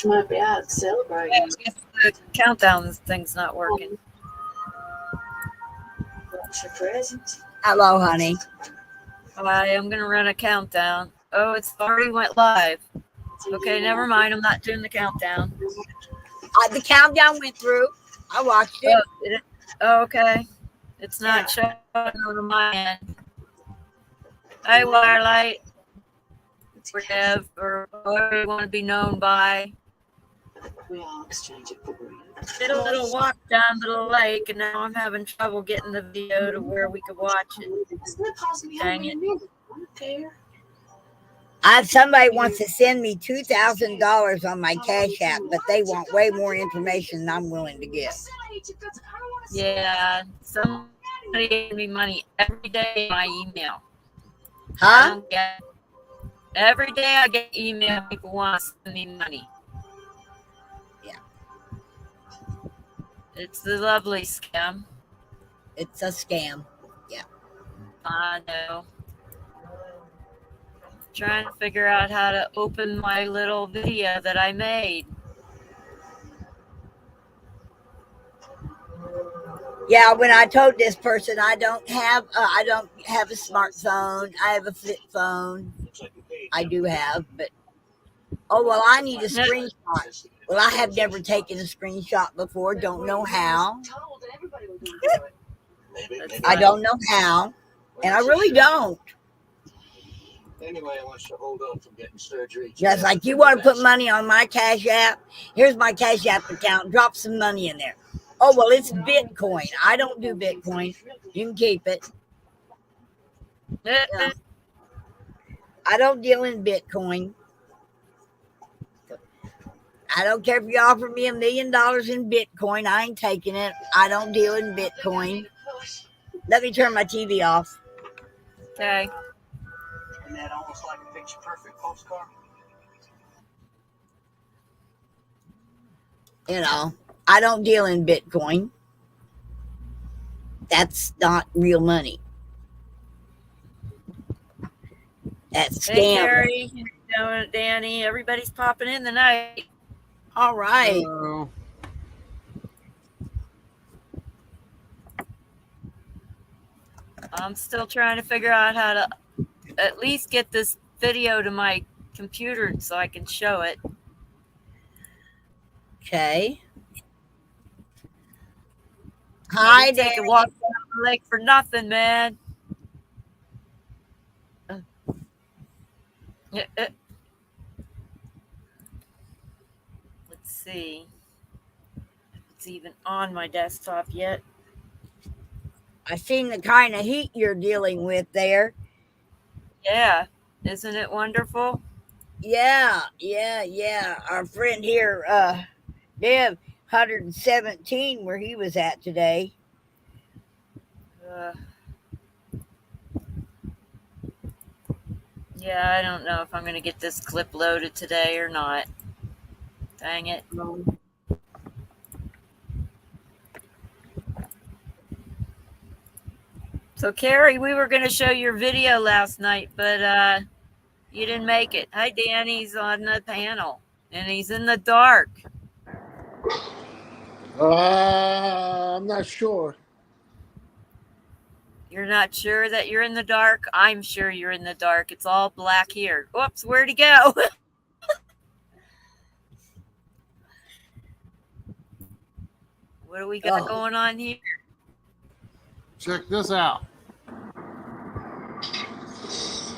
might be out celebrating. I guess the countdown thing's not working. What's your present? Hello, honey. I am going to run a countdown. Oh, it's already went live. Okay, never mind. I'm not doing the countdown. The countdown went through. I watched it. Oh, okay. It's not showing on my end. Hi, Wirelight. Rev, or whatever you want to be known by. We all exchange it for real. Did a little walk down to the lake, and now I'm having trouble getting the video to where we could watch it. Dang it. I don't care. Somebody wants to send me $2,000 on my Cash App, but they want way more information than I'm willing to give. Yeah, somebody gave me money every day in my email. Huh? Every day I get email, people want to send me money. Yeah. It's the lovely scam. It's a scam. Yeah. I know. Trying to figure out how to open my little video that I made. Yeah, when I told this person I don't have a smartphone, I have a flip phone. I do have, but I need a screenshot. Well, I have never taken a screenshot before. Don't know how. I don't know how, and I really don't. Anyway, I want you to hold on from getting surgery. Just like you want to put money on my Cash App. Here's my Cash App account. Drop some money in there. Oh, well, it's Bitcoin. I don't do Bitcoin. You can keep it. Yeah. I don't deal in Bitcoin. I don't care if you offer me $1 million in Bitcoin. I ain't taking it. I don't deal in Bitcoin. Let me turn my TV off. Okay. Isn't that almost like a picture-perfect postcard? You know, I don't deal in Bitcoin. That's not real money. That's scam. Hey, Carrie, Danny, everybody's popping in tonight. All right. Hello. I'm still trying to figure out how to at least get this video to my computer so I can show it. Okay. Hi, Take a walk down the lake for nothing, man. Let's see. It's even on my desktop yet. I seen the kind of heat you're dealing with there. Yeah. Isn't it wonderful? Yeah. Our friend here, Dev, 117 where he was at today. Yeah, I don't know if I'm going to get this clip loaded today or not. Dang it. So, Carrie, we were going to show your video last night, but you didn't make it. Hi, Danny's on the panel, and he's in the dark. I'm not sure. You're not sure that you're in the dark? I'm sure you're in the dark. It's all black here. Whoops, where'd he go? What do we got going on here? Check this out.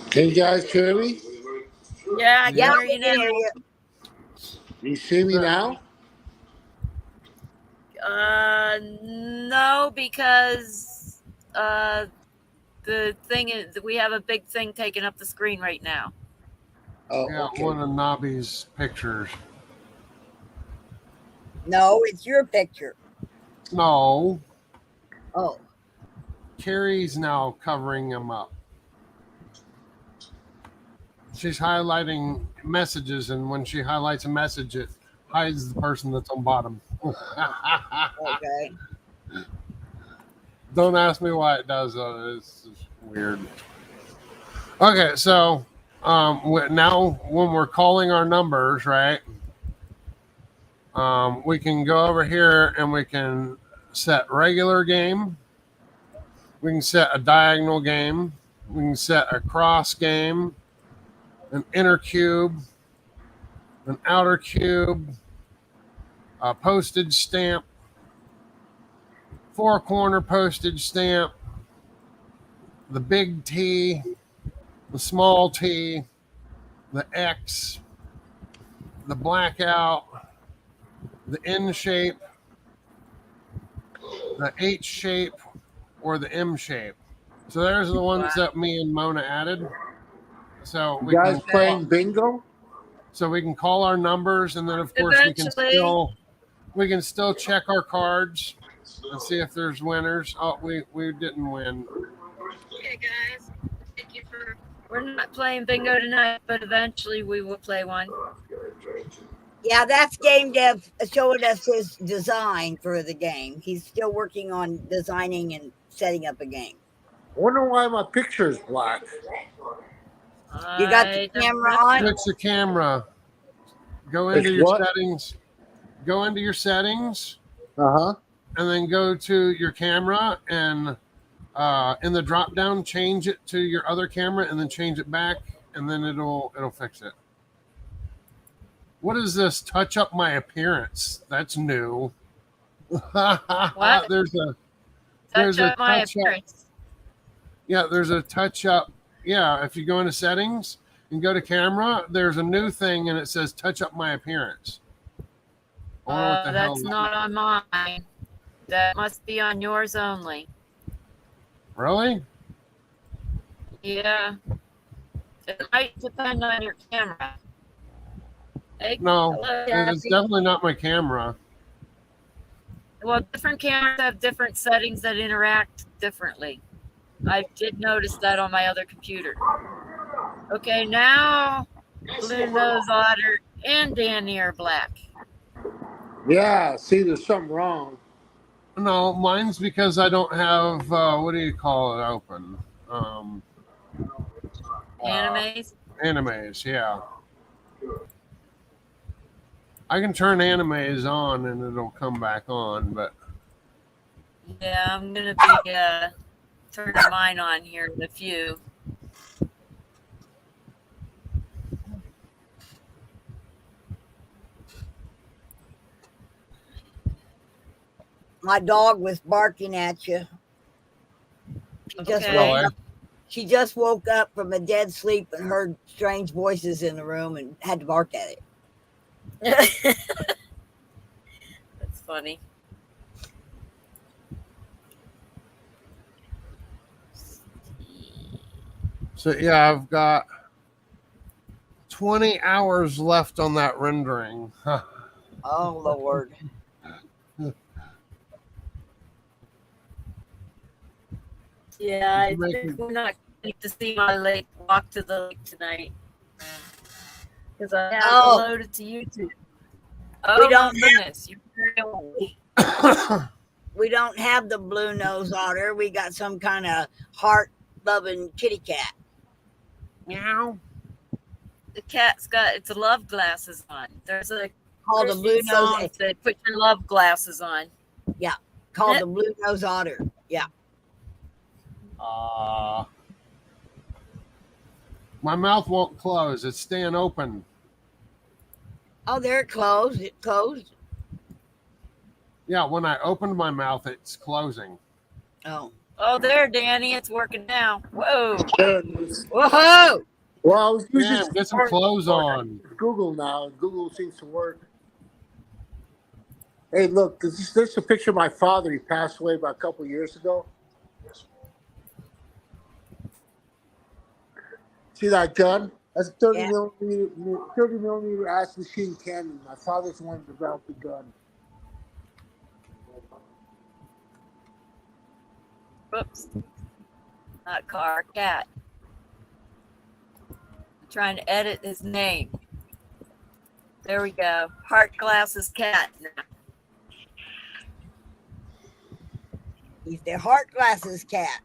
Can you guys hear me? Yeah, I can hear you now. You see me now? No, because the thing is, we have a big thing taking up the screen right now. Oh, Yeah, okay. one of Nobby's pictures. No, it's your picture. No, Oh. Carrie's now covering him up. She's highlighting messages, and when she highlights a message, it hides the person that's on bottom. Okay. Don't ask me why it does, though. It's just weird. Okay, so now when we're calling our numbers, right? We can go over here and we can set regular game. We can set a diagonal game. We can set a cross game, an inner cube, an outer cube, a postage stamp, 4-corner postage stamp, the big T, the small T, the X, the blackout, the N shape, the H shape, or the M shape. So there's the ones that me and Mona added. So You we guys can playing bingo? so we can call our numbers, and then of course we can still check our cards and see if there's winners. Oh, we didn't win. Okay, guys. Thank you for. We're not playing bingo tonight, but eventually we will play one. Yeah, that's Game Dev showing us his design for the game. He's still working on designing and setting up a game. I wonder why my picture is black. You got the camera on? Switch the camera. Go It's into your what? settings. Go into your settings, Uh-huh. and then go to your camera, and in the drop down, change it to your other camera, and then change it back, and then it'll fix it. What is this? Touch up my appearance. That's new. What? There's a Touch up my touch up. appearance. Yeah, there's a touch up. Yeah, if you go into settings and go to camera, there's a new thing, and it says touch up my appearance. I wonder what the hell That's not on mine. That must be on yours only. Really? Yeah. It might depend on your camera. Hey, No, hello, it's Kathy. definitely not my camera. Well, different cameras have different settings that interact differently. I did notice that on my other computer. Okay, now Blue Nose Otter and Danny are black. Yeah, see, there's something wrong. No, mine's because I don't have what do you call it open? Animes? Animes, yeah. I can turn animes on and it'll come back on, but Yeah, I'm gonna be turning mine on here in a few. My dog was barking at you. Okay. She just woke up from a dead sleep and heard strange voices in the room and had to bark at it. That's funny. so yeah, I've got 20 hours left on that rendering. Oh, Lord. Yeah, I think we're not going to see my lake walk to the lake tonight. Because I have to load it to YouTube. Oh, We don't my goodness. You're very old. We don't have the blue nose otter. We got some kind of heart-loving kitty cat. Meow. The cat's got its love glasses on. There's a Called the blue song nose. that put your love glasses on. Called the blue nose otter. Yeah. My mouth won't close. It's staying open. Oh, there it closed. It closed. Yeah, when I opened my mouth, it's closing. Oh. Oh, there, Danny. It's working now. Whoa. There it is. Whoa! Well, I was using Damn, get some clothes on. Google now, and Google seems to work. Hey, look, this is a picture of my father. He passed away about a couple of years ago. See that gun? That's a 30 millimeter ass machine cannon. My father's the one who developed the gun. Oops. Not car, cat. I'm trying to edit his name. There we go. Heart glasses cat. He's the heart glasses cat.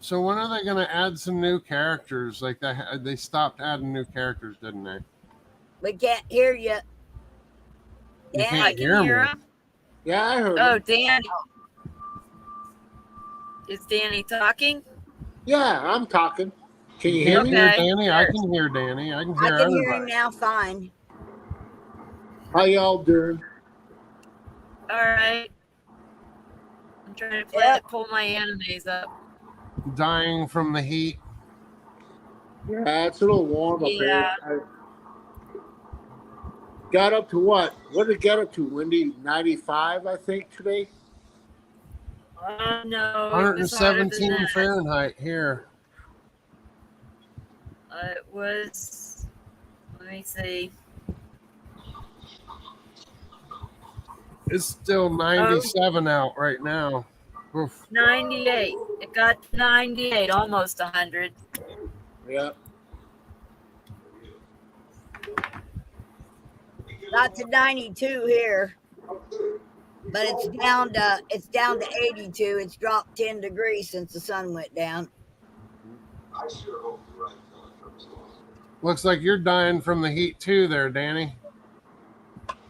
So when are they going to add some new characters? Like they stopped adding new characters, didn't they? We can't hear you. You Dan, I can't can hear hear me. him. Yeah, I heard Oh, him. Danny. Is Danny talking? Yeah, I'm talking. Can you You hear can't me? hear Okay. Danny. I can hear Danny. I can I hear can hear him everybody. now fine. How y'all doing? All right. I'm trying to Yep. pull my animes up. Dying from the heat. Yeah, it's a little warm up Yeah. here. I got up to what? What did it get up to, Wendy? 95, I think, today? No, it was hotter than 117 that. Fahrenheit here. It was, let me see. It's still 97 out right now. Oof. 98. It got to 98, almost 100. Yeah. Got to 92 here, but it's down to 82. It's dropped 10 degrees since the sun went down. Looks like you're dying from the heat too there, Danny.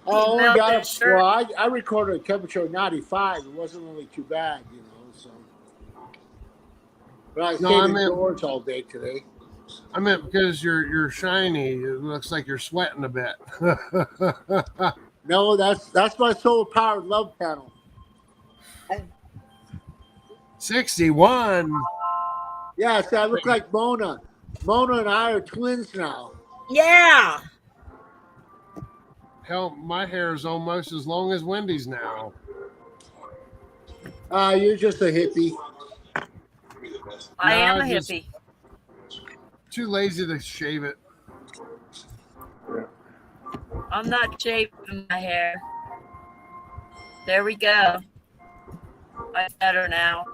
Oh, we melted got up. shirt. Well, I recorded a temperature of 95. It wasn't really too bad, you know. So, but I stayed indoors all day today. I meant because you're shiny. It looks like you're sweating a bit. No, that's my solar powered love panel. 61. Yeah, see, I look like Mona. Mona and I are twins now. Yeah. Hell, my hair is almost as long as Wendy's now. You're just a hippie. I am a just hippie. too lazy to shave it. I'm not shaving my hair. There we go. I'm better now.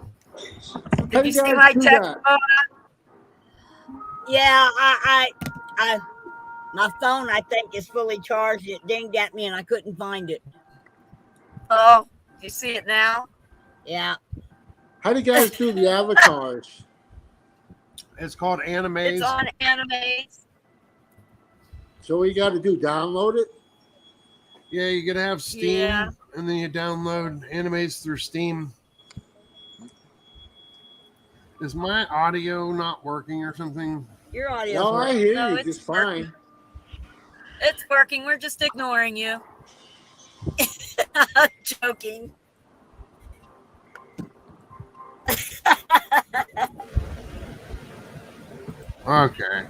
How Did you you see guys my do text? that? Yeah, I my phone I think is fully charged. It dinged at me and I couldn't find it. Oh, you see it now? Yeah. How do you guys do the avatars? It's called Animes. It's on Animes. So what you got to do? Download it? Yeah, you gotta have Steam, Yeah. and then you download Animes through Steam. Is my audio not working or something? Your audio's No, I working. hear No, you it's just fine. It's working. We're just ignoring you. I'm joking. Okay.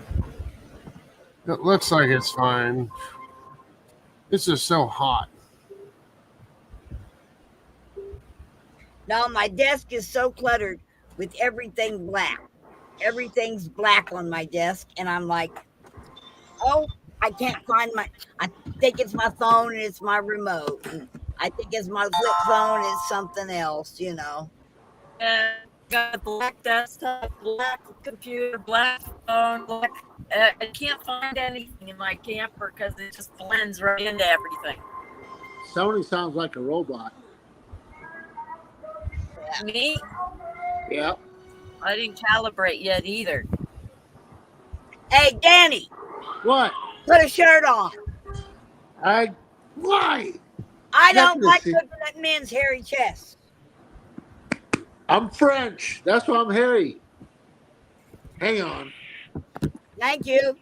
It looks like it's fine. It's just so hot. No, my desk is so cluttered with everything black. Everything's black on my desk, and I'm like, oh, I can't find I think it's my phone and it's my remote. And I think it's my flip phone, it's something else, you know. And got a black desktop, black computer, black phone, black. I can't find anything in my camper because it just blends right into everything. Sony sounds like a robot. Me? Yeah. I didn't calibrate yet either. Hey, Danny, What? put a shirt on. Why? I don't Nothing to like see. looking at men's hairy chests. I'm French. That's why I'm hairy. Hang on. Thank you.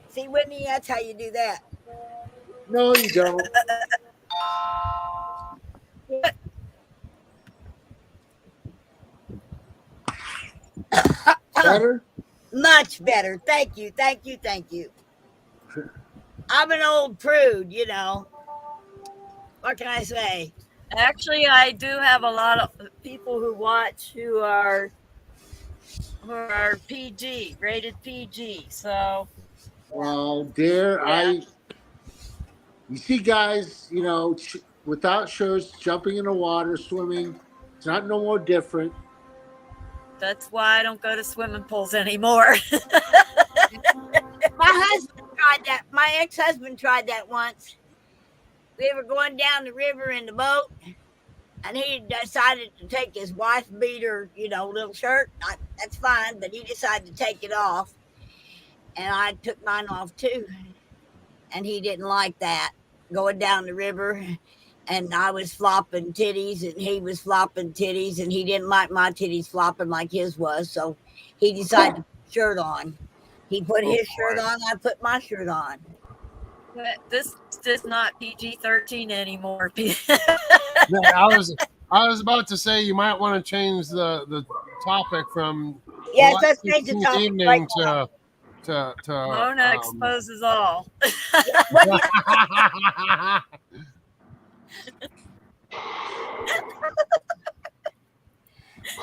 See, Whitney, that's how you do that. No, you don't. Better? Much better. Thank you. Thank you. Thank you. I'm an old prude, you know. What can I say? Actually, I do have a lot of people who watch who are PG, rated PG. So, Well, dear, yeah. you see guys, you know, without shirts, jumping in the water, swimming. It's not no more different. That's why I don't go to swimming pools anymore. My husband tried that. My ex-husband tried that once. We were going down the river in the boat, and he decided to take his wife beater, little shirt. That's fine, but he decided to take it off, and I took mine off too. And he didn't like that going down the river. And I was flopping titties, and he was flopping titties, and he didn't like my titties flopping like his was. So he decided to put his shirt on. He put his shirt on. I put my shirt on. This is not PG-13 anymore. Yeah, I was about to say you might want to change the topic from Yes, let's change the topic evening right now. to Mona exposes all.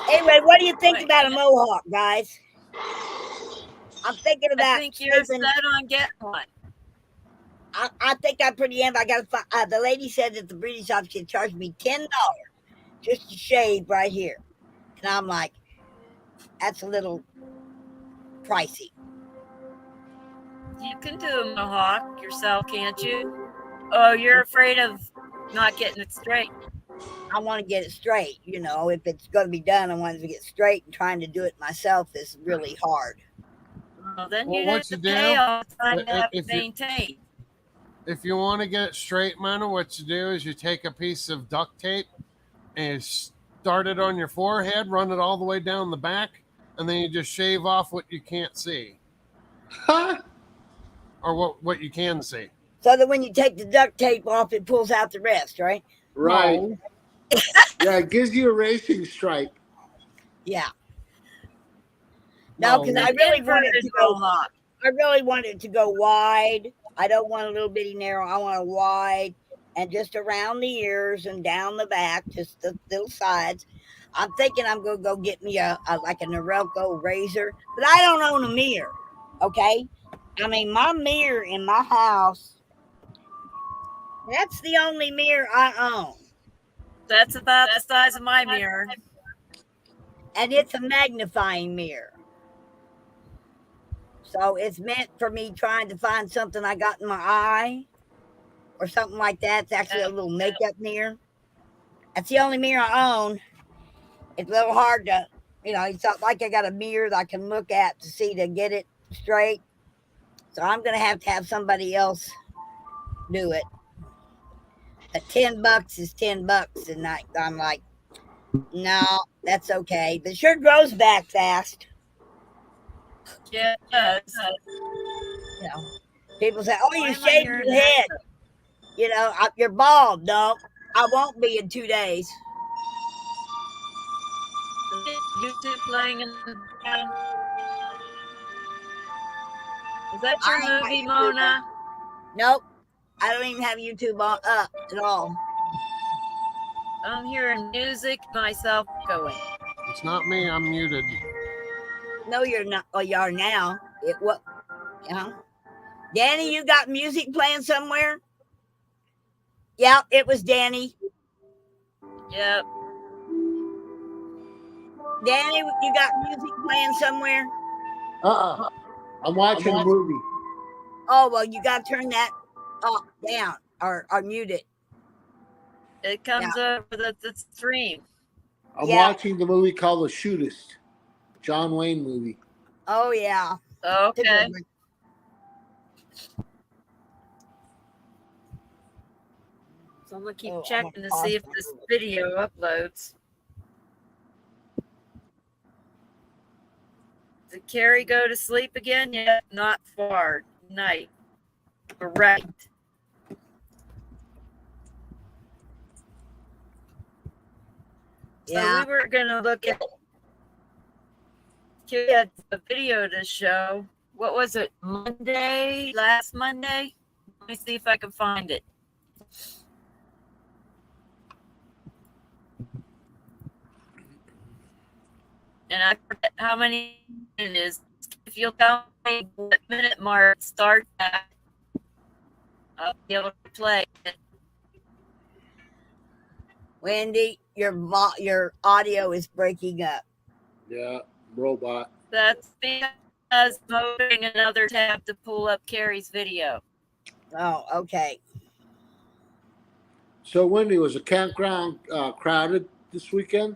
Anyway, what do you think about a mohawk, guys? I'm thinking about. I think you're set on getting one. I think I'm pretty I got the lady said that the beauty shop should charge me $10 just to shave right here, and I'm like, that's a little pricey. You can do a mohawk yourself, can't you? Oh, you're afraid of not getting it straight. I want to get it straight. If it's going to be done, I want it to get straight, and trying to do it myself is really hard. Well, then you have to pay all the time to have to maintain. If you want to get it straight, Mona, what you do is you take a piece of duct tape and you start it on your forehead, run it all the way down the back, and then you just shave off what you can't see. Or what you can see. So that when you take the duct tape off, it pulls out the rest, right? Right. No. Yeah, it gives you a racing stripe. Yeah. No, because I really want it to go. I really want it to go wide. I don't want a little bitty narrow. I want a wide, and just around the ears and down the back, just the little sides. I'm thinking I'm gonna go get me a Norelco razor, but I don't own a mirror. Okay, I mean my mirror in my house. That's the only mirror I own. That's about the size of my mirror, and it's a magnifying mirror. So it's meant for me trying to find something I got in my eye or something like that. It's actually a little makeup mirror. That's the only mirror I own. It's a little hard to, it's not like I got a mirror that I can look at to get it straight. So I'm going to have somebody else do it. But $10 is $10. And I'm like, no, that's okay. But it sure grows back fast. Yeah, it does. People say, "Oh, you shaved your head. You're bald." No, I won't be in 2 days. YouTube playing in the background. Is that your movie, Mona? Nope, I don't even have YouTube up at all. I'm hearing music myself going. It's not me. I'm muted. No, you're not. Oh, you are now. Danny, you got music playing somewhere? Yeah, it was Danny. Yep. Danny, you got music playing somewhere? I'm watching a movie. Oh, well, you got to turn that down or mute it. It comes over the stream. I'm watching the movie called The Shootist. John Wayne movie. Oh, yeah. Okay. So I'm going to keep checking to see if this video uploads. Did Carrie go to sleep again? Yet not far. Night. Right. So we were going to look at a video to show. What was it? Last Monday? Let me see if I can find it. And I forget how many it is. If you'll tell me what minute mark start at, I'll be able to play it. Wendy, your audio is breaking up. Yeah, robot. That's because I'm opening another tab to pull up Carrie's video. Oh, okay. So, Wendy, was the campground crowded this weekend?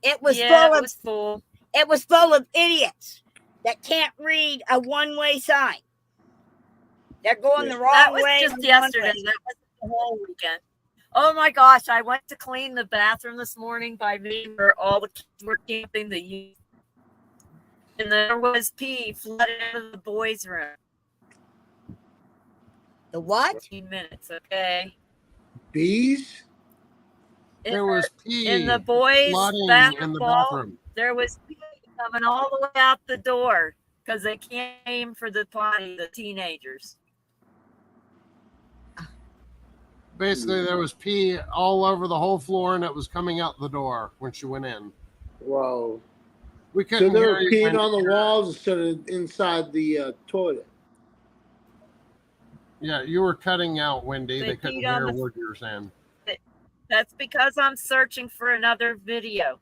It was Yeah, full it of was full. it was full of idiots that can't read a one-way sign. They're going the That wrong was way just on the yesterday. one-way. That wasn't the whole weekend. Oh my gosh, I went to clean the bathroom this morning by me where all the kids were camping the youth. And there was pee flooded into the boys' room. The what? 15 minutes, okay? Bees? There was In the pee boys' flooding in the basketball, bathroom. there was pee coming all the way out the door because they came for the potty, the teenagers. Basically, there was pee all over the whole floor, and it was coming out the door when she went in. Whoa. We So couldn't they hear were you. peeing on the walls instead of inside the toilet. Yeah, you were cutting out, Wendy. They They couldn't peed on hear the- what you were saying. That's because I'm searching for another video.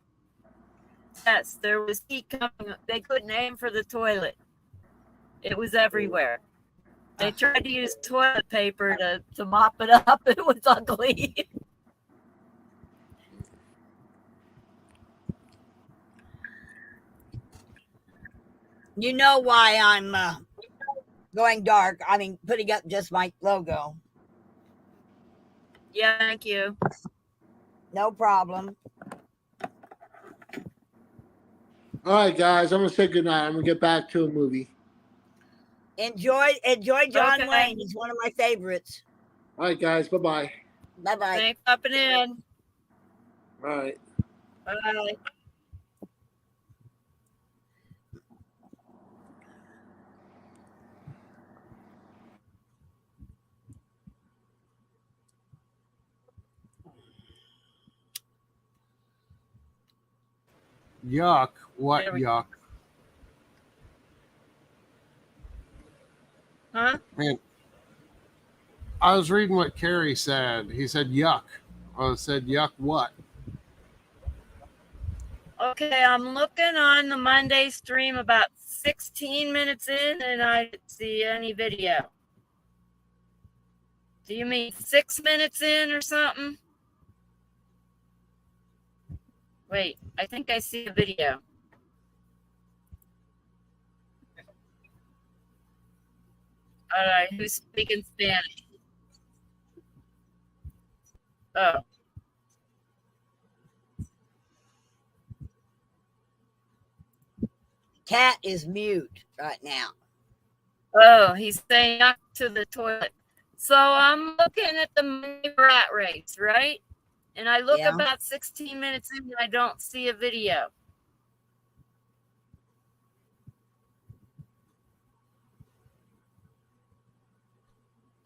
Yes, there was pee coming. They couldn't aim for the toilet. It was everywhere. They tried to use toilet paper to mop it up. It was ugly. You know why I'm going dark. I mean, putting up just my logo. Yeah, thank you. No problem. All right, guys, I'm gonna say goodnight. I'm gonna get back to a movie. Enjoy John Okay. Wayne. He's one of my favorites. All right, guys, bye bye. Bye-bye. Thanks for popping in. All right. Bye. Yuck. What There we- yuck? Huh? Man, I was reading what Carrie said. He said yuck. I said yuck what? Okay, I'm looking on the Monday stream about 16 minutes in and I didn't see any video. Do you mean 6 minutes in or something? Wait, I think I see a video. All right, who's speaking Spanish? Oh, Cat is mute right now. oh, he's saying up to the toilet. So I'm looking at the Monday rat race, right? And I look Yeah. about 16 minutes in and I don't see a video.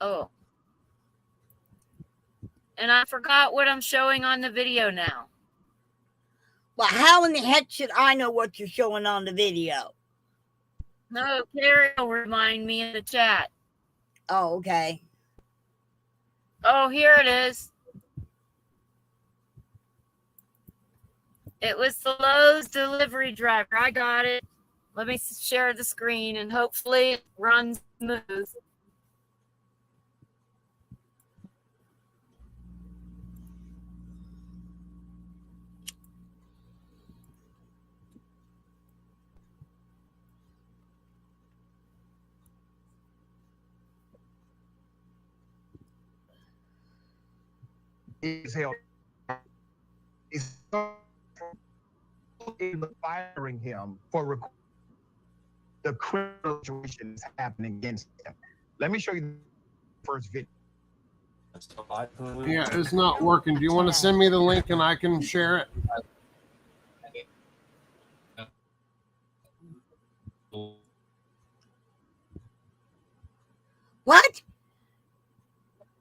Oh. And I forgot what I'm showing on the video now. Well, how in the heck should I know what you're showing on the video? No, Carrie will remind me in the chat. Oh, okay. Oh, here it is. It was the Lowe's delivery driver. I got it. Let me share the screen and hopefully it runs smooth. Is held. Is firing him for the criminal situation is happening against him. Let me show you the first video. Yeah, it's not working. Do you want to send me the link and I can share it? What?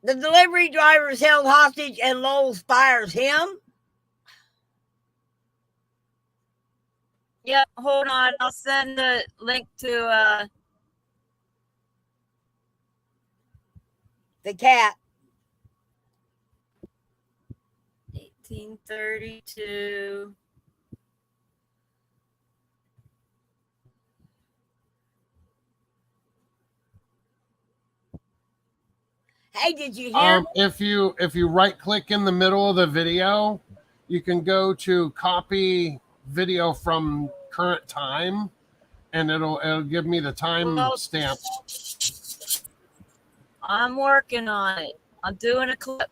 The delivery driver is held hostage and Lowell fires him? Yep, hold on. I'll send the link to The cat. 1832. Hey, did you hear? If you right click in the middle of the video, you can go to copy video from current time, and it'll give me the time stamp. I'm working on it. I'm doing a clip.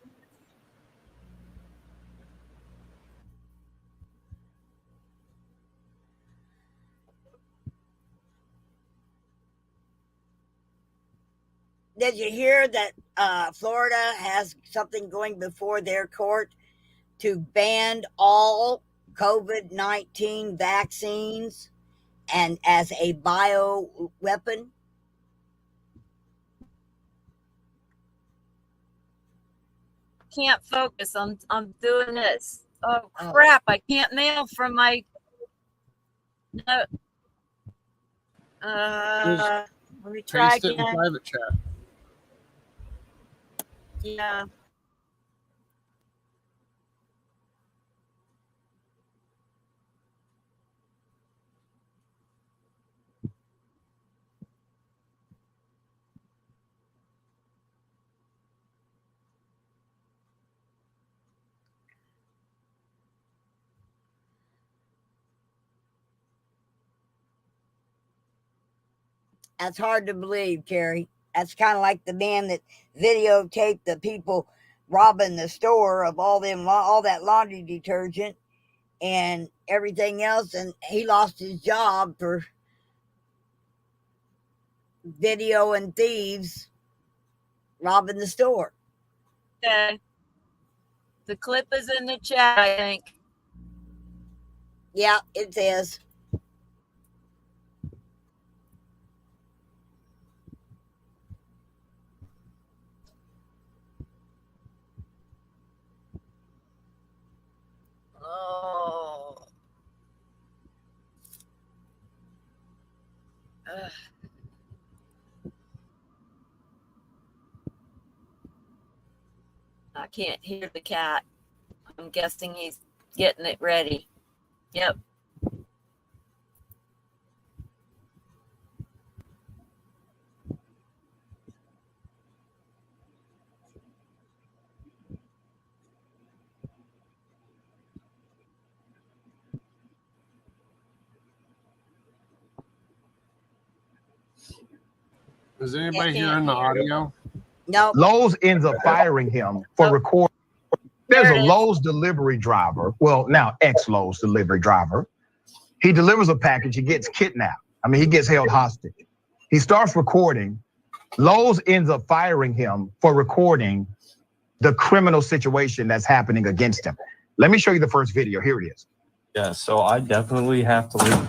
Did you hear that Florida has something going before their court to ban all COVID-19 vaccines and as a bio weapon? Can't focus. I'm doing this. Oh crap! I can't mail from my. No. Let me try Paste it in again. private chat. Yeah. That's hard to believe, Carrie. That's kind of like the man that videotaped the people robbing the store of all that laundry detergent and everything else, and he lost his job for videoing thieves robbing the store. Okay. The clip is in the chat, I think. Yeah, it is. Oh. Ugh. I can't hear the cat. I'm guessing he's getting it ready. Yep. Is anybody hearing the audio? No. Lowe's ends up firing him for recording. There's a Lowe's delivery driver. Well, now ex-Lowe's delivery driver. He delivers a package. He gets kidnapped. I mean, he gets held hostage. He starts recording. Lowe's ends up firing him for recording the criminal situation that's happening against him. Let me show you the first video. Here it is. Yeah, so I definitely have to leave.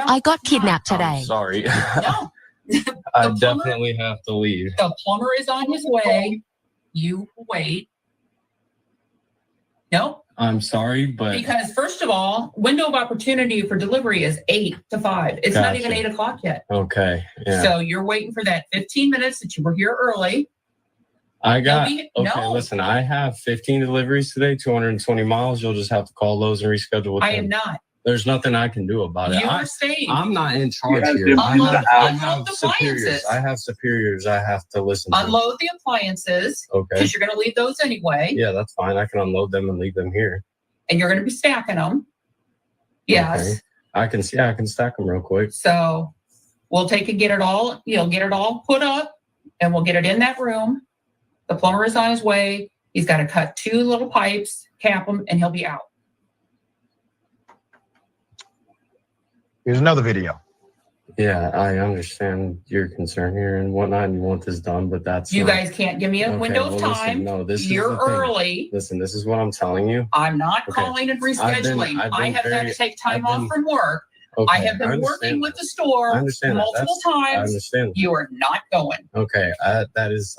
I got kidnapped today. I'm sorry. No. I definitely have to leave. The plumber is on his way. You wait. No. I'm sorry, but Because first of all, window of opportunity for delivery is 8 to 5. It's not even 8 o'clock yet. okay. Yeah. So you're waiting for that 15 minutes that you were here early. I got No. listen, I have 15 deliveries today, 220 miles. You'll just have to call Lowe's and reschedule with I them. am not. There's nothing I can do about it. You're safe. I'm not in charge here. Unload I have the superiors. appliances. I have superiors I have to listen to. Unload the appliances Okay. because you're going to leave those anyway. Yeah, that's fine. I can unload them and leave them here. And you're going to be stacking them. Yes. Okay. I can stack them real quick. So we'll take and get it all put up, and we'll get it in that room. The plumber is on his way. He's got to cut 2 little pipes, cap them, and he'll be out. Here's another video. Yeah, I understand your concern here and whatnot, and you want this done, but that's You not- guys can't give me a Okay, window of well, listen, time. no, this is You're the thing. early. Listen, this is what I'm telling you. I'm not Okay. calling and rescheduling. I've been I have had very- to take time I've off been- from work. Okay, I have been understand working with that. the store I understand that. multiple I times. understand. You are not going. Okay, I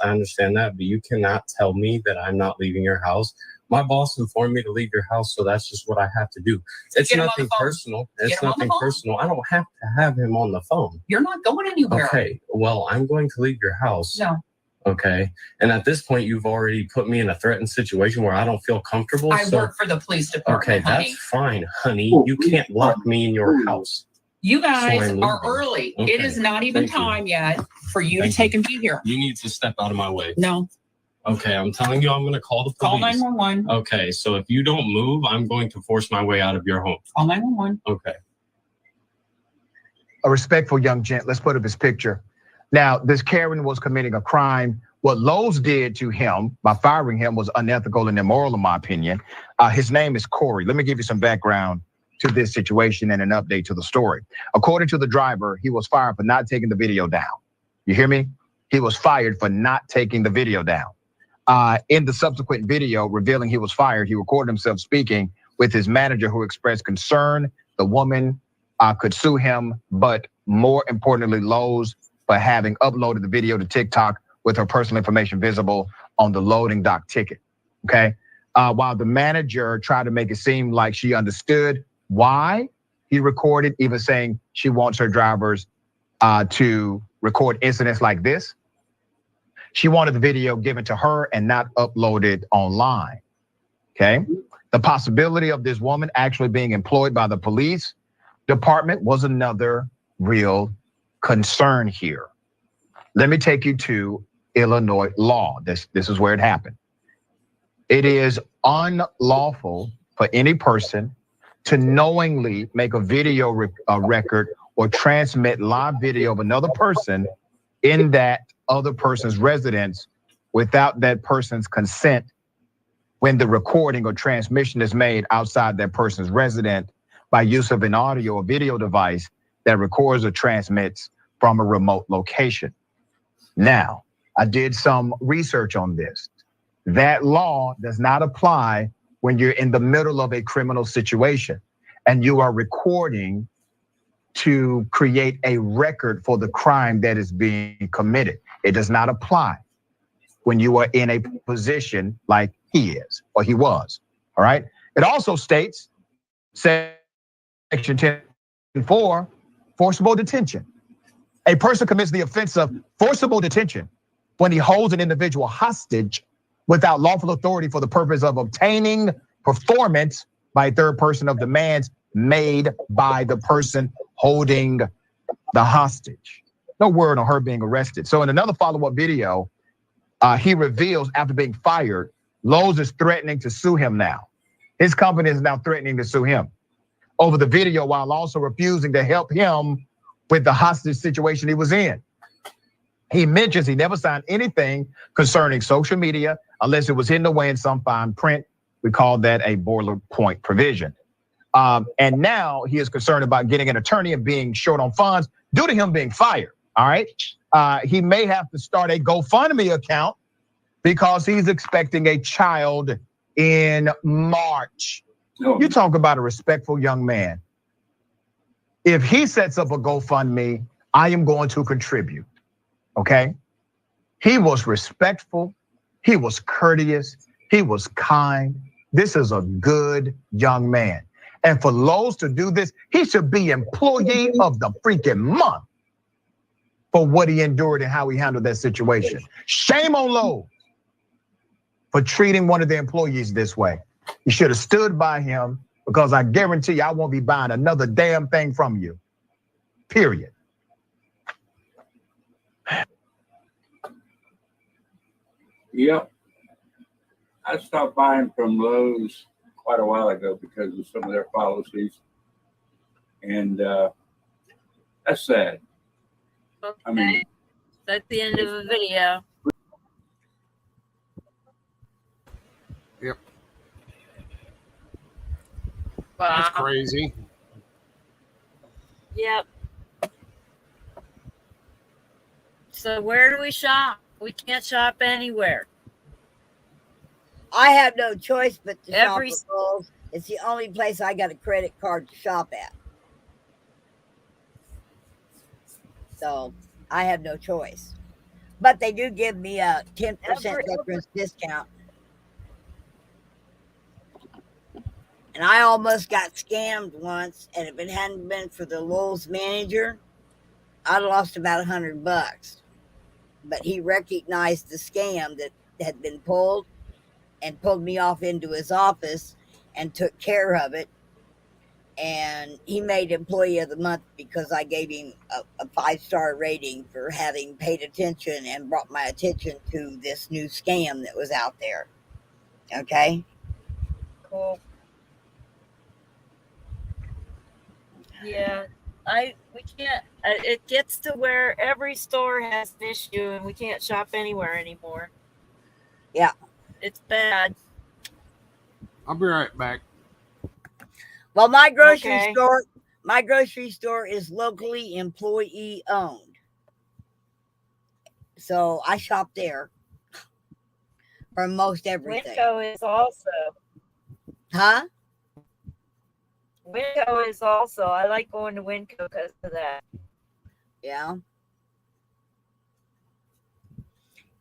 understand that, but you cannot tell me that I'm not leaving your house. My boss informed me to leave your house, so that's just what I have to do. It's Get him on nothing the phone. personal. Get It's him on the nothing phone. personal. I don't have to have him on the phone. You're not going anywhere. Okay, well, I'm going to leave your house. No, Okay, and at this point, you've already put me in a threatened situation where I don't feel comfortable. I so, work for the police department. okay, honey. that's fine, honey. You can't lock me in your house. You guys I'm are leaving. early. Okay, It is not even thank you. time yet for you Thank to take and be here. You need to step out of my way. No, Okay, I'm telling you, I'm going to call the Call police. 911. Okay, so if you don't move, I'm going to force my way out of your home. Call 911. Okay. A respectful young gent. Let's put up his picture. Now, this Karen was committing a crime. What Lowe's did to him by firing him was unethical and immoral, in my opinion. His name is Corey. Let me give you some background to this situation and an update to the story. According to the driver, he was fired for not taking the video down. You hear me? He was fired for not taking the video down. In the subsequent video revealing he was fired, he recorded himself speaking with his manager, who expressed concern the woman could sue him, but more importantly, Lowe's, for having uploaded the video to TikTok with her personal information visible on the loading dock ticket. Okay. While the manager tried to make it seem like she understood why he recorded, even saying she wants her drivers to record incidents like this, she wanted the video given to her and not uploaded online. Okay. The possibility of this woman actually being employed by the police department was another real concern here. Let me take you to Illinois law. This is where it happened. It is unlawful for any person to knowingly make a video record or transmit live video of another person in that other person's residence without that person's consent when the recording or transmission is made outside that person's residence by use of an audio or video device that records or transmits from a remote location. Now, I did some research on this. That law does not apply when you're in the middle of a criminal situation and you are recording to create a record for the crime that is being committed. It does not apply when you are in a position like he is or he was. All right. It also states section 10.4, forcible detention. A person commits the offense of forcible detention when he holds an individual hostage without lawful authority for the purpose of obtaining performance by a third person of demands made by the person holding the hostage. No word on her being arrested. So in another follow-up video, he reveals after being fired, Lowe's is threatening to sue him now. His company is now threatening to sue him over the video while also refusing to help him with the hostage situation he was in. He mentions he never signed anything concerning social media unless it was hidden away in some fine print. We call that a boilerplate provision. And now he is concerned about getting an attorney and being short on funds due to him being fired. All right. He may have to start a GoFundMe account because he's expecting a child in March. You talk about a respectful young man. If he sets up a GoFundMe, I am going to contribute. Okay. He was respectful. He was courteous. He was kind. This is a good young man. And for Lowe's to do this, he should be employee of the freaking month for what he endured and how he handled that situation. Shame on Lowe's for treating one of their employees this way. You should have stood by him, because I guarantee you I won't be buying another damn thing from you. Period. Yep. I stopped buying from Lowe's quite a while ago because of some of their policies. And that's sad. Okay. I mean, that's the end of the video. Yep. Wow. That's crazy. Yep. So where do we shop? We can't shop anywhere. I have no choice but to Every- shop at Lowe's. It's the only place I got a credit card to shop at. So I have no choice. But they do give me a 10% veterans discount. And I almost got scammed once, and if it hadn't been for the Lowe's manager, I'd lost about $100. But he recognized the scam that had been pulled and pulled me off into his office and took care of it. and he made Employee of the Month because I gave him a 5-star rating for having paid attention and brought my attention to this new scam that was out there. Okay. Cool. Yeah, we can't. It gets to where every store has an issue, and we can't shop anywhere anymore. Yeah, it's bad. I'll be right back. Well, my grocery Okay. store is locally employee owned, so I shop there for most everything. Winco is also. Huh? Winco is also. I like going to Winco because of that. Yeah.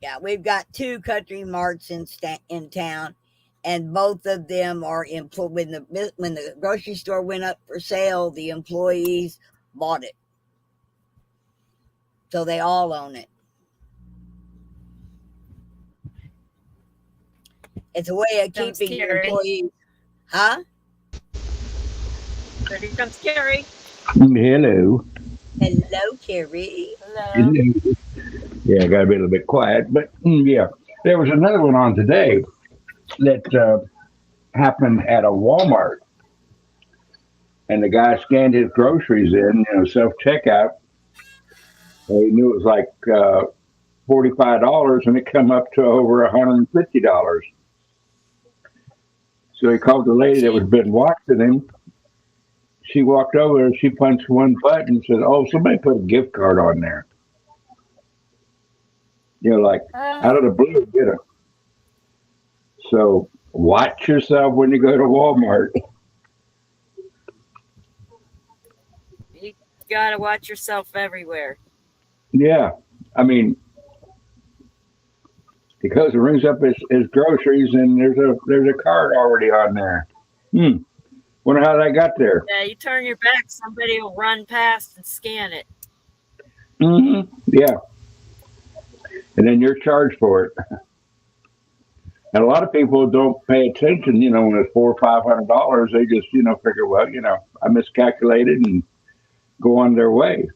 Yeah, we've got 2 Country Marts in town, and both of them are when the grocery store went up for sale, the employees bought it, so they all own it. It's a way of keeping your employees. Huh? Here comes Carrie. Hello. Hello, Carrie. Hello. Yeah, I got to be a little bit quiet, but yeah, there was another one on today that happened at a Walmart, and the guy scanned his groceries in, self checkout. He knew it was like $45, and it come up to over $150. So he called the lady that was been watching him. She walked over and she punched one button and said, "Oh, somebody put a gift card on there." Like out of the blue, So watch yourself when you go to Walmart. You gotta watch yourself everywhere. Yeah, I mean, he goes and rings up his groceries, and there's a card already on there. Wonder how that got there. Yeah, you turn your back, somebody will run past and scan it. Yeah, and then you're charged for it. And a lot of people don't pay attention. When it's $400 or $500, they just figure, well, I miscalculated and go on their way.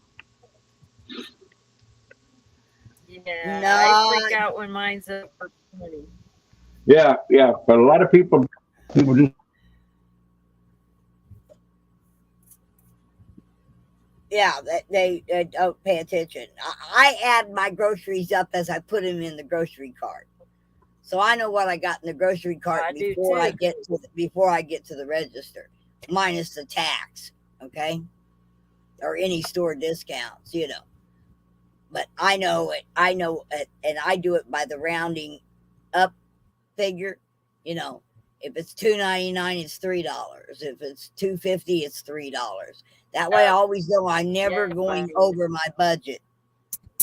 Yeah, no, I freak out when mine's up for 20. Yeah, but a lot of people just. Yeah, they don't pay attention. I add my groceries up as I put them in the grocery cart, so I know what I got in the grocery cart before I get to the register, minus the tax, okay, or any store discounts, But I know it, and I do it by the rounding up figure. If it's $2.99, it's $3. If it's $2.50, it's $3. That way, I always know I'm never going over my budget.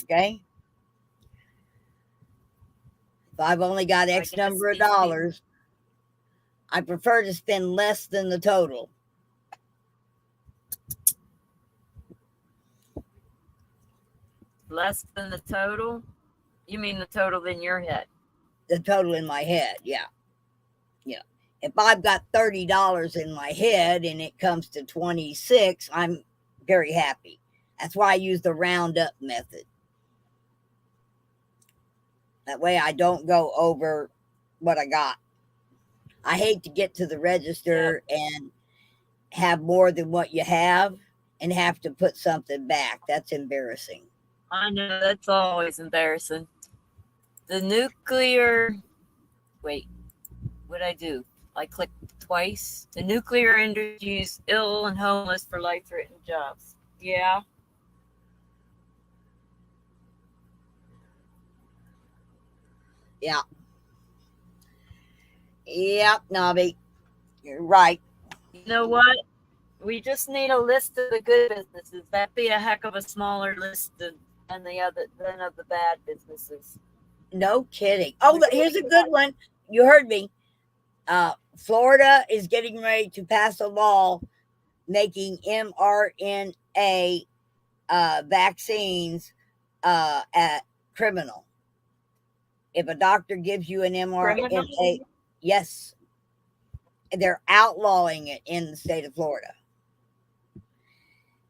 Okay. If I've only got X number of dollars, I prefer to spend less than the total. Less than the total? You mean the total in your head? The total in my head, yeah. If I've got $30 in my head and it comes to 26, I'm very happy. That's why I use the round up method. That way I don't go over what I got. I hate to get to the register and have more than what you have and have to put something back. That's embarrassing. I know, that's always embarrassing. The nuclear, wait, what'd I do? I clicked twice. The nuclear industry's ill and homeless for life-threatening jobs. Yeah. Yeah. Yep, Nobby. You're right. You know what? We just need a list of the good businesses. That'd be a heck of a smaller list than of the bad businesses. No kidding. Oh, here's a good one. You heard me. Florida is getting ready to pass a law making mRNA vaccines at criminal. If a doctor gives you an mRNA, yes, they're outlawing it in the state of Florida.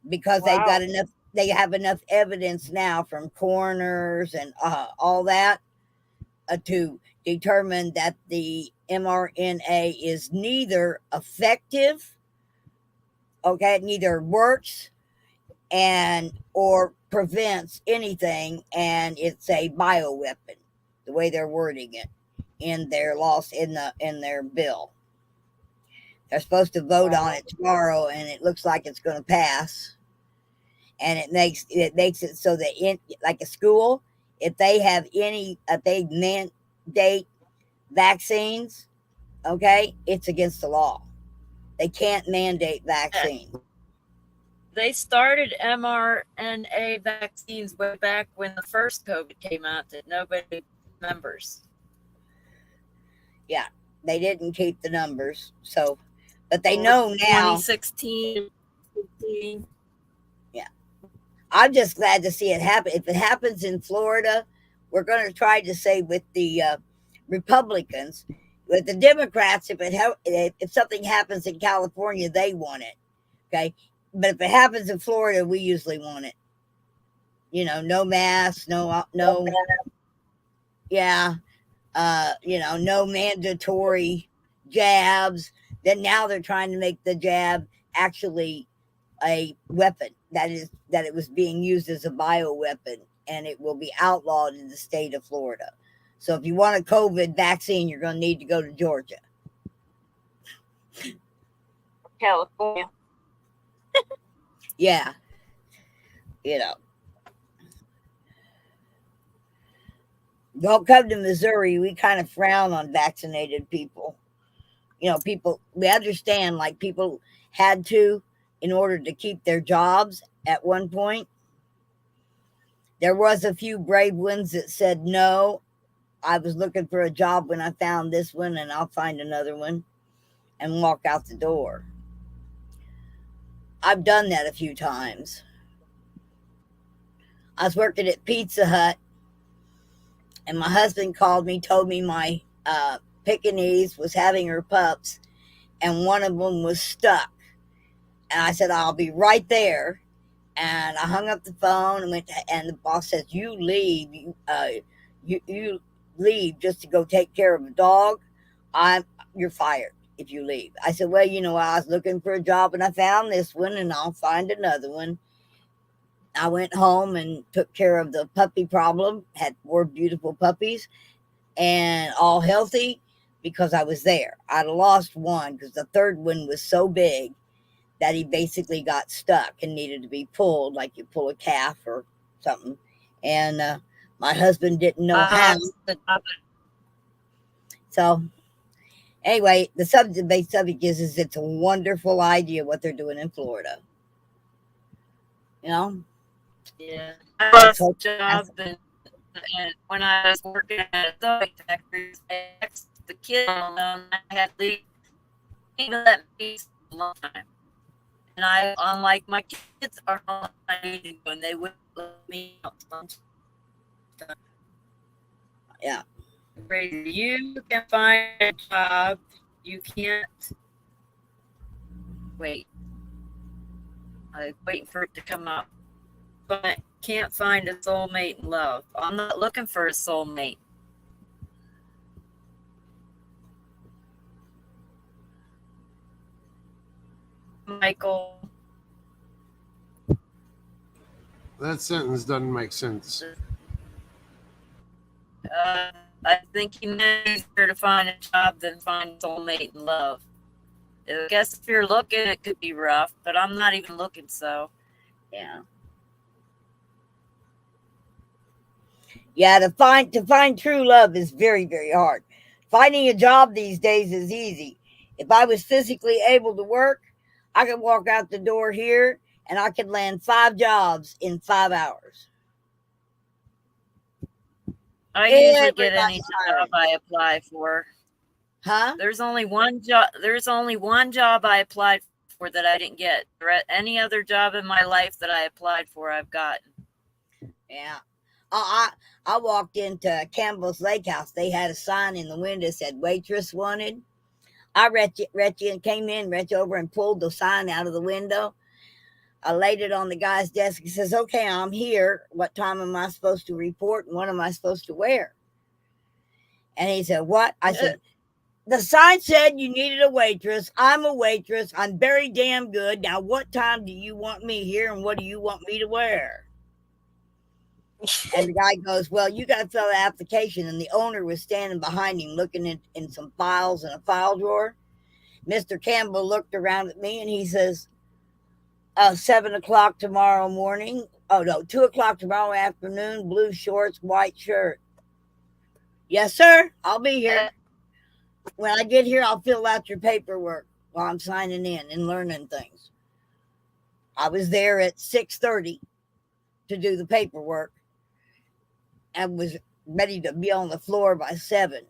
because they've got enough. They have enough evidence now from coroners and all that to determine that the mRNA is neither effective, okay, neither works and or prevents anything, and it's a bioweapon, the way they're wording it in their in their bill. They're supposed to vote on it tomorrow, and it looks like it's going to pass. And it makes it so that like a school, if they mandate vaccines, okay, it's against the law. They can't mandate vaccines. They started mRNA vaccines way back when the first COVID came out that nobody remembers. Yeah, they didn't keep the numbers, so, but they know now. 2016. Yeah, I'm just glad to see it happen. If it happens in Florida, we're going to try to say with the Republicans, with the Democrats, if something happens in California, they want it. Okay. But if it happens in Florida, we usually want it. You know, no mask, no, yeah, no mandatory jabs. Then now they're trying to make the jab actually a weapon, that it was being used as a bioweapon, and it will be outlawed in the state of Florida. So if you want a COVID vaccine, you're going to need to go to Georgia. California. Yeah. Don't come to Missouri. We kind of frown on vaccinated people. We understand, like, people had to in order to keep their jobs at one point. There was a few brave ones that said, no, I was looking for a job when I found this one, and I'll find another one, and walk out the door. I've done that a few times. I was working at Pizza Hut, and my husband called me, told me my Pekingese was having her pups, and one of them was stuck. And I said, I'll be right there. And I hung up the phone and and the boss says, you leave. You leave just to go take care of a dog. You're fired if you leave. I said, well, I was looking for a job and I found this one, and I'll find another one. I went home and took care of the puppy problem, had 4 beautiful puppies, and all healthy because I was there. I'd lost one because the third one was so big that he basically got stuck and needed to be pulled, like you pull a calf or something. And my husband didn't know how. So anyway, the subject is it's a wonderful idea what they're doing in Florida. Yeah. I lost a job, and when I was working at a sewing factory, I asked the kid alone, I had to leave. He let me a long time. And unlike my kids, are all I needed when they wouldn't let me out. Yeah. You can find a job. You can't wait. I'm waiting for it to come up. But can't find a soulmate in love. I'm not looking for a soulmate. Michael. That sentence doesn't make sense. I think you meant easier to find a job than find a soulmate in love. I guess if you're looking, it could be rough, but I'm not even looking, so yeah. Yeah, to find true love is very, very hard. Finding a job these days is easy. If I was physically able to work, I could walk out the door here and I could land 5 jobs in 5 hours. I usually get any job I apply for. Huh? There's only one job I applied for that I didn't get. Any other job in my life that I applied for, I've gotten. Yeah. I walked into Campbell's Lake House. They had a sign in the window that said waitress wanted. I reached over and pulled the sign out of the window. I laid it on the guy's desk. He says, okay, I'm here. What time am I supposed to report and what am I supposed to wear? And he said, what? I said, the sign said you needed a waitress. I'm a waitress. I'm very damn good. Now, what time do you want me here and what do you want me to wear? And the guy goes, well, you got to fill the application. And the owner was standing behind him looking in some files in a file drawer. Mr. Campbell looked around at me and he says, 7 o'clock tomorrow morning. Oh, no, 2 o'clock tomorrow afternoon, blue shorts, white shirt. Yes, sir. I'll be here. When I get here, I'll fill out your paperwork while I'm signing in and learning things. I was there at 6:30 to do the paperwork and was ready to be on the floor by 7.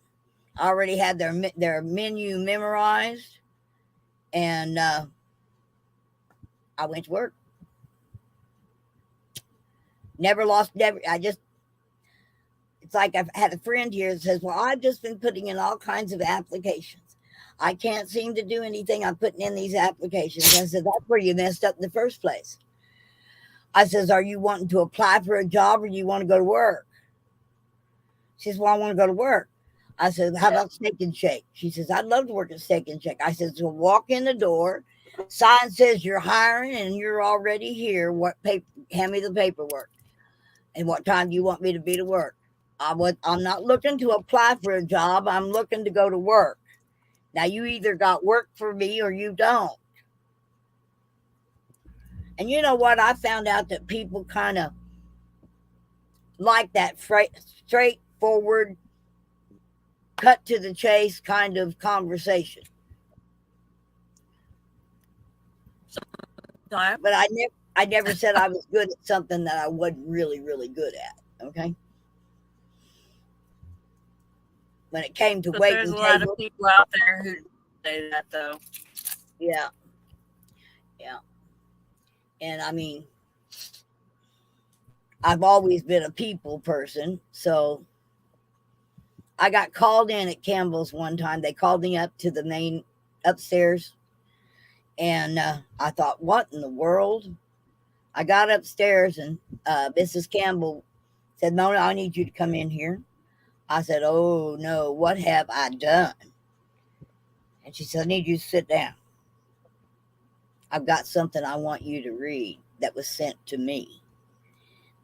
I already had their menu memorized, and I went to work. It's like I've had a friend here that says, well, I've just been putting in all kinds of applications. I can't seem to do anything I'm putting in these applications. I said, that's where you messed up in the first place. I says, are you wanting to apply for a job or do you want to go to work? She says, well, I want to go to work. I said, how about Steak and Shake? She says, I'd love to work at Steak and Shake. I said, so walk in the door. Sign says you're hiring and you're already here. Hand me the paperwork. And what time do you want me to be to work? I'm not looking to apply for a job. I'm looking to go to work. Now, you either got work for me or you don't. And you know what? I found out that people kind of like that straightforward, cut to the chase kind of conversation. But I never said I was good at something that I wasn't really, really good at. Okay. When it came to waiting there's a tables, lot of people out there who say that, though. Yeah. And I mean, I've always been a people person, so I got called in at Campbell's one time. They called me up to the main upstairs, and I thought, what in the world? I got upstairs, and Mrs. Campbell said, Mona, I need you to come in here. I said, oh, no, what have I done? And she said, I need you to sit down. I've got something I want you to read that was sent to me.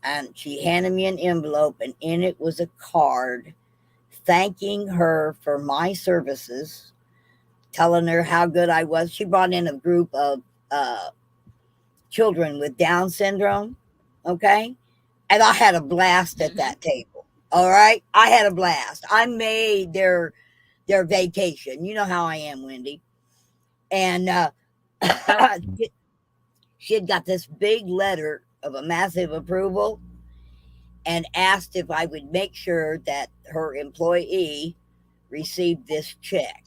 And she handed me an envelope, and in it was a card thanking her for my services, telling her how good I was. She brought in a group of children with Down syndrome, okay? And I had a blast at that table, all right? I had a blast. I made their vacation. You know how I am, Wendy. And she had got this big letter of a massive approval and asked if I would make sure that her employee received this check.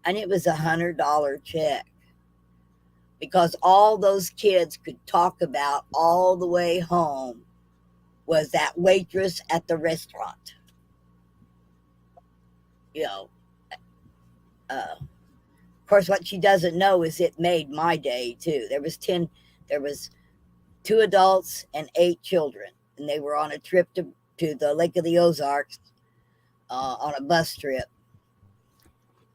And it was $100 check, because all those kids could talk about all the way home was that waitress at the restaurant. You know, of course, what she doesn't know is it made my day too. There was 2 adults and 8 children, and they were on a trip to the Lake of the Ozarks on a bus trip,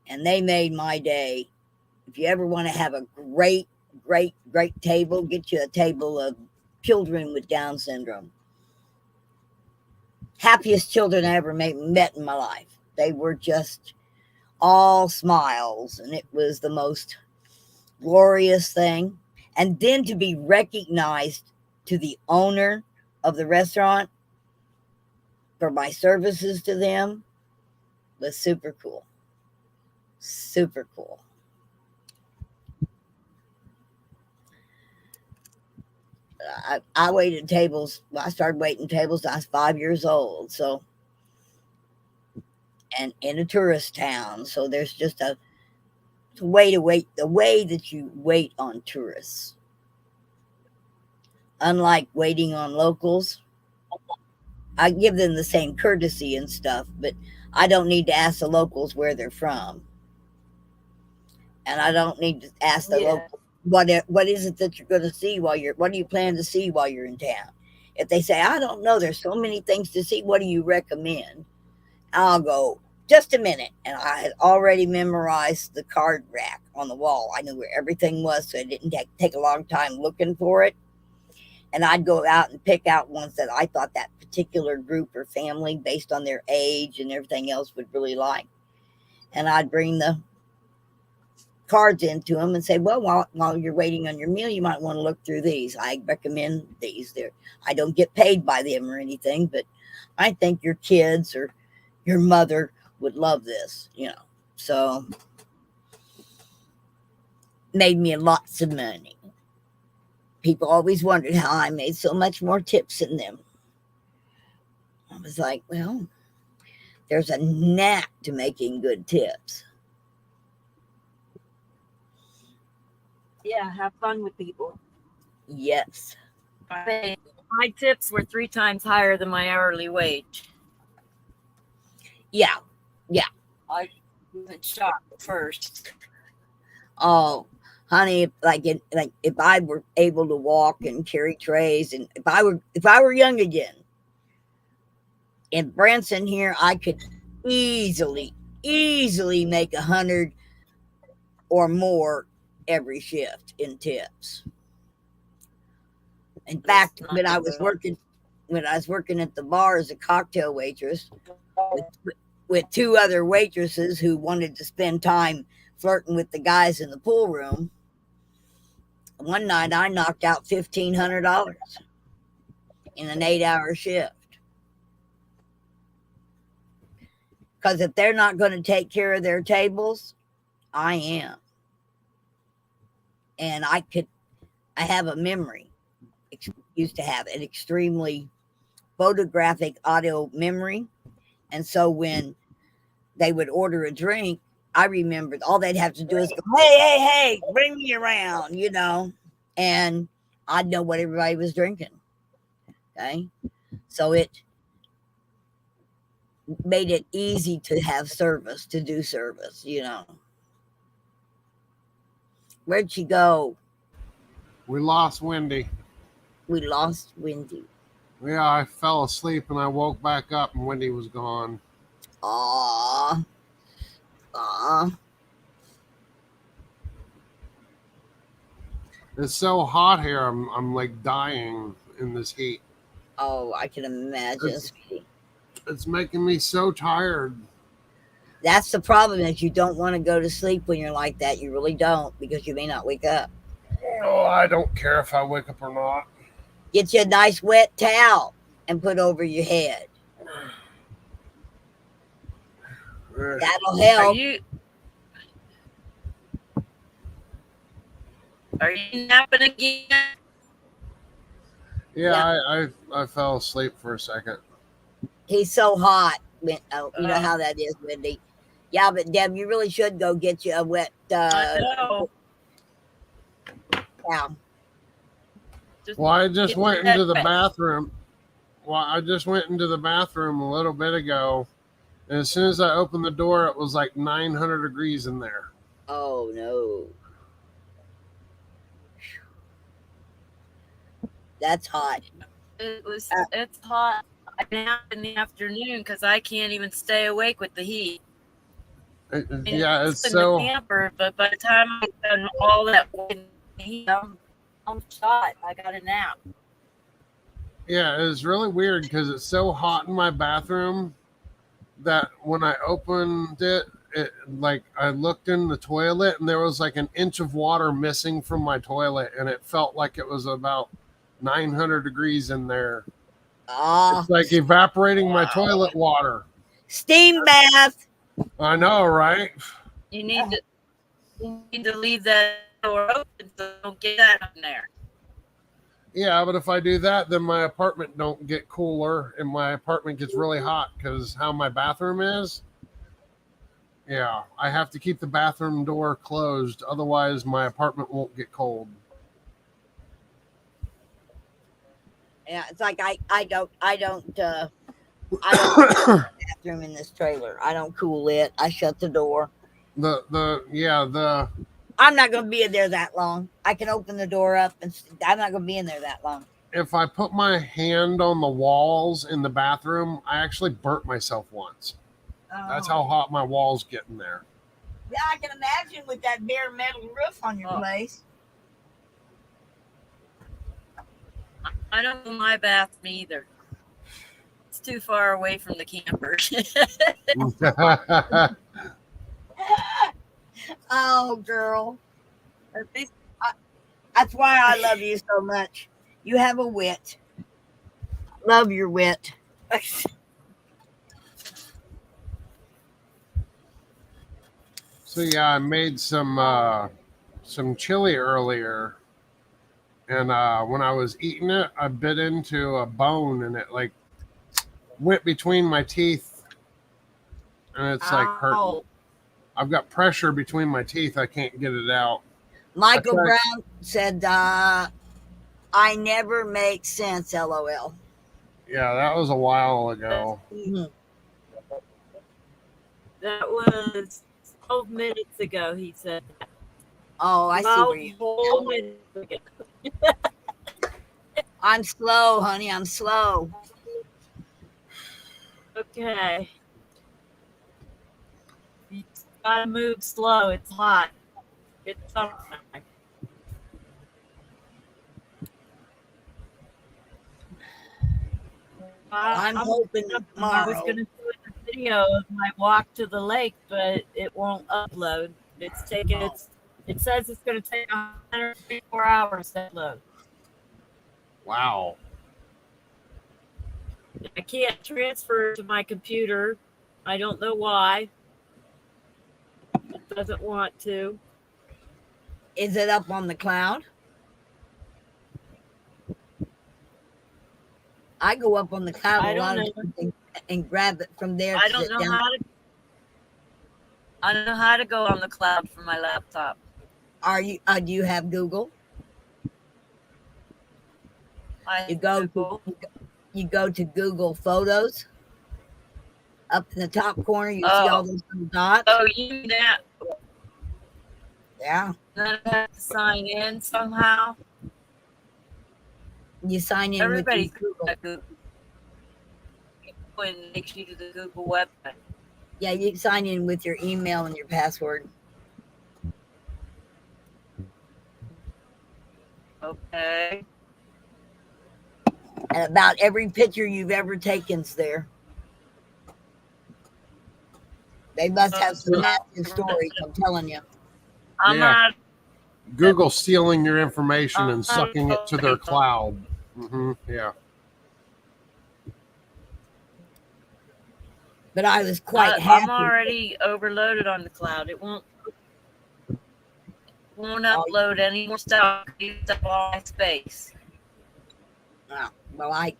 and they made my day. If you ever want to have a great table, get you a table of children with Down syndrome. Happiest children I ever met in my life. They were just all smiles, and it was the most glorious thing. And then to be recognized to the owner of the restaurant for my services to them was super cool. Super cool. I waited tables. I started waiting tables. I was 5 years old. So, and in a tourist town. So there's just a way to wait, the way that you wait on tourists. Unlike waiting on locals, I give them the same courtesy and stuff, but I don't need to ask the locals where they're from. And I don't need to ask the locals what is it that you're going to see what do you plan to see while you're in town? If they say, I don't know, there's so many things to see, what do you recommend? I'll go, just a minute. And I had already memorized the card rack on the wall. I knew where everything was, so it didn't take a long time looking for it. And I'd go out and pick out ones that I thought that particular group or family, based on their age and everything else, would really like. And I'd bring the cards into them and say, well, while you're waiting on your meal, you might want to look through these. I recommend these. I don't get paid by them or anything, but I think your kids or your mother would love this, So made me lots of money. People always wondered how I made so much more tips than them. I was like, well, there's a knack to making good tips. Yeah, have fun with people. Yes. My tips were 3 times higher than my hourly wage. Yeah. I wasn't shocked at first. Oh, honey, if I were able to walk and carry trays, and if I were young again, in Branson here, I could easily make 100 or more every shift in tips. In fact, when I was working at the bar as a cocktail waitress with 2 other waitresses who wanted to spend time flirting with the guys in the pool room, one night I knocked out $1,500 in an 8-hour shift. Because if they're not going to take care of their tables, I am. And I have a memory. Used to have an extremely photographic audio memory. And so when they would order a drink, I remembered all they'd have to do is go, hey, bring me around, and I'd know what everybody was drinking. Okay. So it made it easy to have service, to do service, Where'd she go? We lost Wendy. We lost Wendy. Yeah, I fell asleep and I woke back up and Wendy was gone. Aw. It's so hot here. I'm like dying in this heat. Oh, I can imagine. It's making me so tired. That's the problem, is you don't want to go to sleep when you're like that. You really don't, because you may not wake up. Oh, I don't care if I wake up or not. Get you a nice wet towel and put over your head. That'll help. Are you napping again? Yeah. I fell asleep for a second. He's so hot. You know how that is, Wendy. Yeah, but Deb, you really should go get you a wet towel. Well, I just went into the bathroom. Well, I just went into the bathroom a little bit ago. And as soon as I opened the door, it was like 900 degrees in there. Oh, no. That's hot. It's hot. I nap in the afternoon because I can't even stay awake with the heat. It's in so... the camper, but by the time I've done all that heat, I'm shot. I got a nap. Yeah, it's really weird because it's so hot in my bathroom that when I opened it, I looked in the toilet and there was like an inch of water missing from my toilet, and it felt like it was about 900 degrees in there. It's like evaporating my toilet water. Steam bath. I know, right? You need to leave that door open so don't get that in there. Yeah, but if I do that, then my apartment don't get cooler and my apartment gets really hot because how my bathroom is. Yeah, I have to keep the bathroom door closed. Otherwise, my apartment won't get cold. Yeah, it's like I don't bathroom in this trailer. I don't cool it. I shut the door. The I'm not going to be in there that long. I can open the door up, and I'm not going to be in there that long. If I put my hand on the walls in the bathroom, I actually burnt myself once. That's how hot my walls get in there. Yeah, I can imagine with that bare metal roof on your place. I don't know my bathroom either. It's too far away from the camper. Oh, girl. That's why I love you so much. You have a wit. Love your wit. So yeah, I made some chili earlier, and when I was eating it, I bit into a bone, and it like went between my teeth, and it's like hurting. I've got pressure between my teeth. I can't get it out. Michael Brown said, I never make sense, LOL. Yeah, that was a while ago. Mm-hmm. That was 12 minutes ago, he said that. Oh, I see where you... 12 minutes ago. I'm slow, honey. I'm slow. Okay. You gotta move slow. It's hot. It's summertime. I'm hoping tomorrow. I was going to do a video of my walk to the lake, but it won't upload. It's taking it says it's going to take 134 hours to upload. Wow. I can't transfer to my computer. I don't know why. It doesn't want to. Is it up on the cloud? I go up on the cloud a lot of times and grab it from there. I don't know how to go on the cloud from my laptop. Do you have Google? You go to Google Photos. Up in the top corner, you see all those little dots. Oh, you mean that? Yeah. Then I have to sign in somehow. You sign in. Everybody's Google. And takes you to the Google website. Yeah, you can sign in with your email and your password. Okay. And about every picture you've ever taken's there. They must have some massive stories, I'm telling you. I'm not. Google stealing your information and sucking it to their cloud. Mm-hmm. Yeah. But I was quite happy. I'm already overloaded on the cloud. It won't upload any more stuff. Use up all my space. Well, I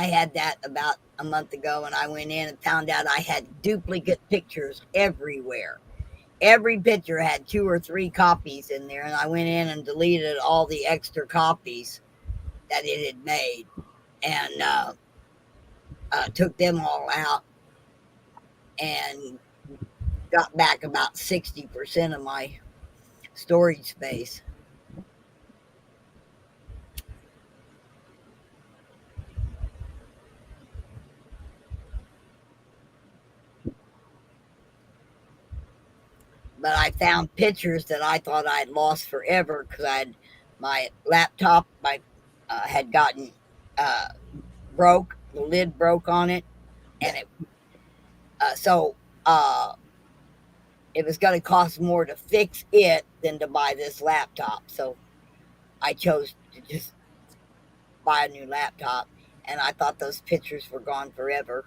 had that about a month ago, and I went in and found out I had duplicate pictures everywhere. Every picture had 2 or 3 copies in there, and I went in and deleted all the extra copies that it had made, and took them all out, and got back about 60% of my storage space. But I found pictures that I thought I'd lost forever because my laptop had gotten broke. The lid broke on it, and it was going to cost more to fix it than to buy this laptop. So I chose to just buy a new laptop, and I thought those pictures were gone forever.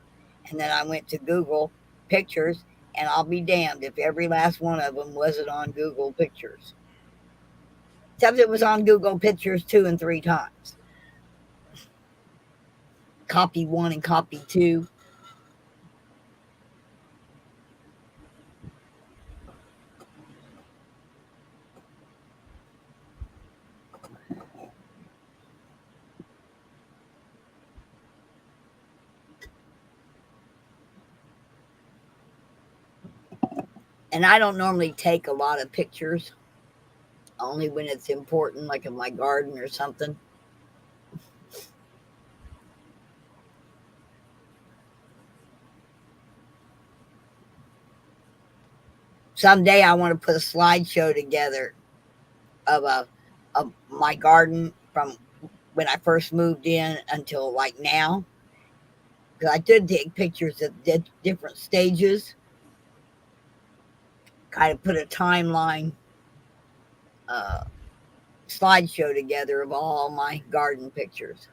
And then I went to Google Pictures, and I'll be damned if every last one of them wasn't on Google Pictures. Except it was on Google Pictures 2 and 3 times. Copy 1 and copy 2. And I don't normally take a lot of pictures, Only when it's important, like in my garden or something. Someday I want to put a slideshow together of my garden from when I first moved in until like now. Because I did take pictures of different stages, kind of put a timeline slideshow together of all my garden pictures.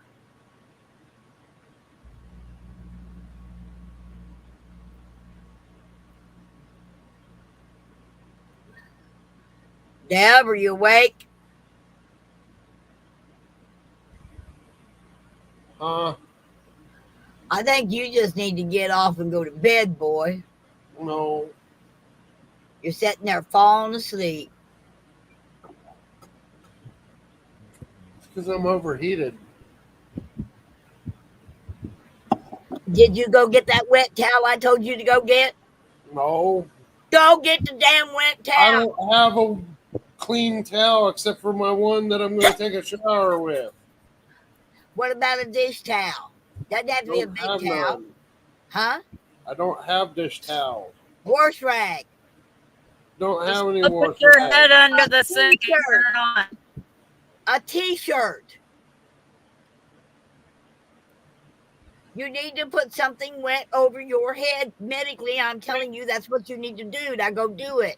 Deb, are you awake? Uh, I think you just need to get off and go to bed, boy. no. You're sitting there falling asleep. It's because I'm overheated. Did you go get that wet towel I told you to go get? No. Go get the damn wet towel. I don't have a clean towel except for my one that I'm going to take a shower with. What about a dish towel? Doesn't have to be a Don't big have towel. none. Huh? I don't have dish towel. Wash rag. Don't have any Put wash your rag. head under the A sink and turn t-shirt. it on. A t-shirt. You need to put something wet over your head. Medically, I'm telling you that's what you need to do. Now go do it.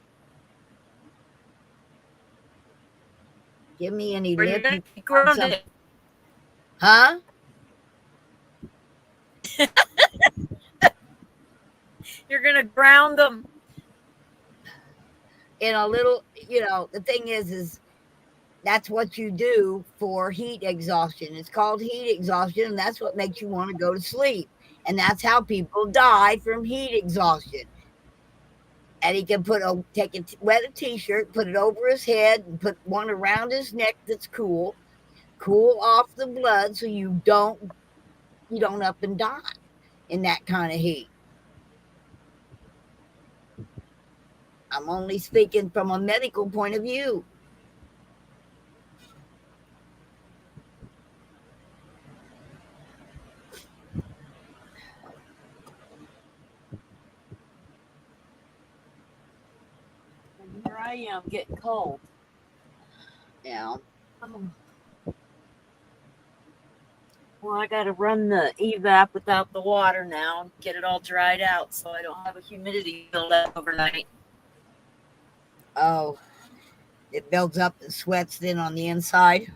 Give me any Or you're lip. gonna You be can find some. grounded. Huh? You're gonna ground them. In a little, the thing is that's what you do for heat exhaustion. It's called heat exhaustion, and that's what makes you want to go to sleep. And that's how people die from heat exhaustion. And he can wet a t-shirt, put it over his head, and put one around his neck that's cool off the blood so you don't up and die in that kind of heat. I'm only speaking from a medical point of view. And here I am getting cold. Yeah. Well, I got to run the evap without the water now and get it all dried out so I don't have a humidity buildup overnight. Oh, it builds up and sweats then on the inside.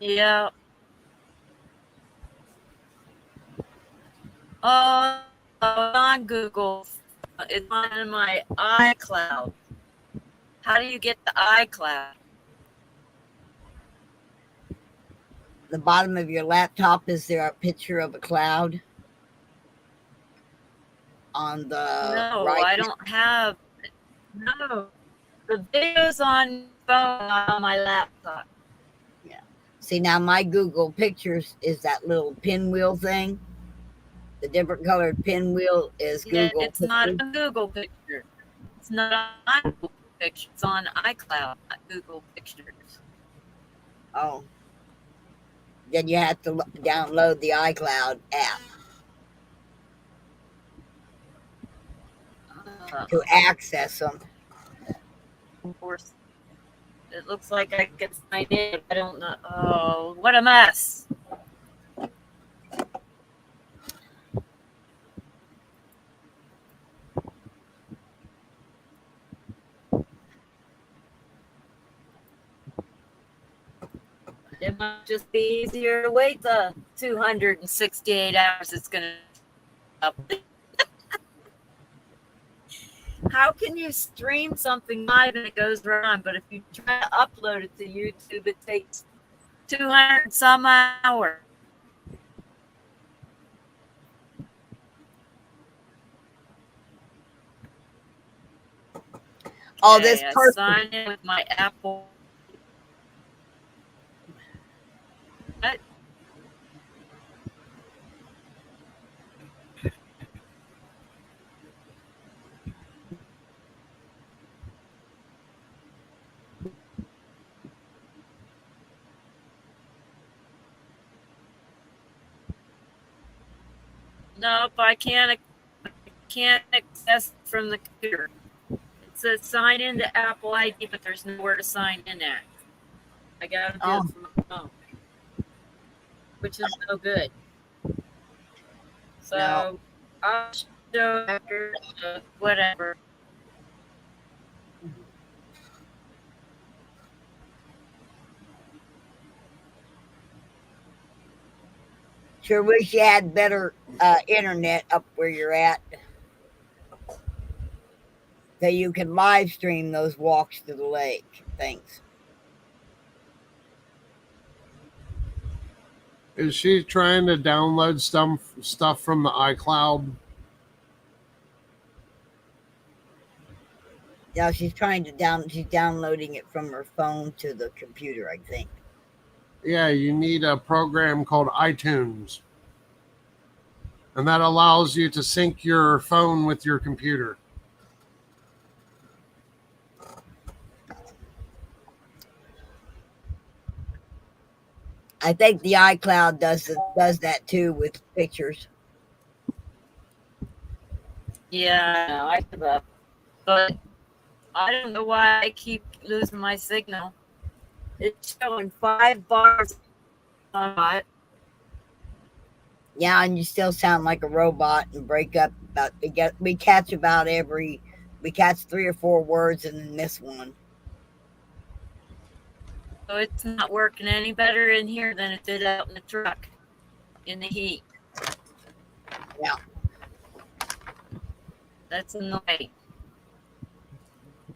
Yeah. Oh, on Google. It's on my iCloud. How do you get the iCloud? The bottom of your laptop, is there a picture of a cloud? On the No, right. I don't have. No, the video's on phone, not on my laptop. Yeah. See, now my Google Pictures is that little pinwheel thing. The different colored pinwheel is Yeah, Google it's not Pictures. a Google picture. It's not on Google Pictures. It's on iCloud, not Google Pictures. Oh. Then you have to download the iCloud app to access them. Of course, it looks like I can sign in. I don't know. Oh, what a mess. It might just be easier to wait the 268 hours it's going to up. How can you stream something live and it goes wrong? But if you try to upload it to YouTube, it takes 200 some hours. Oh, this I person. sign in with my Apple. What? Nope, I can't access from the computer. It says sign into Apple ID, but there's nowhere to sign in at. I gotta do it from my phone, which is no good. So No. I'll show after whatever. Sure wish you had better internet up where you're at. So you can live stream those walks to the lake. Thanks. Is she trying to download stuff from the iCloud? Yeah, she's downloading it from her phone to the computer, I think. Yeah, you need a program called iTunes. And that allows you to sync your phone with your computer. I think the iCloud does that too with pictures. Yeah, I give up. But I don't know why I keep losing my signal. It's showing 5 bars on it. Yeah, and you still sound like a robot and break up we catch 3 or 4 words and then miss one. So it's not working any better in here than it did out in the truck in the heat. Yeah. That's annoying.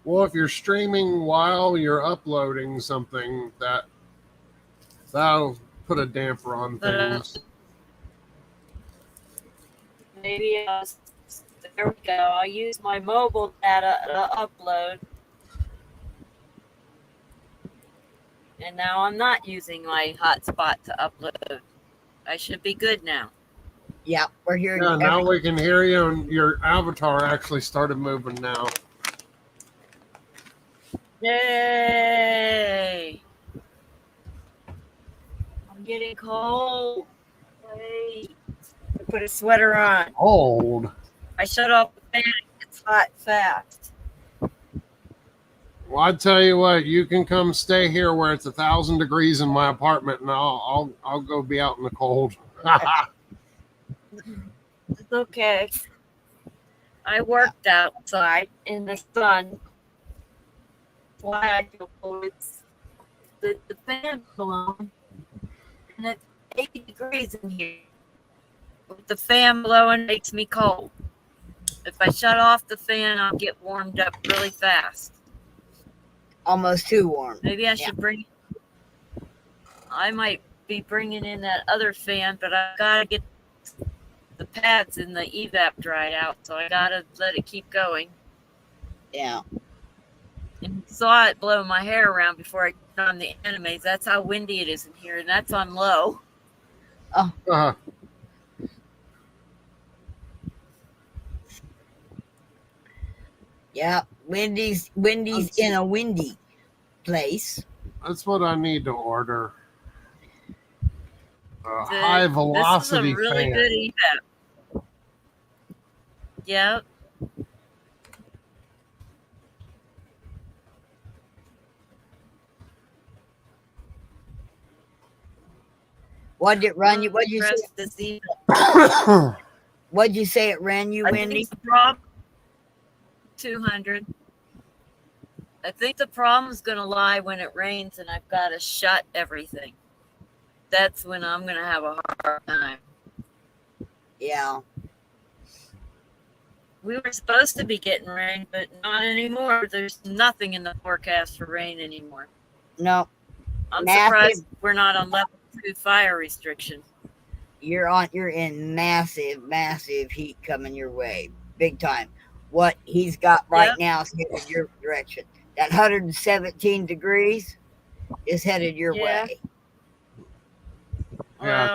Well, if you're streaming while you're uploading something, that'll put a damper on things. Maybe there we go. I'll use my mobile data to upload. And now I'm not using my hotspot to upload. I should be good now. Yeah, we're hearing you. Yeah, now we can hear you, and your avatar actually started moving now. Yay! I'm getting cold. Wait. Put a sweater on. Cold. I shut off the fan. It gets hot fast. Well, I tell you what, you can come stay here where it's 1,000 degrees in my apartment, and I'll go be out in the cold. It's okay. I worked outside in the sun. Why I feel cold? It's the fan blowing, and it's 80 degrees in here. With the fan blowing makes me cold. If I shut off the fan, I'll get warmed up really fast. Almost too warm. Maybe I should I might be bringing in that other fan, but I gotta get the pads in the evap dried out, so I gotta let it keep going. Yeah. And saw it blow my hair around before I turned on the animes. That's how windy it is in here, and that's on low. Oh. Uh-huh. Yeah, Wendy's in a windy place. That's what I need to order. A high velocity this is a really fan. good evap. Yep. What did it run you? What'd you say? What'd you say it ran you, Wendy? 200. I think the problem is going to lie when it rains and I've got to shut everything. That's when I'm going to have a hard time. Yeah. We were supposed to be getting rain, but not anymore. There's nothing in the forecast for rain anymore. No. I'm surprised we're not on level 2 fire restriction. You're in massive heat coming your way. Big time. What he's got right now is headed your direction. That 117 degrees is headed your way. Yeah,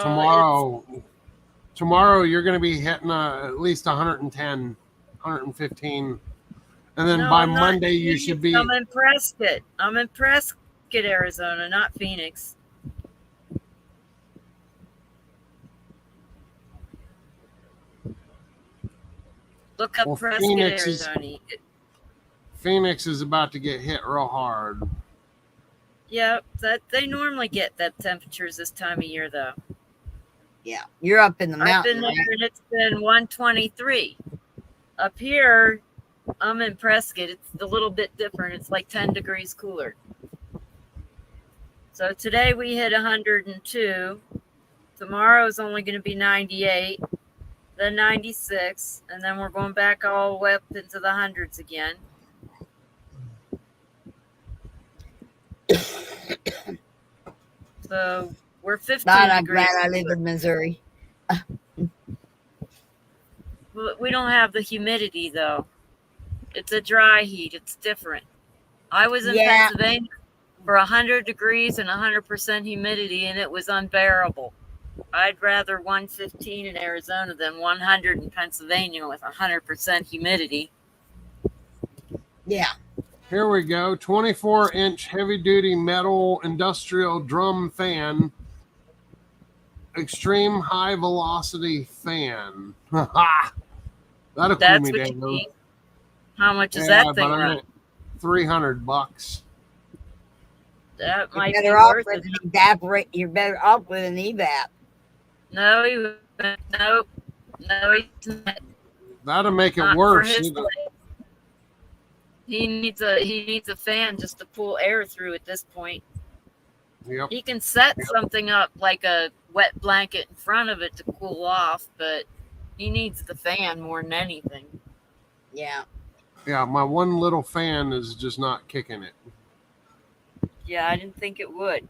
tomorrow you're going to be hitting at least 110, 115. And then by Monday you should be... I'm in Prescott. I'm in Prescott, Arizona, not Phoenix. Look up Well, Prescott, Phoenix Arizona. Phoenix is about to get hit real hard. Yep, that they normally get that temperatures this time of year, though. Yeah, you're up in the I've mountain, been there right? and it's been 123. Up here, I'm in Prescott. It's a little bit different. It's like 10 degrees cooler. So today we hit 102. Tomorrow is only going to be 98, then 96, and then we're going back all the way up into the hundreds again. So we're 15 God, I'm degrees. glad I live in Missouri. We don't have the humidity, though. It's a dry heat. It's different. I was in Pennsylvania for 100 degrees and 100% humidity, and it was unbearable. I'd rather 115 in Arizona than 100 in Pennsylvania with 100% humidity. Yeah. Here we go. 24-inch heavy-duty metal industrial drum fan. Extreme high velocity fan. That'll cool me That's what you down. need. How much is that thing but run? $300. That might You're be better off worth with it. an evaporate. You're better off with an evap. No, he's not. That'll make it Not for worse. his place. He needs a fan just to pull air through at this point. Yep. He can set something up like a wet blanket in front of it to cool off, but he needs the fan more than anything. Yeah. Yeah, my one little fan is just not kicking it. Yeah, I didn't think it would.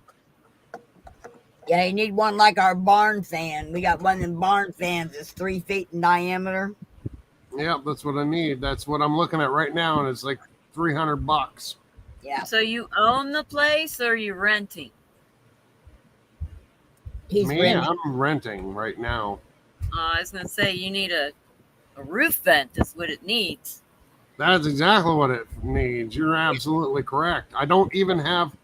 Yeah, you need one like our barn fan. We got one of them barn fans that's 3 feet in diameter. Yep, that's what I need. That's what I'm looking at right now, and it's like $300. Yeah. So you own the place or you renting? He's renting. I'm renting right now. I was going to say you need a roof vent is what it needs. That's exactly what it needs. You're absolutely correct. I don't even have...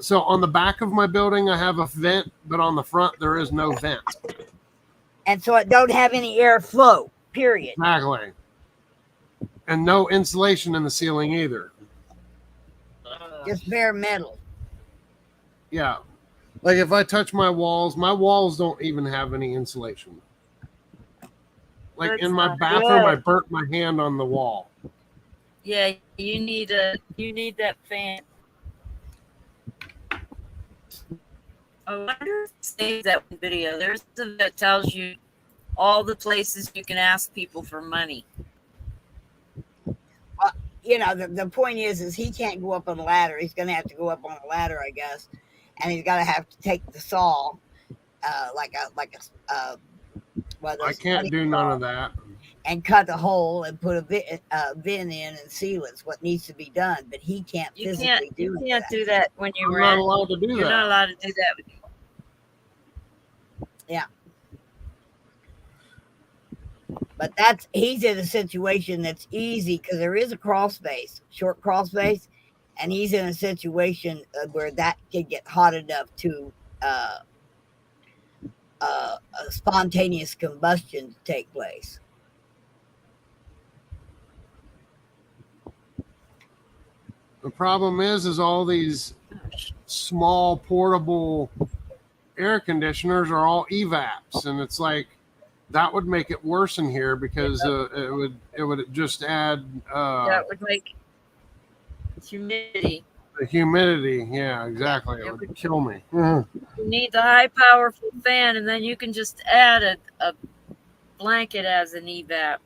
so on the back of my building, I have a vent, but on the front, there is no vent. And so it don't have any airflow, period. Exactly. And no insulation in the ceiling either. Just bare metal. Yeah. Like if I touch my walls don't even have any insulation. Like That's in my not bathroom, good. I burnt my hand on the wall. Yeah, you need that fan. I wonder if it saves that video. There's a that tells you all the places you can ask people for money. You know, the point is he can't go up on a ladder. He's going to have to go up on a ladder, I guess. And he's got to have to take the saw, I can't do none of that. And cut a hole and put a vent in and seal it's what needs to be done. But he can't physically do that. You can't do that when you I'm rent. not allowed to do You're that. not allowed to do that with you. Yeah. But he's in a situation that's easy because there is a crawl space, short crawl space, and he's in a situation where that could get hot enough to a spontaneous combustion to take place. The problem is all these small portable air conditioners are all EVAPs, and it's like that would make it worse in here because it would just add That would make humidity. the humidity. Yeah, exactly. It would kill me. You need the high powerful fan, and then you can just add a blanket as an evap.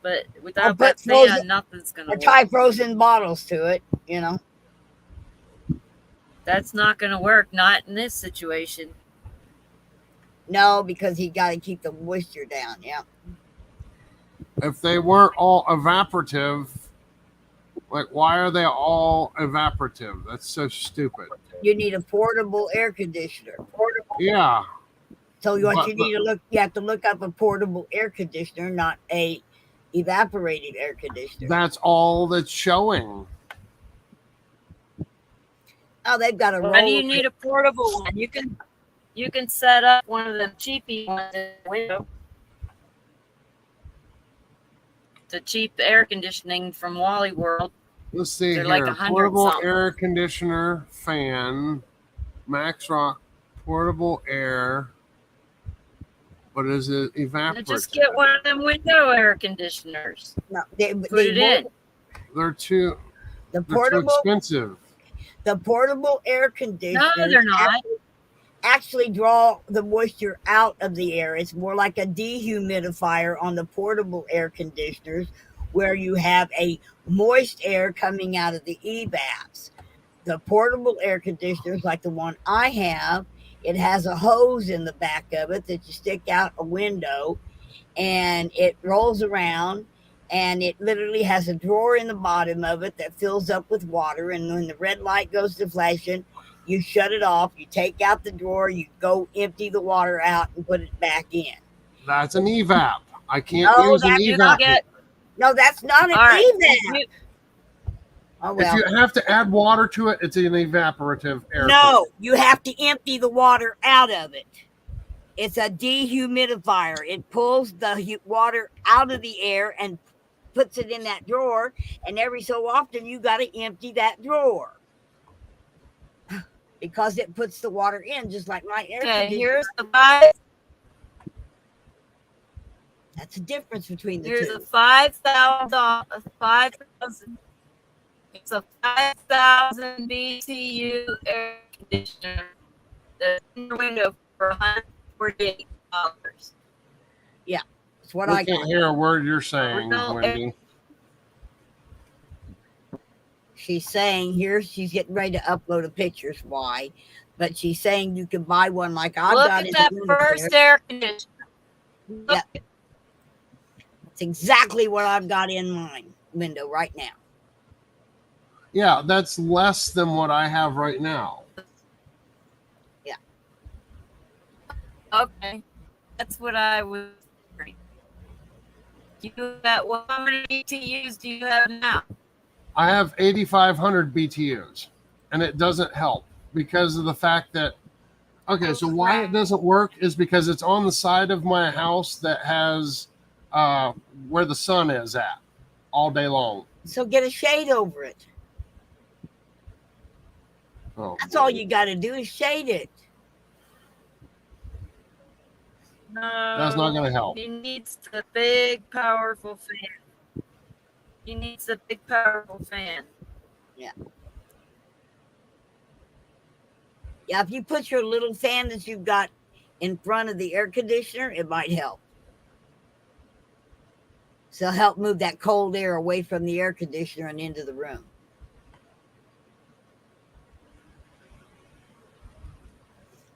But without that fan, nothing's gonna work. Try frozen bottles to it, you know. That's not gonna work. Not in this situation. No, because he got to keep the moisture down. Yeah. If they weren't all evaporative, like why are they all evaporative? That's so stupid. You need a portable air conditioner. Yeah. So you have to look up a portable air conditioner, not a evaporated air conditioner. That's all that's showing. Oh, they've got a roll. Why do you need a portable one? You can set up one of them cheapy ones in the window. the cheap air conditioning from Wally World. Let's see They're here. like 100 Portable something. air conditioner, fan, Max Rock, portable air. What is it? Evaporative. Just get one of them window air conditioners. No, Put it in. They're too portable expensive. the portable air conditioners No, they're not. actually draw the moisture out of the air. It's more like a dehumidifier on the portable air conditioners, where you have a moist air coming out of the EVAPs. The portable air conditioners, like the one I have, it has a hose in the back of it that you stick out a window, and it rolls around, and it literally has a drawer in the bottom of it that fills up with water. And when the red light goes to flashing, you shut it off, you take out the drawer, you go empty the water out and put it back in. That's an evap. I can't use an evap. No, that's not an evap. Oh, well. If you have to add water to it, it's an evaporative air. No, you have to empty the water out of it. It's a dehumidifier. It pulls the water out of the air and puts it in that drawer, and every so often you got to empty that drawer because it puts the water in, just like my air conditioner. Here's the five. That's the difference between the two. Here's a $5,000. It's a 5,000 BTU air conditioner that's in your window for $148. Yeah, that's what I can't hear a word you're saying, Wendy. She's saying here she's getting ready to upload a picture. Why? But she's saying you can buy one like I've got. Look at that first air conditioner. Yep. That's exactly what I've got in my window right now. Yeah, that's less than what I have right now. Yeah. Okay. That's what I was wondering. How many BTUs do you have now? I have 8,500 BTUs, and it doesn't help because of the fact that, okay, so why it doesn't work is because it's on the side of my house that has where the sun is at all day long. So get a shade over it. Oh, that's all you got to do is shade it. No, that's not going to help. He needs the big, powerful fan. He needs the big, powerful fan. Yeah. Yeah, if you put your little fan that you've got in front of the air conditioner, it might help. So it'll help move that cold air away from the air conditioner and into the room.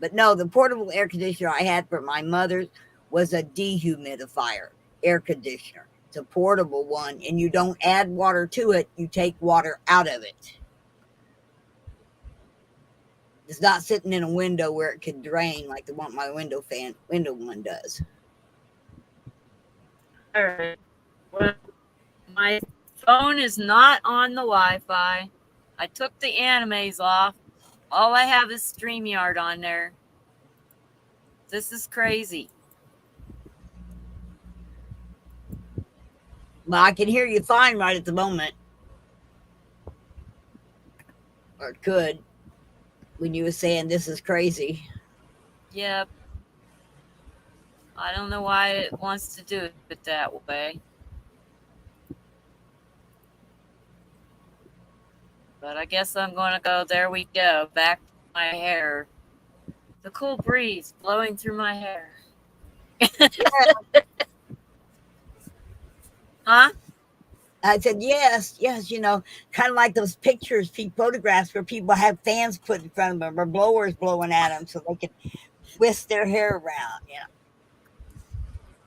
But no, the portable air conditioner I had for my mother's was a dehumidifier air conditioner. It's a portable one, and you don't add water to it. You take water out of it. It's not sitting in a window where it could drain like the one my window one does. All right. Well, my phone is not on the Wi-Fi. I took the animes off. All I have is StreamYard on there. This is crazy. Well, I can hear you fine right at the moment. Or it could. When you were saying this is crazy. Yep. I don't know why it wants to do it that way. But I guess I'm going to go. There we go. Back to my hair. The cool breeze blowing through my hair. Huh? I said, yes, you know, kind of like those pictures, photographs where people have fans put in front of them or blowers blowing at them so they can whisk their hair around, you know.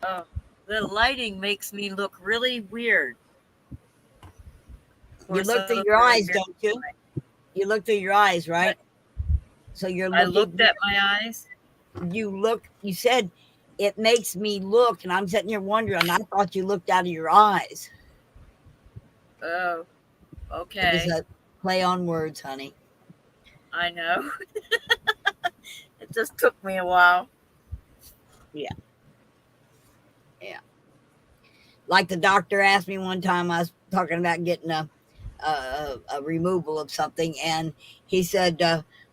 Oh, the lighting makes me look really weird. You look through your eyes, don't you? You look through your eyes, right? So you're looking. I looked at my eyes. You said it makes me look, and I'm sitting here wondering, I thought you looked out of your eyes. Oh, okay. It's a play on words, honey. I know. It just took me a while. Yeah. Yeah. Like the doctor asked me one time, I was talking about getting a removal of something, and he said,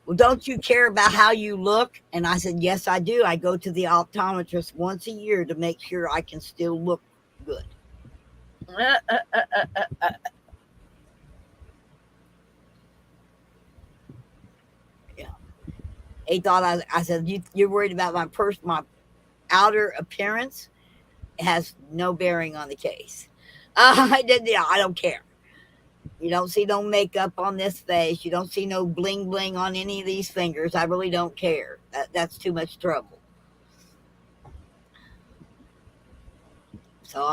well, don't you care about how you look? And I said, yes, I do. I go to the optometrist once a year to make sure I can still look good. Yeah. He thought I said, you're worried about my outer appearance? It has no bearing on the case. I don't care. You don't see no makeup on this face. You don't see no bling bling on any of these fingers. I really don't care. That's too much trouble. So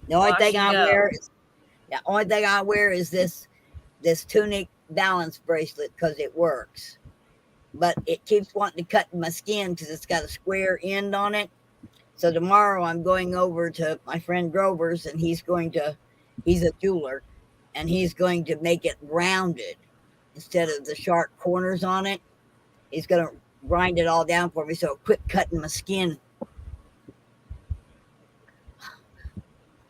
the only thing I wear is this tunic balance bracelet because it works. But it keeps wanting to cut my skin because it's got a square end on it. So tomorrow I'm going over to my friend Grover's, and he's a jeweler, and he's going to make it rounded instead of the sharp corners on it. He's going to grind it all down for me so it'll quit cutting my skin.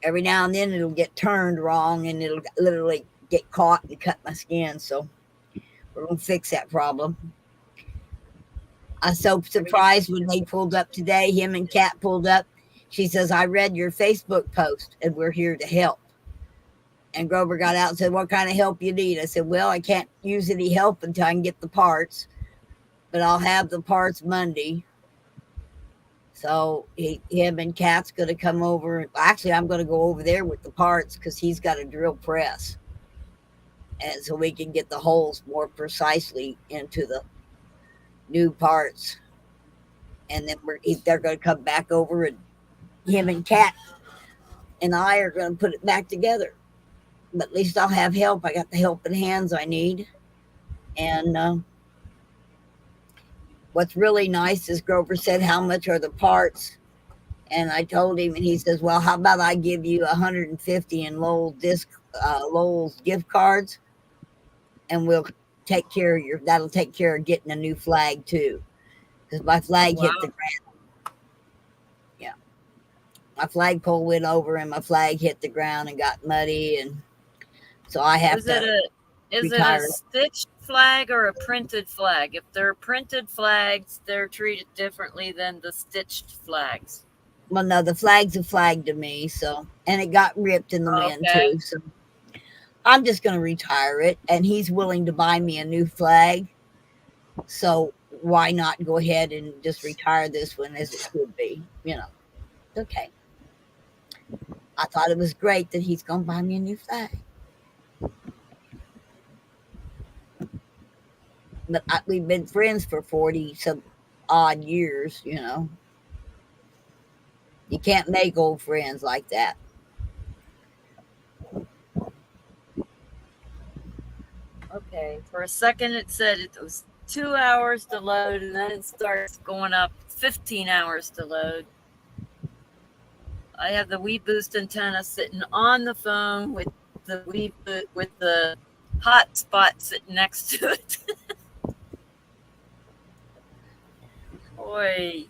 Every now and then it'll get turned wrong and it'll literally get caught and cut my skin. So we're going to fix that problem. I was so surprised when they pulled up today. Him and Kat pulled up. She says, I read your Facebook post and we're here to help. And Grover got out and said, what kind of help you need? I said, well, I can't use any help until I can get the parts, but I'll have the parts Monday. So him and Kat's going to come over. Actually, I'm going to go over there with the parts because he's got a drill press. And so we can get the holes more precisely into the new parts. And then they're going to come back over, and him and Kat and I are going to put it back together. But at least I'll have help. I got the helping hands I need. And what's really nice is Grover said, how much are the parts? And I told him, and he says, well, how about I give you 150 in Lowell's gift cards, and we'll take care of that'll take care of getting a new flag too. Because my flag hit the ground. Yeah. My flagpole went over and my flag hit the ground and got muddy, and so I have Is it a stitched flag or a printed flag? If they're printed flags, they're treated differently than the stitched flags. Well, no, the flag's a flag to me, so, and it got ripped in the wind too. So I'm just going to retire it, and he's willing to buy me a new flag. So why not go ahead and just retire this one as it could be? Okay. I thought it was great that he's going to buy me a new flag. But we've been friends for 40 some odd years, You can't make old friends like that. Okay. For a second, it said it was 2 hours to load, and then it starts going up 15 hours to load. I have the WeBoost antenna sitting on the phone with the hotspot sitting next to it. Boy,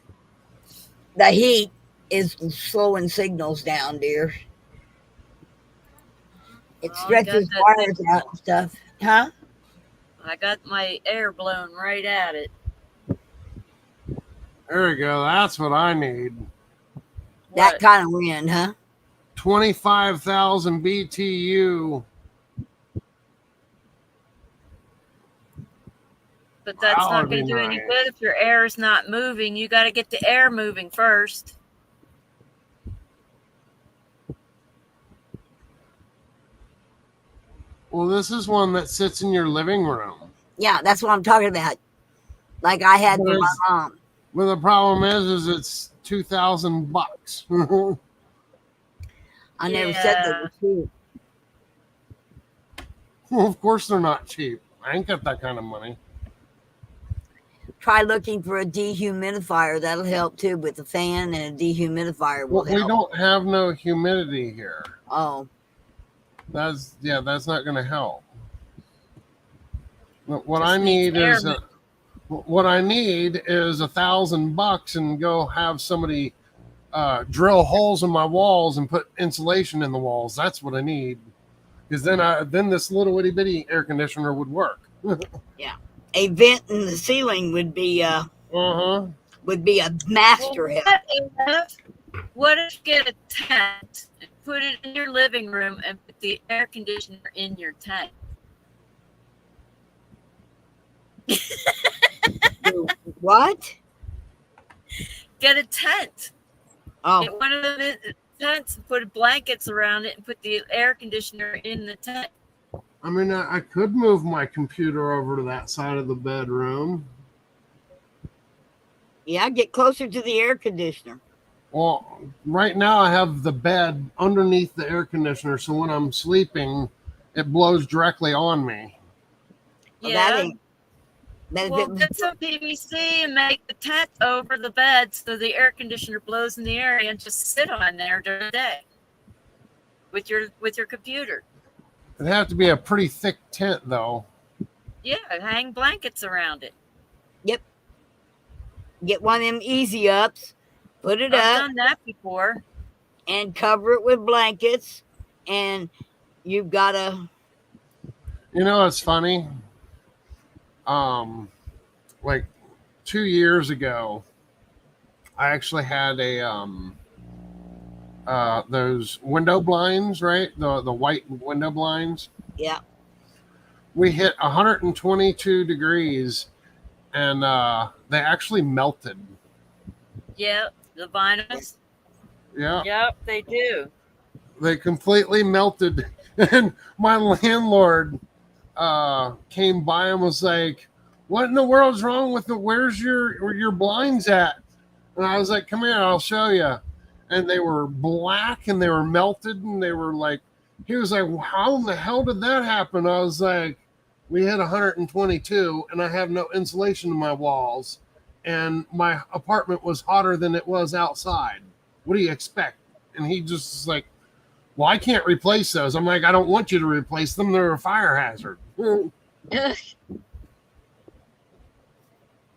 the heat is slowing signals down, dear. It stretches wires out and stuff. Huh? I got my air blown right at it. There we go. That's what I need. That kind of wind, huh? 25,000 BTU. But that's not going to do any good if your air is not moving. You got to get the air moving first. Well, this is one that sits in your living room. Yeah, that's what I'm talking about. Like I had for my mom. Well, the problem is it's $2,000. I never said they were cheap. Well, of course they're not cheap. I ain't got that kind of money. Try looking for a dehumidifier. That'll help too with the fan, and a dehumidifier will help. We don't have no humidity here. Oh. That's not going to help. What I need is $1,000 and go have somebody drill holes in my walls and put insulation in the walls. That's what I need. Because then this little itty bitty air conditioner would work. Yeah. A vent in the ceiling would be a master help. What if you get a tent and put it in your living room and put the air conditioner in your tent? What? Get a tent. Oh. Get one of the tents and put blankets around it and put the air conditioner in the tent. I mean, I could move my computer over to that side of the bedroom. Yeah, get closer to the air conditioner. Well, right now I have the bed underneath the air conditioner, so when I'm sleeping, it blows directly on me. Yeah. Well, get some PVC and make the tent over the bed so the air conditioner blows in the area and just sit on there during the day with your computer. It'd have to be a pretty thick tent, though. Yeah, hang blankets around it. Yep. Get one of them easy ups, put it up. I've done that before. And cover it with blankets, and you've got a... You know, it's funny. Like 2 years ago, I actually had those window blinds, right? The white window blinds. Yeah. We hit 122 degrees, and they actually melted. Yep, the vinyls. Yeah. Yep, they do. They completely melted, and my landlord came by and was like, "What in the world's wrong with it? Where's your blinds at?" And I was like, "Come here, I'll show you." And they were black and they were melted, and they were like, he was like, "How in the hell did that happen?" I was like, "We hit 122 and I have no insulation in my walls, and my apartment was hotter than it was outside. What do you expect?" And he just was like, "Well, I can't replace those." I'm like, "I don't want you to replace them. They're a fire hazard." And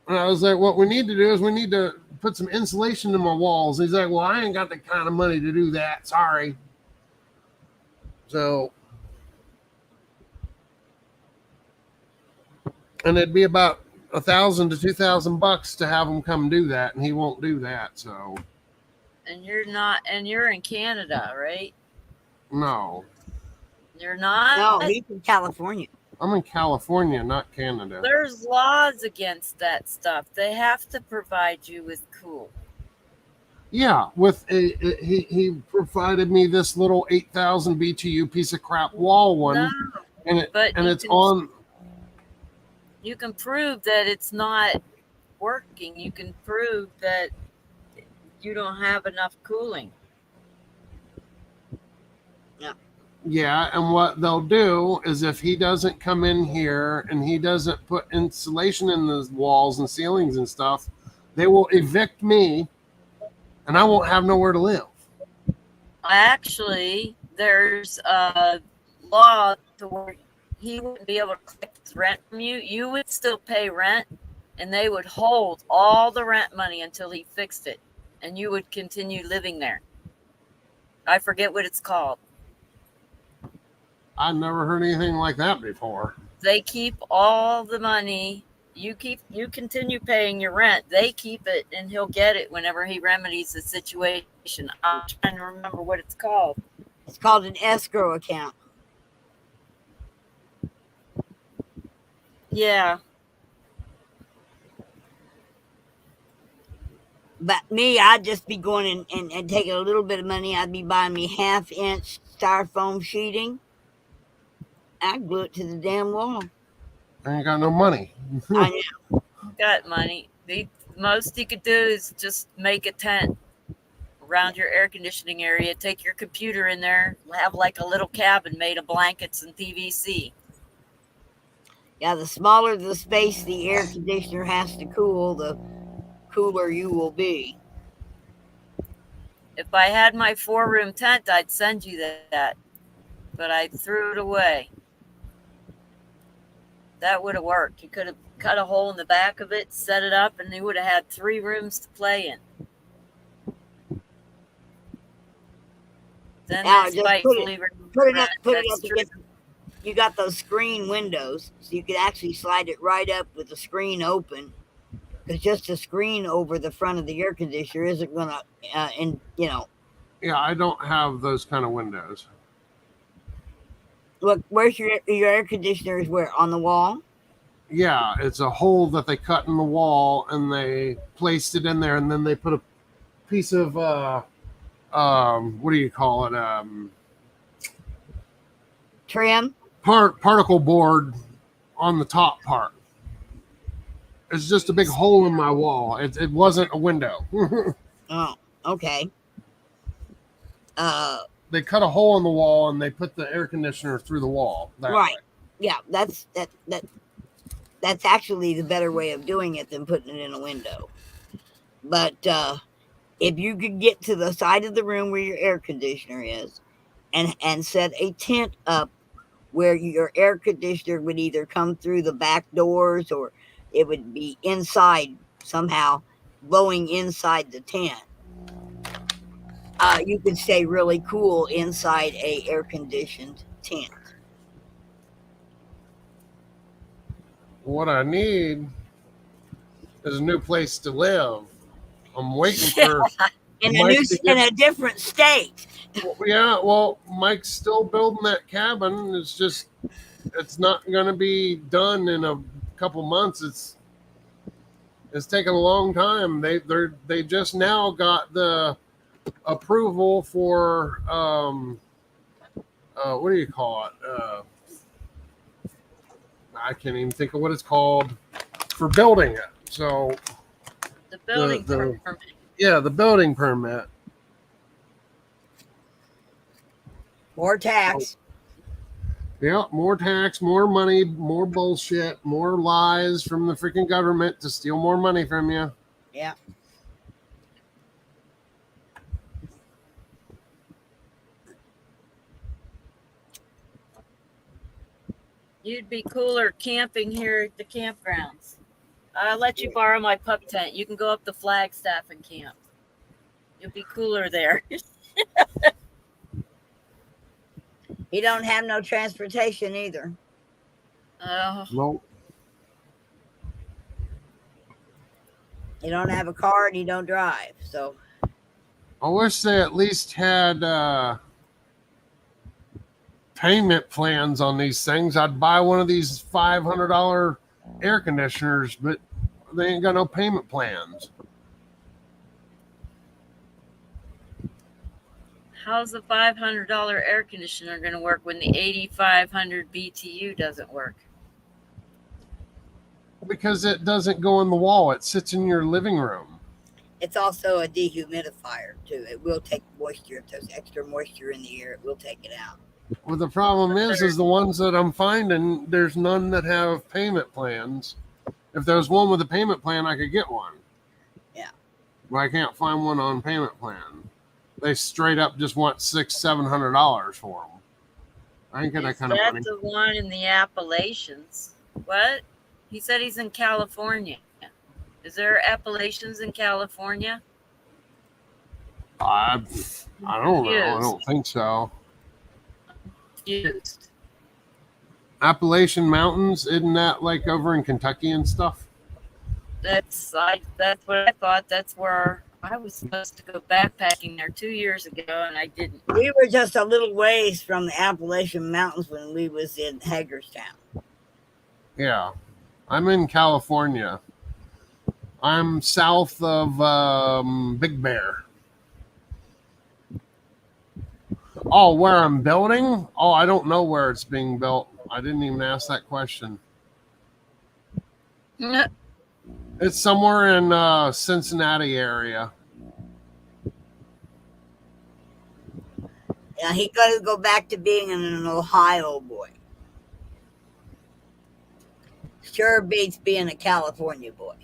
I was like, "What we need to do is we need to put some insulation in my walls." He's like, "Well, I ain't got the kind of money to do that. Sorry." So, and it'd be about $1,000 to $2,000 to have him come do that, and he won't do that. So, and you're in Canada, right? No. You're not? No, he's in California. I'm in California, not Canada. There's laws against that stuff. They have to provide you with cool. Yeah, with he provided me this little 8,000 BTU piece of crap wall one, No, and it's on. You can prove that it's not working. You can prove that you don't have enough cooling. Yeah. Yeah, and what they'll do is if he doesn't come in here and he doesn't put insulation in the walls and ceilings and stuff, they will evict me, and I won't have nowhere to live. Actually, there's a law to where he wouldn't be able to collect rent from you. You would still pay rent, and they would hold all the rent money until he fixed it, and you would continue living there. I forget what it's called. I've never heard anything like that before. They keep all the money. You continue paying your rent. They keep it, and he'll get it whenever he remedies the situation. I'm trying to remember what it's called. It's called an escrow account. Yeah. But me, I'd just be going and taking a little bit of money. I'd be buying me 1/2-inch styrofoam sheeting. I'd glue it to the damn wall. I ain't got no money. I know. Got money. The most you could do is just make a tent around your air conditioning area. Take your computer in there. Have like a little cabin made of blankets and PVC. Yeah, the smaller the space the air conditioner has to cool, the cooler you will be. If I had my 4-room tent, I'd send you that. But I threw it away. That would have worked. You could have cut a hole in the back of it, set it up, and you would have had 3 rooms to play in. Then Now, that's just spitefully put it up that's true. against. You got those screen windows, so you could actually slide it right up with the screen open. Because just a screen over the front of the air conditioner isn't gonna, Yeah, I don't have those kind of windows. Look, where's your air conditioner? Is where on the wall? Yeah, it's a hole that they cut in the wall and they placed it in there, and then they put a piece of what do you call it? Trim. Particle board on the top part. It's just a big hole in my wall. It wasn't a window. Oh, okay. They cut a hole in the wall and they put the air conditioner through the wall. Right. Way. Yeah, that's actually the better way of doing it than putting it in a window. But if you could get to the side of the room where your air conditioner is and set a tent up where your air conditioner would either come through the back doors or it would be inside somehow, blowing inside the tent. You could stay really cool inside a air conditioned tent. What I need is a new place to live. I'm waiting for in a different state. Yeah, well, Mike's still building that cabin. It's not going to be done in a couple months. It's taken a long time. They just now got the approval for what do you call it? I can't even think of what it's called for building it. So the building permit. Yeah, the building permit. More tax. Yeah, more tax, more money, more bullshit, more lies from the freaking government to steal more money from you. Yeah. You'd be cooler camping here at the campgrounds. I'll let you borrow my pup tent. You can go up the Flagstaff and camp. You'll be cooler there. He don't have no transportation either. Nope. He don't have a car and he don't drive. So I wish they at least had payment plans on these things. I'd buy one of these $500 air conditioners, but they ain't got no payment plans. How's the $500 air conditioner going to work when the 8,500 BTU doesn't work? Because it doesn't go in the wall. It sits in your living room. it's also a dehumidifier too. It will take moisture. If there's extra moisture in the air, it will take it out. Well, the problem is the ones that I'm finding, there's none that have payment plans. If there was one with a payment plan, I could get one. Yeah. But I can't find one on payment plan. They straight up just want $600-700 for them. I ain't got that kind of money. That's the one in the Appalachians. What? He said he's in California. Is there Appalachians in California? I don't know. I don't think so. Confused. Appalachian Mountains, isn't that like over in Kentucky and stuff? That's what I thought. That's where I was supposed to go backpacking there 2 years ago, and I didn't. We were just a little ways from the Appalachian Mountains when we was in Hagerstown. Yeah. I'm in California. I'm south of Big Bear. Oh, where I'm building? Oh, I don't know where it's being built. I didn't even ask that question. It's somewhere in Cincinnati area. Yeah, he got to go back to being an Ohio boy. Sure beats being a California boy.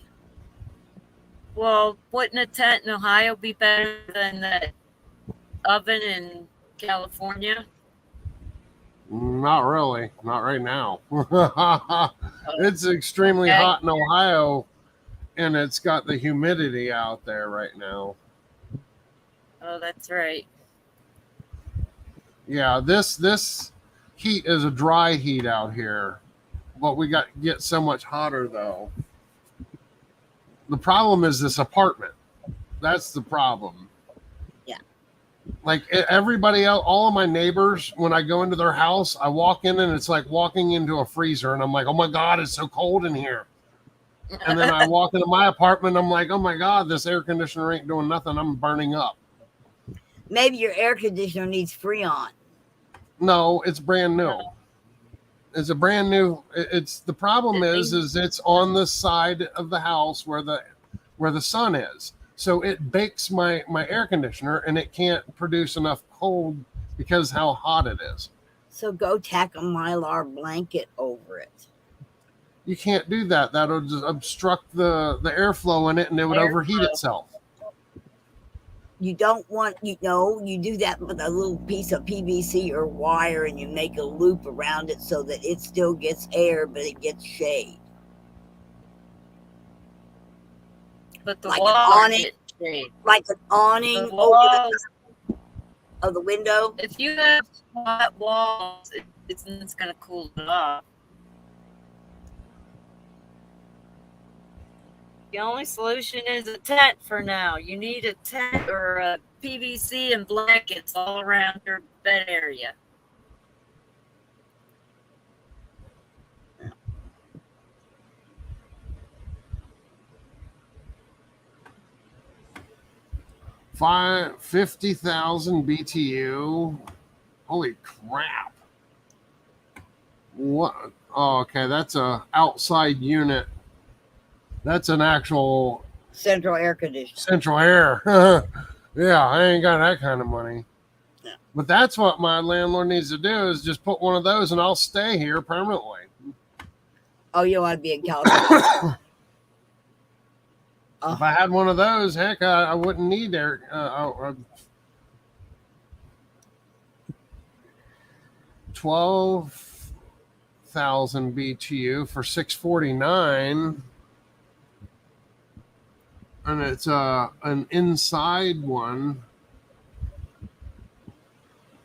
Well, wouldn't a tent in Ohio be better than the oven in California? Not really. Not right now. It's extremely hot in Ohio, and it's got the humidity out there right now. Oh, that's right. Yeah, this heat is a dry heat out here, but we get so much hotter though. The problem is this apartment. That's the problem. Yeah. Like everybody else, all of my neighbors, when I go into their house, I walk in and it's like walking into a freezer, and I'm like, oh my God, it's so cold in here. And then I walk into my apartment, I'm like, oh my God, this air conditioner ain't doing nothing. I'm burning up. Maybe your air conditioner needs Freon. No, it's brand new. It's a brand new. It's the problem is it's on the side of the house where the sun is. So it bakes my air conditioner, and it can't produce enough cold because how hot it is. So go tack a Mylar blanket over it. You can't do that. That'll just obstruct the airflow in it, and it would overheat itself. You don't want, you do that with a little piece of PVC or wire, and you make a loop around it so that it still gets air, but it gets shade. But the like wall an awning, gets shade. like an awning The over walls, the of the window. if you have flat walls, it's going to cool it off. The only solution is a tent for now. You need a tent or a PVC and blankets all around your bed area. $50,000 BTU. Holy crap! What? Oh, okay, that's a outside unit. That's an actual central air conditioner. Central air. Yeah, I ain't got that kind of money. No. But that's what my landlord needs to do is just put one of those, and I'll stay here permanently. Oh, you want to be in California? If I had one of those, heck, I wouldn't need air. 12,000 BTU for $649. And it's an inside one.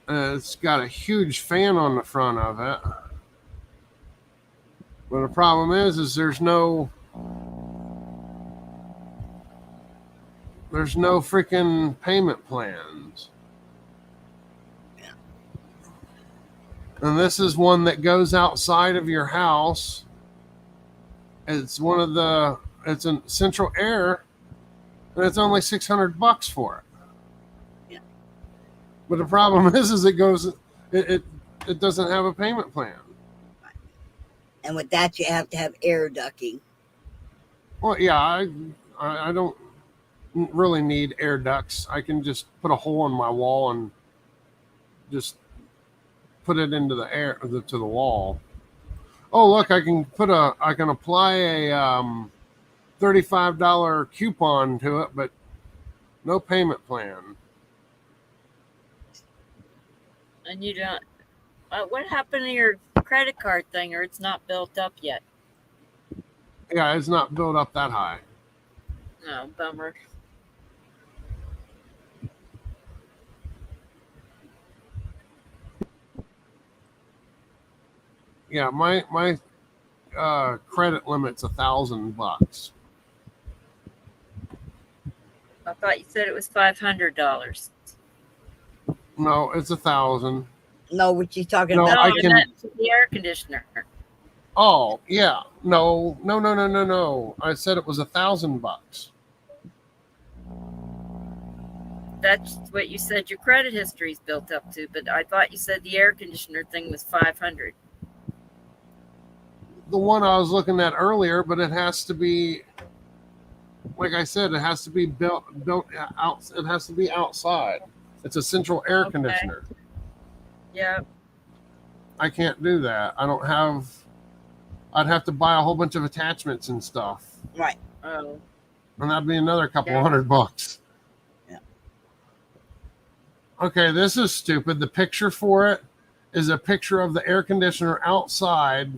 It's got a huge fan on the front of it. But the problem is there's no freaking payment plans. And this is one that goes outside of your house. It's it's a central air. And it's only $600 for it. Yeah. But the problem is it doesn't have a payment plan. And with that, you have to have air ducting. Well, yeah, I don't really need air ducts. I can just put a hole in my wall and just put it into the air to the wall. Oh, look, I can apply a $35 coupon to it, but no payment plan. And you don't. What happened to your credit card thing, or it's not built up yet? Yeah, it's not built up that high. No, bummer. Yeah, my credit limit's $1,000. I thought you said it was $500. No, it's $1,000. No, what you talking No, about? I can. The air conditioner. Oh, yeah. No. I said it was $1,000. That's what you said your credit history is built up to, but I thought you said the air conditioner thing was $500. The one I was looking at earlier, but it has to be, like I said, it has to be built out. It has to be outside. It's a central air conditioner. Yeah. I can't do that. I'd have to buy a whole bunch of attachments and stuff. Right. Oh. And that'd be another couple $100. Yeah. Okay, this is stupid. The picture for it is a picture of the air conditioner outside,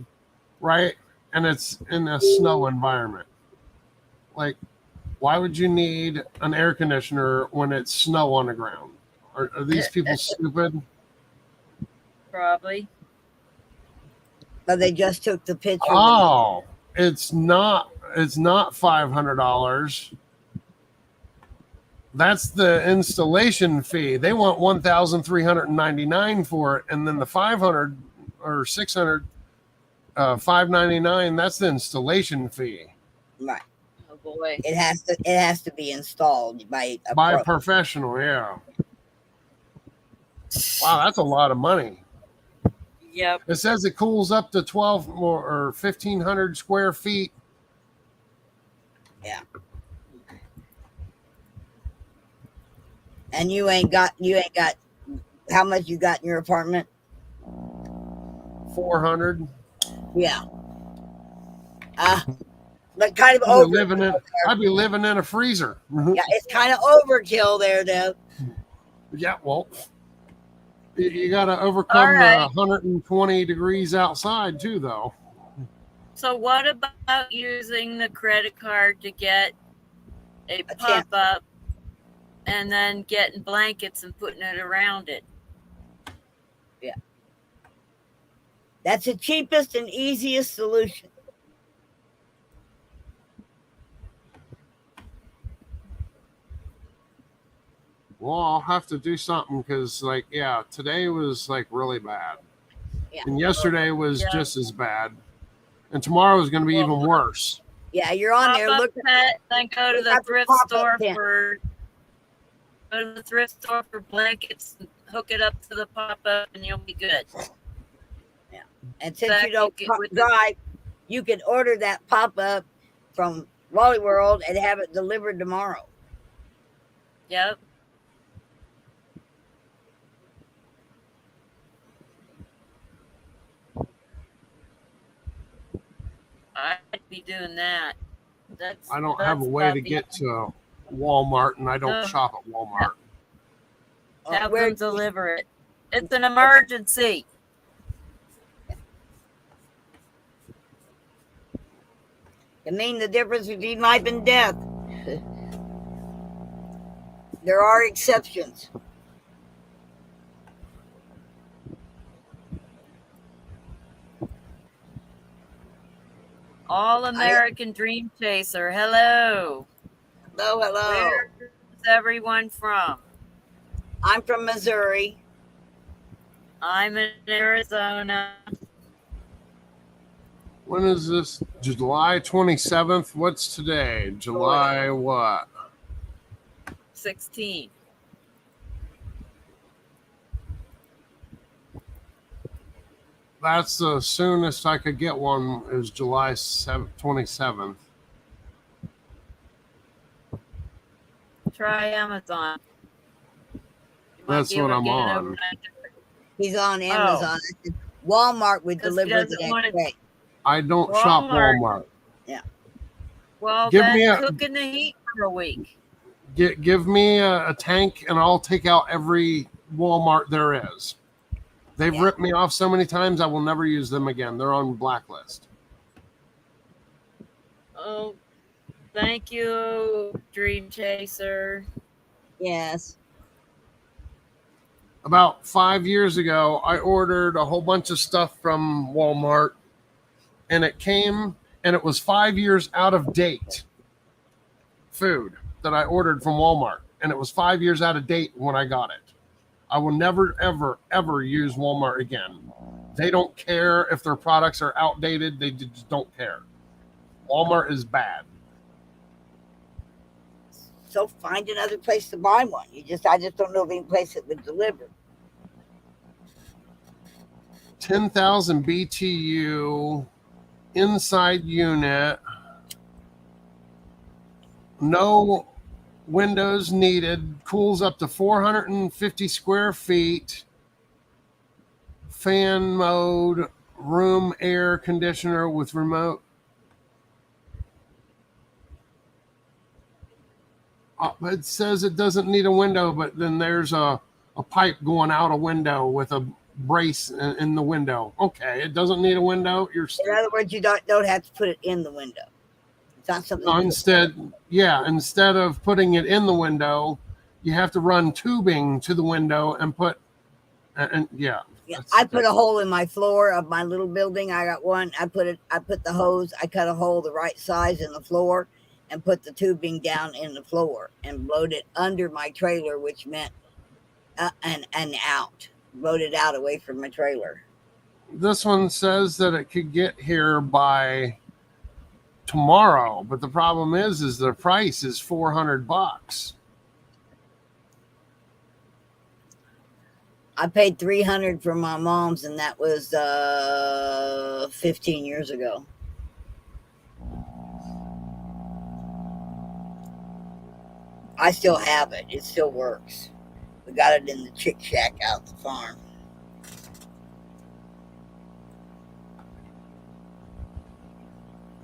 right? And it's in a snow environment. Like, why would you need an air conditioner when it's snow on the ground? Are these people stupid? Probably. But they just took the picture. Oh, it's not $500. That's the installation fee. They want $1,399 for it, and then the 500 or 600, $599. That's the installation fee. Right. Oh boy. It has to be installed by a By a professional. Yeah. Wow, that's a lot of money. Yep. It says it cools up to 12 or 1,500 square feet. Yeah. And you ain't got how much you got in your apartment? 400. Yeah. But kind of I'd be living in a freezer. Yeah, it's kind of overkill there, though. Yeah, well, you got to overcome the 120 degrees outside too, though. So what about using the credit card to get a pop-up and then getting blankets and putting it around it? Yeah. That's the cheapest and easiest solution. Well, I'll have to do something because, like, yeah, today was like really bad. Yeah. And yesterday was just as bad. And tomorrow is going to be even worse. Yeah, you're on there. Look at then go to the thrift store for blankets, and hook it up to the pop-up, and you'll be good. Yeah. And since you don't drive, you can order that pop-up from Wally World and have it delivered tomorrow. Yep. I'd be doing that. I don't have a way to get to Walmart, and I don't shop at Walmart. Have them deliver it. It's an emergency. It means the difference between life and death. There are exceptions. All American Dream Chaser. Hello. Hello. Where is everyone from? I'm from Missouri. I'm in Arizona. When is this? July 27th? What's today? July what? 16. That's the soonest I could get one is July 27th. Try Amazon. That's what I'm on. He's on Amazon. Oh. Walmart would deliver the next day. I don't shop Walmart. Yeah. Well, then cook in the heat for a week. Give me a tank and I'll take out every Walmart there is. They've ripped me off so many times, I will never use them again. They're on blacklist. Oh, thank you, Dream Chaser. Yes. About 5 years ago, I ordered a whole bunch of stuff from Walmart, and it came, and it was 5 years out of date food that I ordered from Walmart, and it was 5 years out of date when I got it. I will never, ever, ever use Walmart again. They don't care if their products are outdated. They just don't care. Walmart is bad. So find another place to buy one. I just don't know of any place that would deliver. 10,000 BTU inside unit. No windows needed. Cools up to 450 square feet. Fan mode. Room air conditioner with remote. It says it doesn't need a window, but then there's a pipe going out a window with a brace in the window. Okay, it doesn't need a window. In other words, you don't have to put it in the window. It's not something. No, instead of putting it in the window, you have to run tubing to the window and put. And yeah. I put a hole in my floor of my little building. I got one. I put the hose. I cut a hole the right size in the floor, and put the tubing down in the floor, and blowed it under my trailer, which meant and out. Blowed it out away from my trailer. This one says that it could get here by tomorrow, but the problem is the price is $400. I paid $300 for my mom's, and that was 15 years ago. I still have it. It still works. We got it in the chick shack out the farm.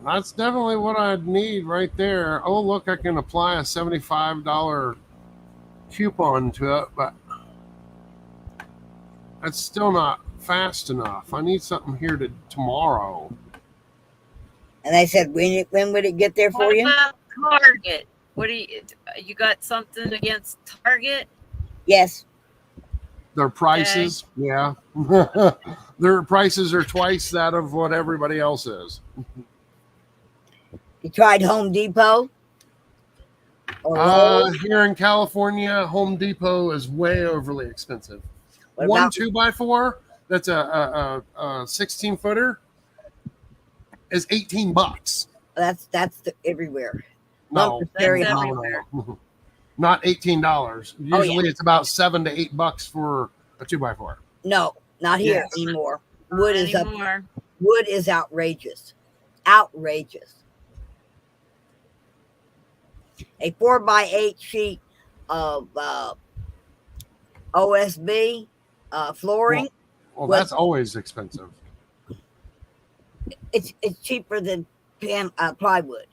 That's definitely what I'd need right there. Oh, look, I can apply a $75 coupon to it, but that's still not fast enough. I need something here tomorrow. And they said, when would it get there for you? What about Target? What do you got something against Target? Yes. Their prices, okay. Yeah. Their prices are twice that of what everybody else is. You tried Home Depot? Here in California, Home Depot is way overly expensive. What One about 2x4 that's a 16-footer is $18. That's everywhere. No, very high. Not $18. Usually it's about $7 to $8 for a 2x4. No, not here anymore. Wood is up. Wood is outrageous. Outrageous. A 4x8 sheet of OSB flooring. Well, that's always expensive. It's cheaper than plywood.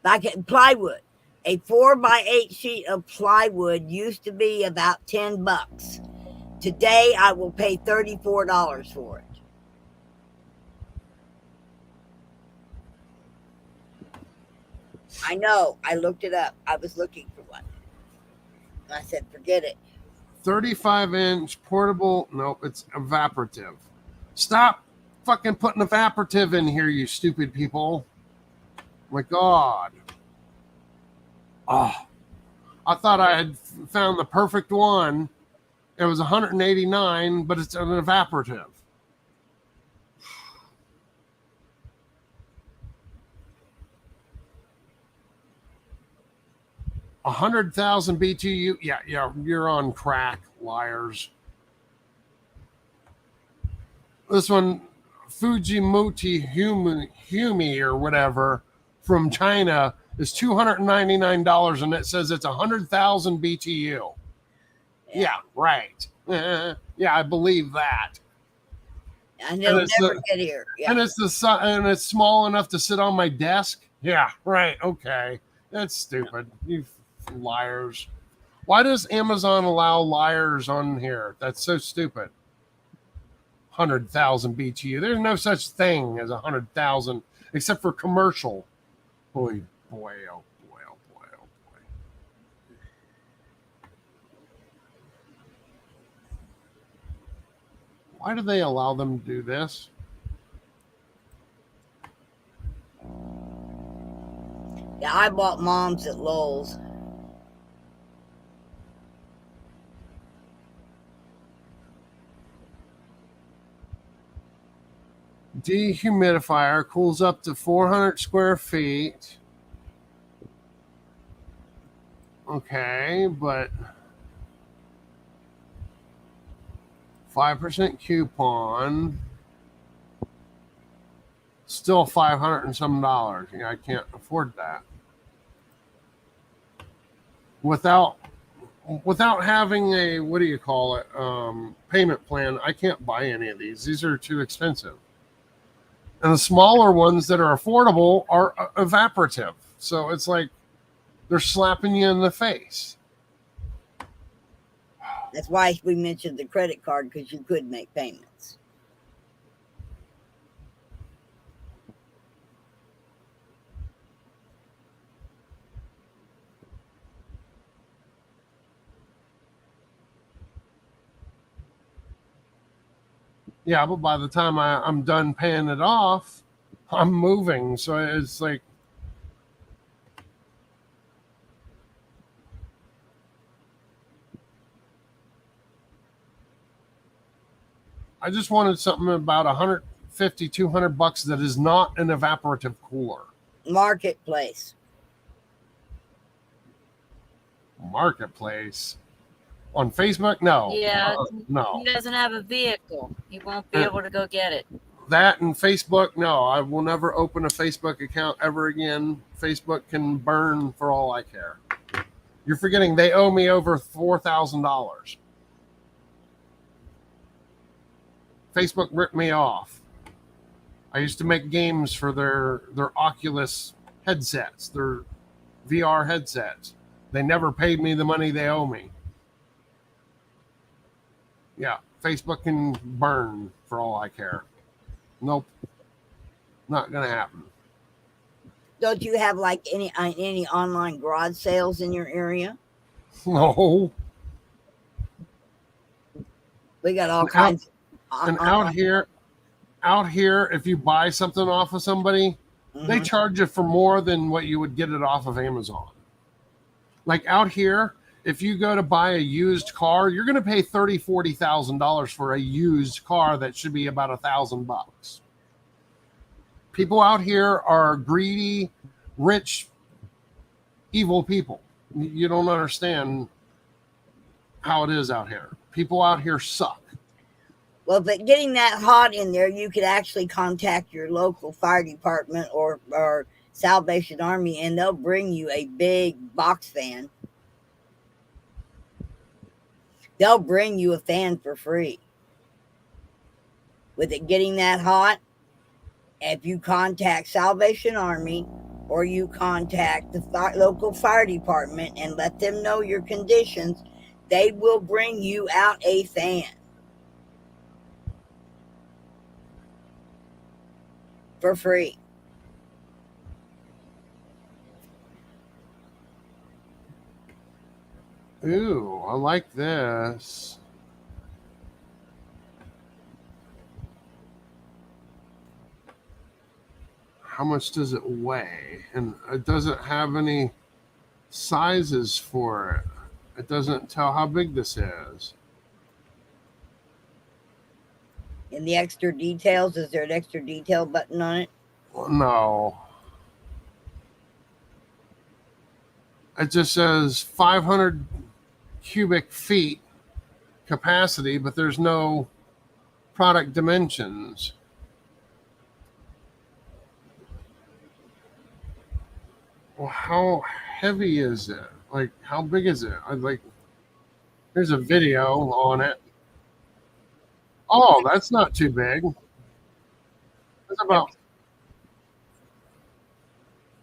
Like plywood. A 4x8 sheet of plywood used to be about $10. Today, I will pay $34 for it. I know. I looked it up. I was looking for one. I said, forget it. 35-inch portable. Nope, it's evaporative. Stop fucking putting evaporative in here, you stupid people. My God. Oh, I thought I had found the perfect one. It was $189, but it's an evaporative. $100,000 BTU. Yeah, you're on crack, liars. This one, Fujimoto Humi or whatever from China is $299, and it says it's 100,000 BTU. Yeah, right. Yeah, I believe that. And it'll never get here. Yeah. And it's small enough to sit on my desk. Yeah, right. Okay, that's stupid. You liars. Why does Amazon allow liars on here? That's so stupid. 100,000 BTU. There's no such thing as 100,000 except for commercial. Boy, oh boy, oh boy, oh boy, oh boy. Why do they allow them to do this? Yeah, I bought Mom's at Lowe's. Dehumidifier cools up to 400 square feet. Okay, but 5% coupon. Still $500 and some dollars. Yeah, I can't afford that. Without having a, what do you call it, payment plan, I can't buy any of these. These are too expensive. And the smaller ones that are affordable are evaporative. So it's like they're slapping you in the face. That's why we mentioned the credit card, because you could make payments. Yeah, but by the time I'm done paying it off, I'm moving. So it's like, I just wanted something about 150, 200 bucks that is not an evaporative cooler. Marketplace. Marketplace. On Facebook? No. Yeah, No. he doesn't have a vehicle. He won't be able to go get it. That and Facebook, no. I will never open a Facebook account ever again. Facebook can burn for all I care. You're forgetting they owe me over $4,000. Facebook ripped me off. I used to make games for their Oculus headsets, their VR headsets. They never paid me the money they owe me. Yeah, Facebook can burn for all I care. Nope. Not going to happen. Don't you have like any online garage sales in your area? No. We got all kinds. And out here, if you buy something off of somebody, they charge you for more than what you would get it off of Amazon. Like out here, if you go to buy a used car, you're going to pay $30,000, $40,000 for a used car that should be about $1,000. People out here are greedy, rich, evil people. You don't understand how it is out here. People out here suck. Well, but getting that hot in there, you could actually contact your local fire department or Salvation Army, and they'll bring you a big box fan. They'll bring you a fan for free. With it getting that hot, if you contact Salvation Army or you contact the local fire department and let them know your conditions, they will bring you out a fan. For free. Ooh, I like this. How much does it weigh? And it doesn't have any sizes for it. It doesn't tell how big this is. In the extra details, is there an extra detail button on it? No. It just says 500 cubic feet capacity, but there's no product dimensions. Well, how heavy is it? Like, how big is it? Here's a video on it. Oh, that's not too big. That's about.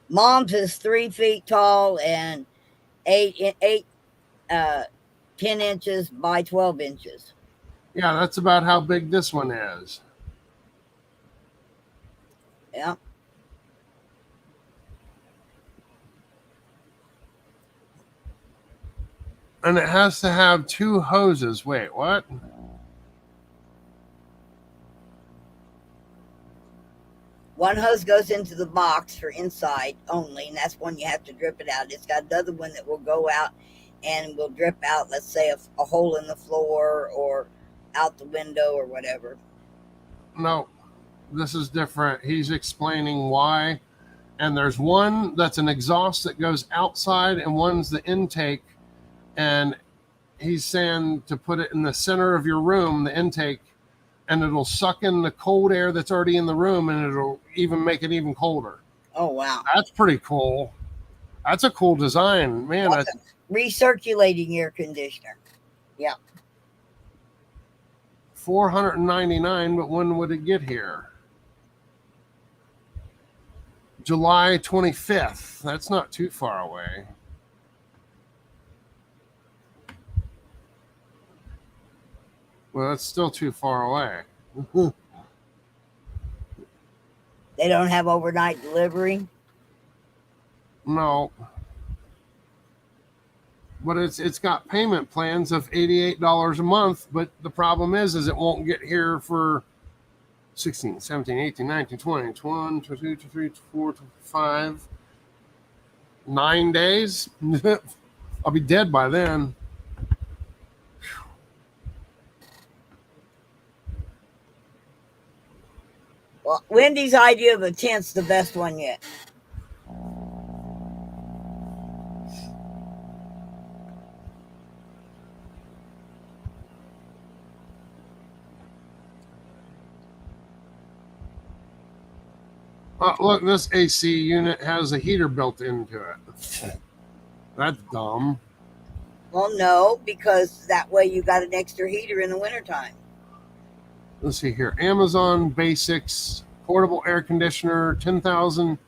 Mom's is 3 feet tall and 10 inches by 12 inches. Yeah, that's about how big this one is. Yeah. And it has to have 2 hoses. Wait, what? One hose goes into the box for inside only, and that's one you have to drip it out. It's got another one that will go out and will drip out, let's say, a hole in the floor or out the window or whatever. No, this is different. He's explaining why. And there's one that's an exhaust that goes outside, and one's the intake. And he's saying to put it in the center of your room, the intake, and it'll suck in the cold air that's already in the room, and it'll even make it even colder. Oh, wow. That's pretty cool. That's a cool design. Man, That's a recirculating air conditioner. Yeah. $499, but when would it get here? July 25th. That's not too far away. Well, that's still too far away. They don't have overnight delivery? No. But it's got payment plans of $88 a month, but the problem is it won't get here for 16, 17, 18, 19, 20, 21, 22, 23, 24, 25, 9 days. I'll be dead by then. Well, Wendy's idea of a tent's the best one yet. Look, this AC unit has a heater built into it. That's dumb. Well, no, because that way you got an extra heater in the wintertime. Let's see here. Amazon Basics portable air conditioner, 10,000,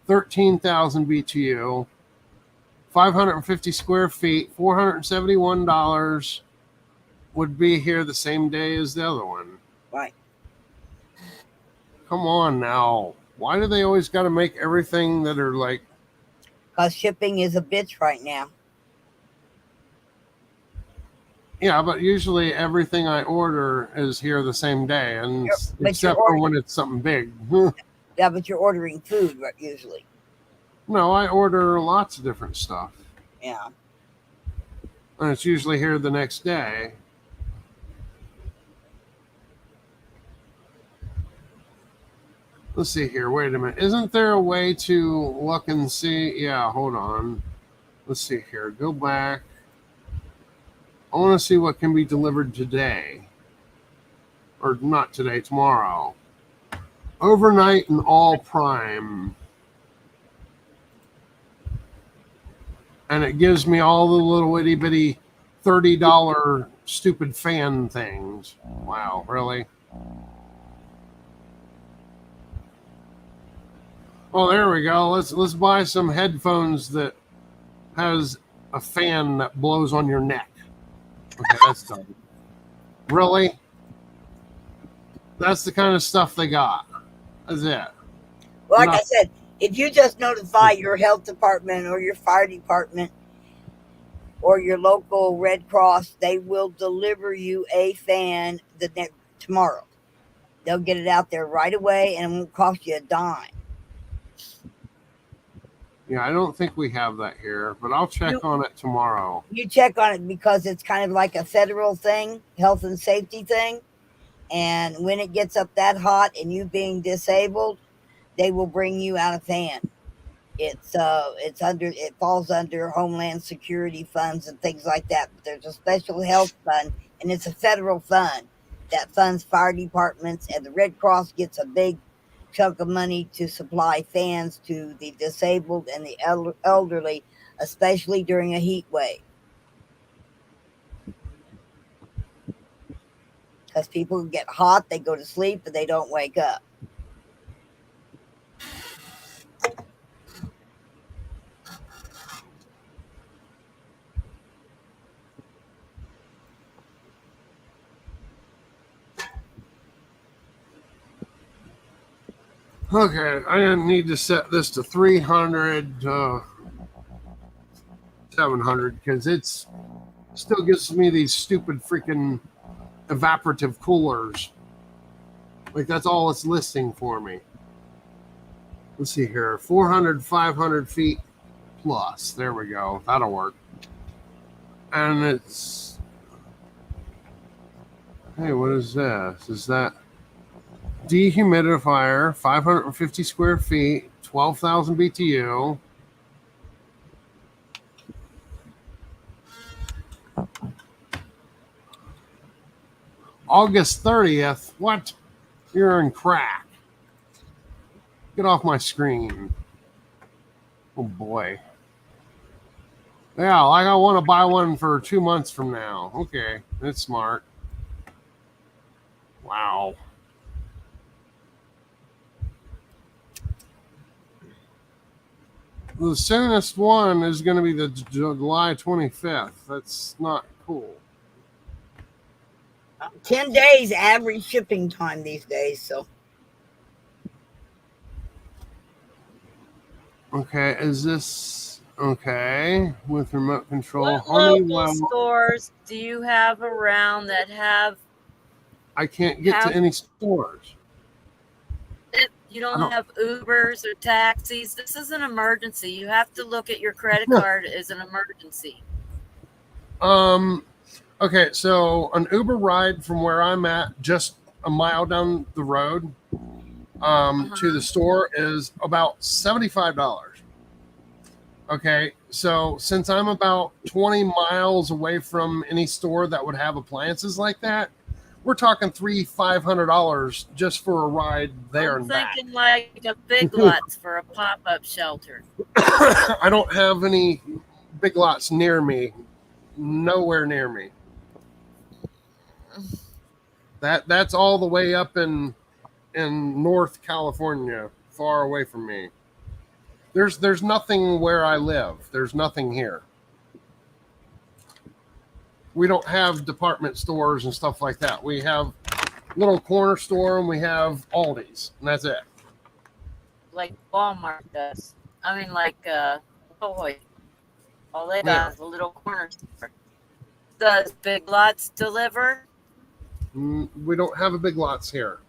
13,000 BTU, 550 square feet, $471 would be here the same day as the other one. Right. Come on now. Why do they always got to make everything that are like... Because shipping is a bitch right now. Yeah, but usually everything I order is here the same day, and except for when it's something big. Yeah, but you're ordering food usually. No, I order lots of different stuff. Yeah. And it's usually here the next day. Let's see here. Wait a minute. Isn't there a way to look and see? Yeah, hold on. Let's see here. Go back. I want to see what can be delivered today. Or not today, tomorrow. Overnight and all prime. And it gives me all the little itty bitty $30 stupid fan things. Wow, really? Oh, there we go. Let's buy some headphones that has a fan that blows on your neck. Okay, that's done. Really? That's the kind of stuff they got. That's it. Well, like I said, if you just notify your health department or your fire department or your local Red Cross, they will deliver you a fan tomorrow. They'll get it out there right away, and it won't cost you a dime. Yeah, I don't think we have that here, but I'll check on it tomorrow. You check on it because it's kind of like a federal thing, health and safety thing. And when it gets up that hot and you being disabled, they will bring you out a fan. It falls under Homeland Security funds and things like that. But there's a special health fund, and it's a federal fund that funds fire departments, and the Red Cross gets a big chunk of money to supply fans to the disabled and the elderly, especially during a heat wave. Because people get hot, they go to sleep, but they don't wake up. Okay, I need to set this to 300, 700, because it's still gives me these stupid freaking evaporative coolers. Like, that's all it's listing for me. Let's see here. 400, 500 feet plus. There we go. That'll work. And it's... Hey, what is this? Is that... dehumidifier, 550 square feet, 12,000 BTU. August 30th. What? You're in crack. Get off my screen. Oh boy. Yeah, like I want to buy one for 2 months from now. Okay, that's smart. Wow. The soonest one is going to be the July 25th. That's not cool. 10 days average shipping time these days. So. Okay, is this okay with remote control? What local stores do you have around that have? I can't get to any stores. You don't have Ubers or taxis. This is an emergency. You have to look at your credit card as an emergency. Okay, so an Uber ride from where I'm at, just a mile down the road, to the store is about $75. Okay, so since I'm about 20 miles away from any store that would have appliances like that, we're talking $500 just for a ride there I'm and back. thinking like a Big Lots for a pop-up shelter. I don't have any Big Lots near me, nowhere near me. That's all the way up in North California, far away from me. There's nothing where I live. There's nothing here. We don't have department stores and stuff like that. We have little corner store and we have Aldi's, and that's it. Like Walmart does. I mean, like Toy. All they got is a little corner store. Does Big Lots deliver? We don't have a Big Lots here.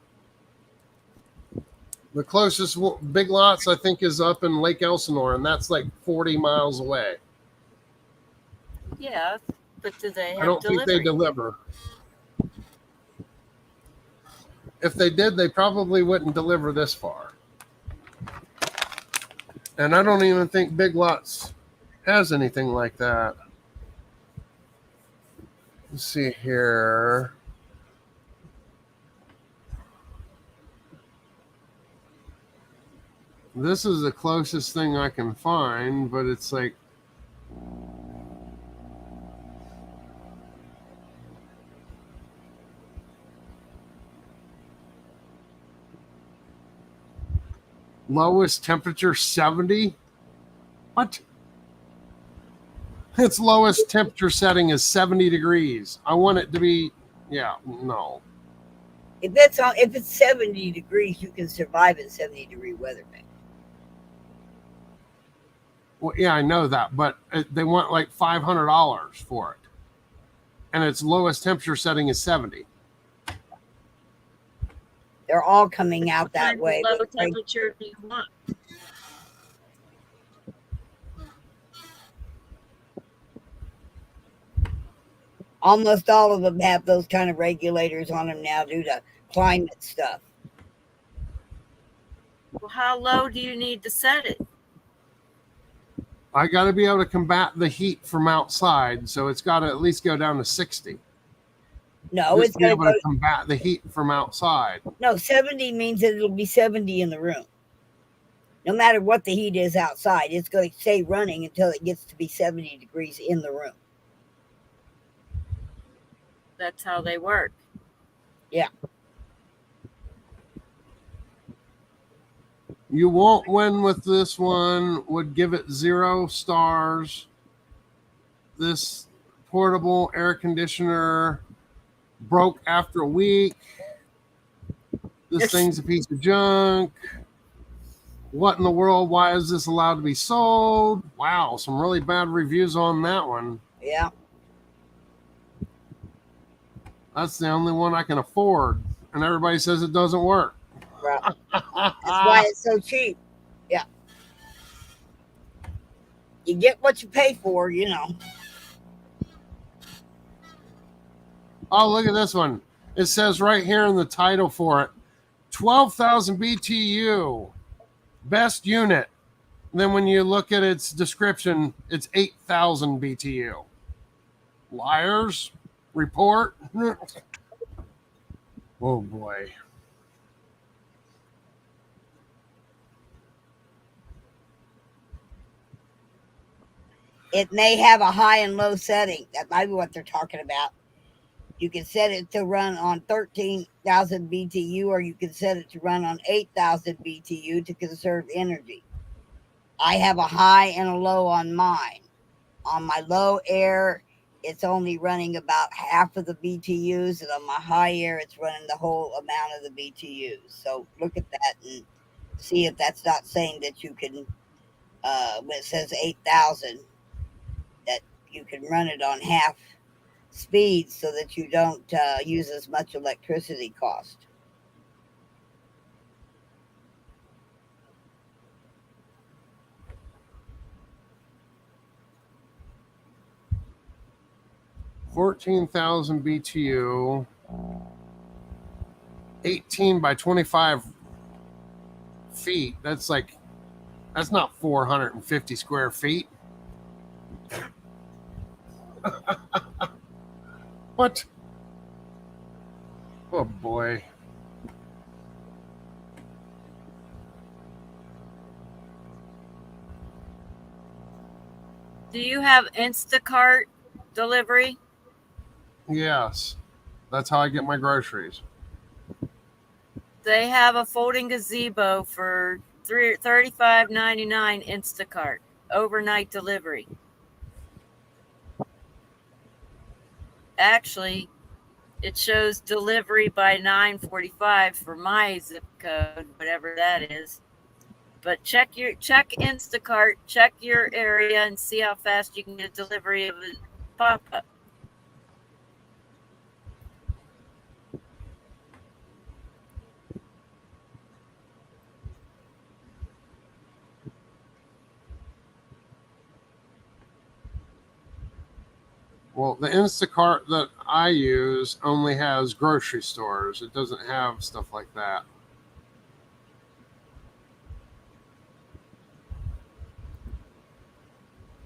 The closest Big Lots, I think, is up in Lake Elsinore, and that's like 40 miles away. Yeah, but do they have I don't think they deliver. If they did, they probably wouldn't deliver this far. And I don't even think Big Lots has anything like that. Let's see here. This is the closest thing I can find, but it's like lowest temperature 70. What? Its lowest temperature setting is 70 degrees. I want it to be, no. If it's 70 degrees, you can survive in 70-degree weather, man. Well, yeah, I know that, but they want like $500 for it, and its lowest temperature setting is 70. They're all coming out that way. What low temperature do you want? Almost all of them have those kind of regulators on them now due to climate stuff. Well, how low do you need to set it? I got to be able to combat the heat from outside, so it's got to at least go down to 60. No, it's going to be able to combat the heat from outside. No, 70 means that it'll be 70 in the room. No matter what the heat is outside, it's going to stay running until it gets to be 70 degrees in the room. That's how they work. Yeah. You won't win with this one. Would give it 0 stars. This portable air conditioner broke after a week. This thing's a piece of junk. What in the world? Why is this allowed to be sold? Wow, some really bad reviews on that one. Yeah. That's the only one I can afford. And everybody says it doesn't work. Right. That's why it's so cheap. Yeah. You get what you pay for, you know. Oh, look at this one. It says right here in the title for it, 12,000 BTU, best unit. Then when you look at its description, it's 8,000 BTU. Liars. Report. Oh, boy. It may have a high and low setting. That might be what they're talking about. You can set it to run on 13,000 BTU, or you can set it to run on 8,000 BTU to conserve energy. I have a high and a low on mine. On my low air, it's only running about half of the BTUs, and on my high air, it's running the whole amount of the BTUs. So look at that and see if that's not saying that you can, when it says 8,000, that you can run it on half speed so that you don't use as much electricity cost. 14,000 BTU, 18 by 25 feet. That's not 450 square feet. What? Oh boy. Do you have Instacart delivery? Yes. That's how I get my groceries. They have a folding gazebo for $35.99 Instacart overnight delivery. Actually, it shows delivery by 9:45 for my zip code, whatever that is. But check Instacart, check your area, and see how fast you can get a delivery of a pop-up. Well, the Instacart that I use only has grocery stores. It doesn't have stuff like that.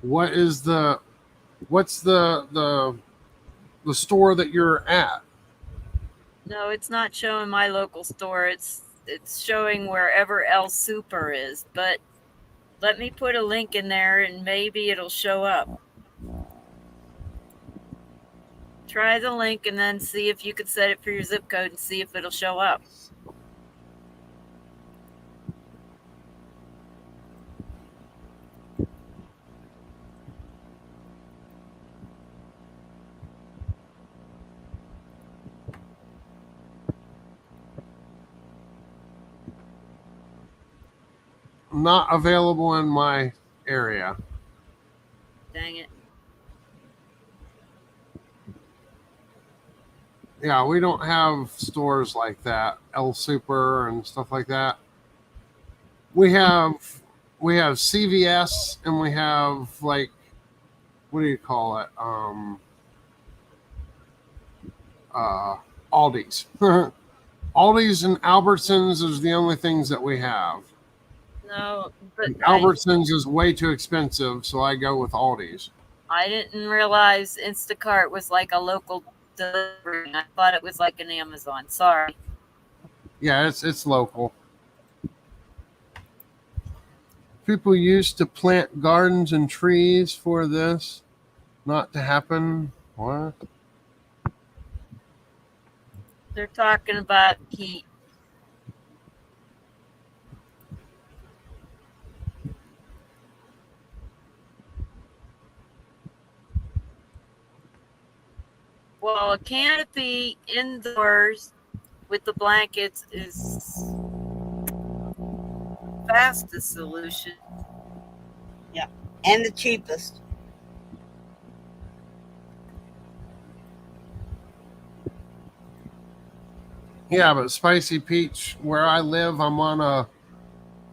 What's the store that you're at? No, it's not showing my local store. It's showing wherever El Super is. But let me put a link in there and maybe it'll show up. Try the link and then see if you could set it for your zip code and see if it'll show up. Not available in my area. Dang it. Yeah, we don't have stores like that, El Super and stuff like that. We have CVS and we have what do you call it? Aldi's. Aldi's and Albertsons is the only things that we have. No, but Albertsons is way too expensive, so I go with Aldi's. I didn't realize Instacart was like a local delivery. I thought it was like an Amazon. Sorry. Yeah, it's local. People used to plant gardens and trees for this not to happen. What? They're talking about heat. Well, a canopy indoors with the blankets is fastest solution. Yeah, and the cheapest. Yeah, but Spicy Peach, where I live, I'm on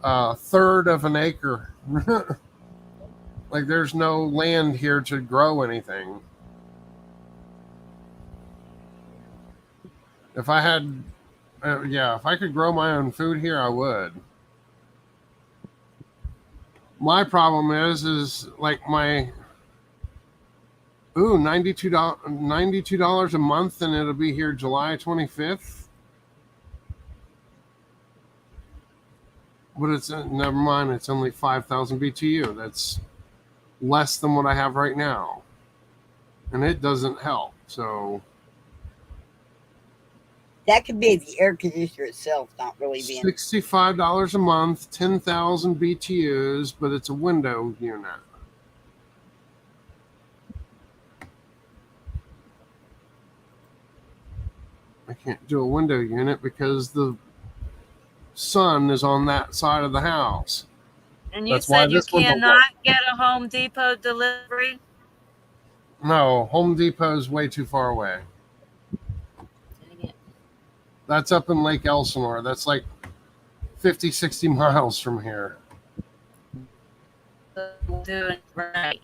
a third of an acre. Like there's no land here to grow anything. If I had, if I could grow my own food here, I would. My problem is like my, $92 a month, and it'll be here July 25th. But it's never mind. It's only 5,000 BTU. That's less than what I have right now, and it doesn't help. So. That could be the air conditioner itself not really being $65 a month, 10,000 BTUs, but it's a window unit. I can't do a window unit because the sun is on that side of the house. And you said you cannot get a Home Depot delivery? No, Home Depot is way too far away. That's up in Lake Elsinore. That's like 50, 60 miles from here. Doing right.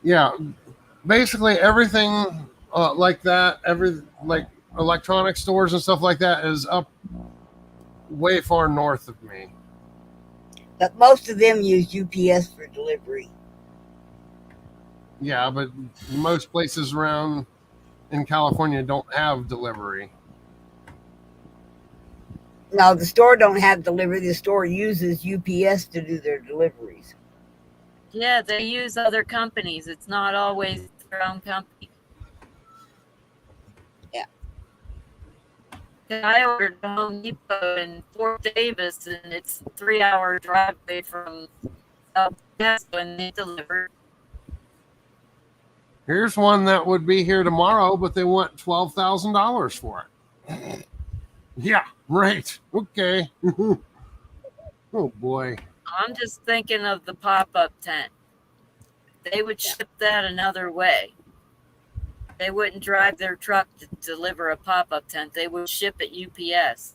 Yeah, basically everything like that, like electronic stores and stuff like that is up way far north of me. But most of them use UPS for delivery. Yeah, but most places around in California don't have delivery. No, the store don't have delivery. The store uses UPS to do their deliveries. Yeah, they use other companies. It's not always their own company. Yeah. I ordered a Home Depot in Fort Davis, and it's a 3-hour drive away from El Paso, and they delivered. Here's one that would be here tomorrow, but they want $12,000 for it. Yeah, right. Okay. Oh boy. I'm just thinking of the pop-up tent. They would ship that another way. They wouldn't drive their truck to deliver a pop-up tent. They would ship it UPS.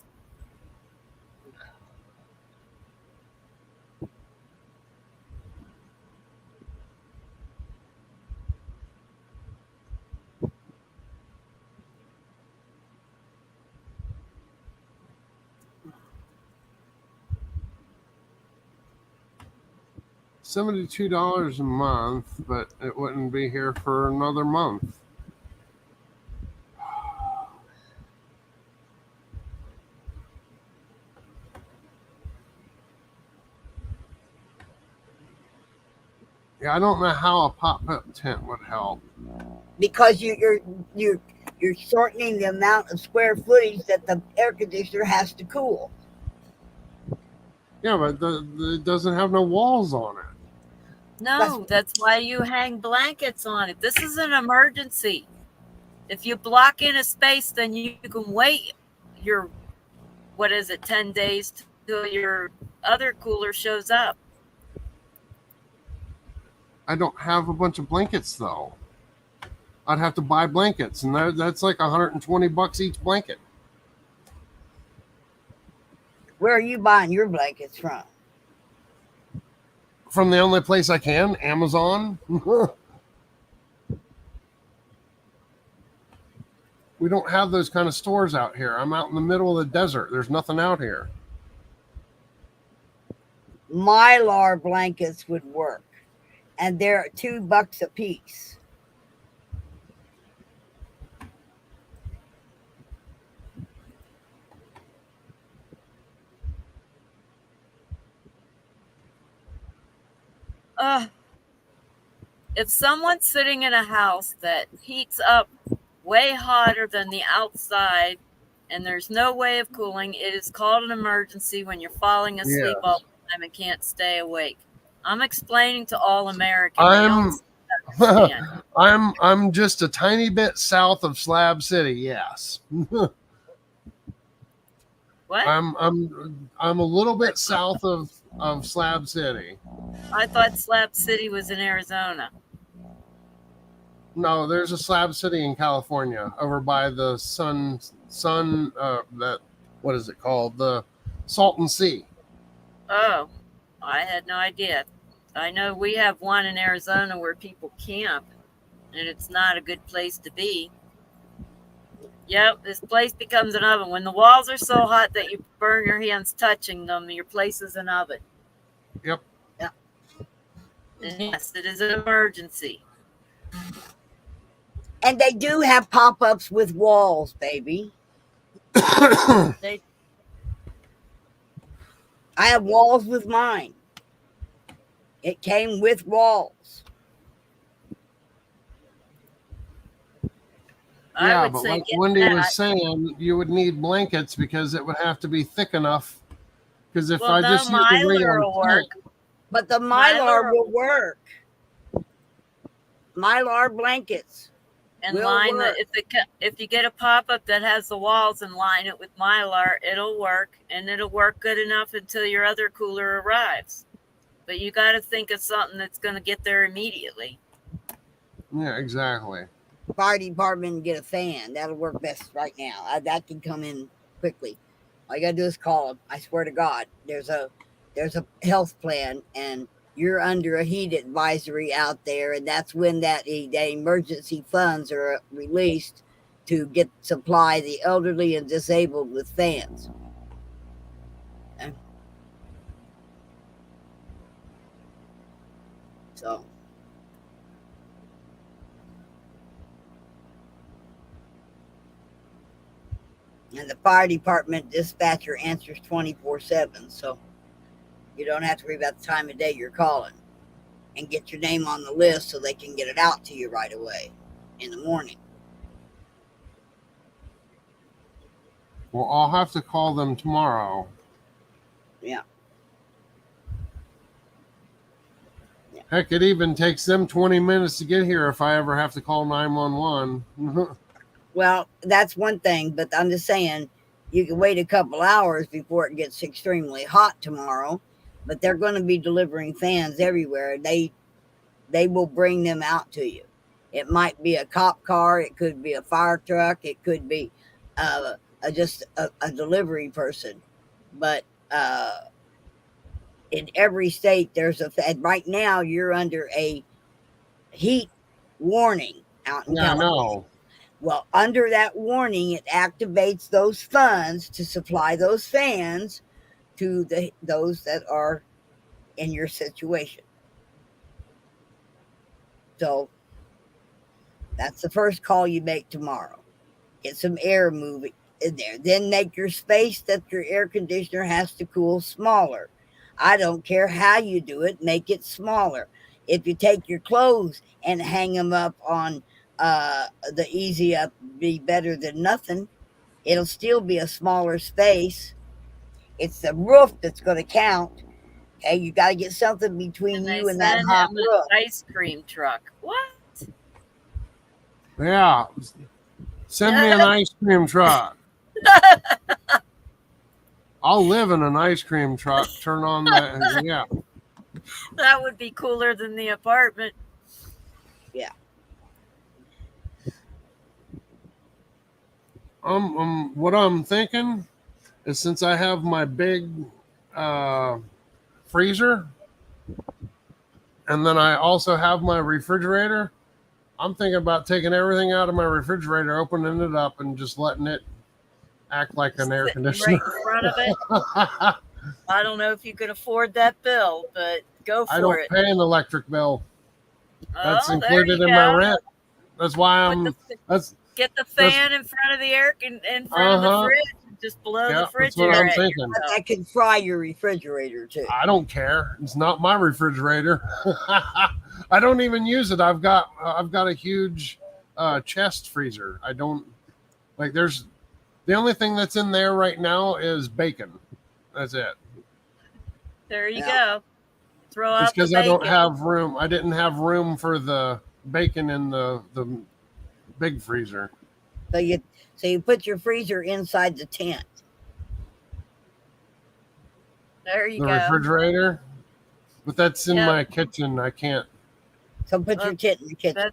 $72 a month, but it wouldn't be here for another month. Yeah, I don't know how a pop-up tent would help. Because you're shortening the amount of square footage that the air conditioner has to cool. Yeah, but it doesn't have no walls on it. No, that's why you hang blankets on it. This is an emergency. If you block in a space, then you can wait your, 10 days till your other cooler shows up. I don't have a bunch of blankets though. I'd have to buy blankets, and that's like $120 each blanket. Where are you buying your blankets from? From the only place I can, Amazon. We don't have those kind of stores out here. I'm out in the middle of the desert. There's nothing out here. Mylar blankets would work, and they're $2 a piece. If someone's sitting in a house that heats up way hotter than the outside and there's no way of cooling, it is called an emergency when you're falling asleep all the time and can't stay awake. I'm explaining to all Americans. I'm just a tiny bit south of Slab City. Yes. What? I'm a little bit south of Slab City. I thought Slab City was in Arizona. No, there's a Slab City in California over by the what is it called? The Salton Sea. Oh, I had no idea. I know we have one in Arizona where people camp, and it's not a good place to be. Yep, this place becomes an oven. When the walls are so hot that you burn your hands touching them, your place is an oven. Yep. Yeah. And yes, it is an emergency. And they do have pop-ups with walls, baby. I have walls with mine. It came with walls. Yeah, but like Wendy was saying, you would need blankets because it would have to be thick enough. Because if I just use the regular tent, but the Mylar will work. Mylar blankets. And line if you get a pop-up that has the walls and line it with Mylar, it'll work, and it'll work good enough until your other cooler arrives. But you got to think of something that's going to get there immediately. Yeah, exactly. Fire department, get a fan. That'll work best right now. That can come in quickly. All you got to do is call them. I swear to God, there's a health plan, and you're under a heat advisory out there, and that's when the emergency funds are released to supply the elderly and disabled with fans. So. And the fire department dispatcher answers 24/7, so you don't have to worry about the time of day you're calling, and get your name on the list so they can get it out to you right away in the morning. Well, I'll have to call them tomorrow. Yeah. Heck, it even takes them 20 minutes to get here if I ever have to call 911. Well, that's one thing, but I'm just saying you can wait a couple hours before it gets extremely hot tomorrow. But they're going to be delivering fans everywhere. They will bring them out to you. It might be a cop car, it could be a fire truck, it could be just a delivery person. But in every state, there's right now you're under a heat warning out in California. No. Well, under that warning, it activates those funds to supply those fans to those that are in your situation. So that's the first call you make tomorrow. Get some air moving in there. Then make your space that your air conditioner has to cool smaller. I don't care how you do it, make it smaller. If you take your clothes and hang them up on the easy up, be better than nothing, it'll still be a smaller space. It's the roof that's going to count. Okay, you got to get something between you and that hot roof. Ice cream truck. What? Yeah. Send me an ice cream truck. I'll live in an ice cream truck. Turn on the, yeah. That would be cooler than the apartment. Yeah. What I'm thinking is, since I have my big freezer, and then I also have my refrigerator, I'm thinking about taking everything out of my refrigerator, opening it up, and just letting it act like an air conditioner. Right in front of it. I don't know if you can afford that bill, but go for it. I don't pay an electric bill. That's Oh, included in my rent. That's why get the fan in front of the air in front of the fridge, just below the fridge. That's what I'm thinking. That can fry your refrigerator too. I don't care. It's not my refrigerator. I don't even use it. I've got a huge chest freezer. I don't like. There's the only thing that's in there right now is bacon. That's it. There you go. Throw out It's because the I don't bacon. have room. I didn't have room for the bacon in the big freezer. So you put your freezer inside the tent. There you The go. refrigerator, but that's in my kitchen. I can't. So put your tent in the kitchen.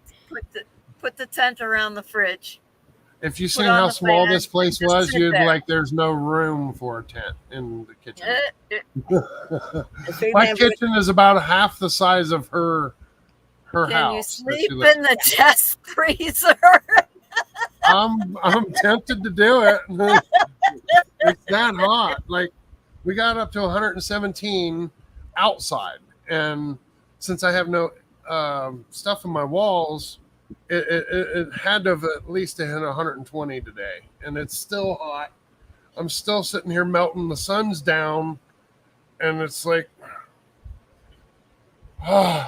Put the tent around the fridge. If you Put seen on how the small fan this place and just was, sit you'd be there. like, "There's no room for a tent in the kitchen." Remember- My kitchen is about half the size of her Can house. you that sleep she lives in the chest freezer? I'm tempted to do it. It's that hot. Like, we got up to 117 outside, and since I have no stuff in my walls, it had to have at least hit 120 today, and it's still hot. I'm still sitting here melting. The sun's down, and it's like, I'm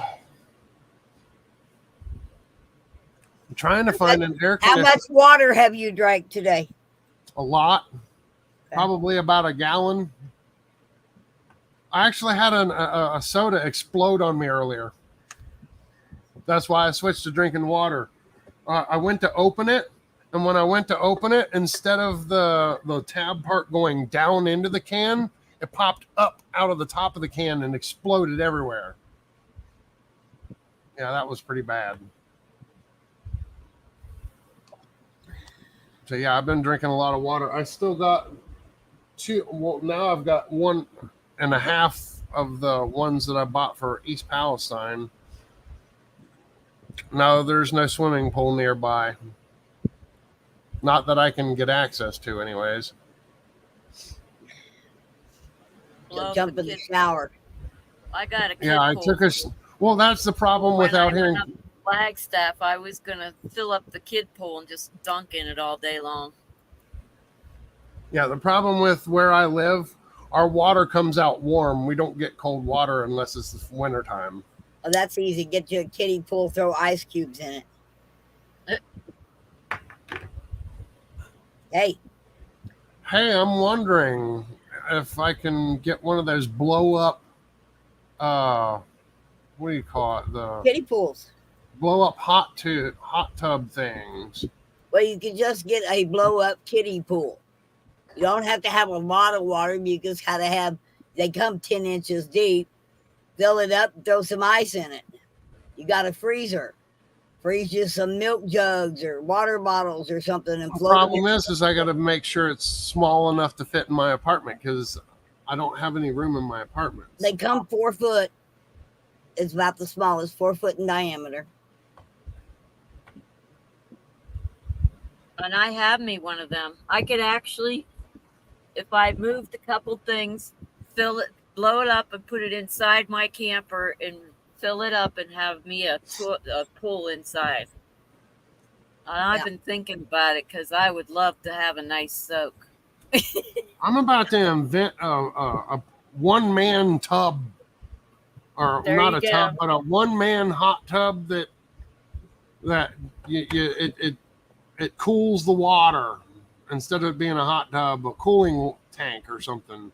trying to find an air How conditioner. much water have you drank today? A lot, probably about a gallon. I actually had a soda explode on me earlier. That's why I switched to drinking water. I went to open it, and when I went to open it, instead of the tab part going down into the can, it popped up out of the top of the can and exploded everywhere. Yeah, that was pretty bad. So yeah, I've been drinking a lot of water. I still got now I've got 1.5 of the ones that I bought for East Palestine. No, there's no swimming pool nearby. Not that I can get access to, anyways. Blow up Jump the in the kid. shower. I got a kid Yeah, I pool. took a. Well, that's the problem with When I out here. went up to Flagstaff, I was gonna fill up the kid pool and just dunk in it all day long. Yeah, the problem with where I live, our water comes out warm. We don't get cold water unless it's the wintertime. Oh, that's easy. Get you a kiddie pool, throw ice cubes in it. Hey, I'm wondering if I can get one of those blow up. What do you call it? The kiddie pools. blow up hot tub things. Well, you can just get a blow up kiddie pool. You don't have to have a lot of water. You just gotta have. They come 10 inches deep. Fill it up. Throw some ice in it. You got a freezer. Freeze you some milk jugs or water bottles or something and The float problem is I got to make sure it's small enough to fit in my apartment because I don't have any room in my apartment. They come 4 foot. It's about the smallest, 4 foot in diameter. And I have me one of them. I could actually, if I moved a couple things, fill it, blow it up and put it inside my camper and fill it up and have me a pool inside. And I've been thinking about it because I would love to have a nice soak. I'm about to invent a one-man tub, or There not you a go. tub, but a one-man hot tub that it cools the water instead of it being a hot tub, a cooling tank or something.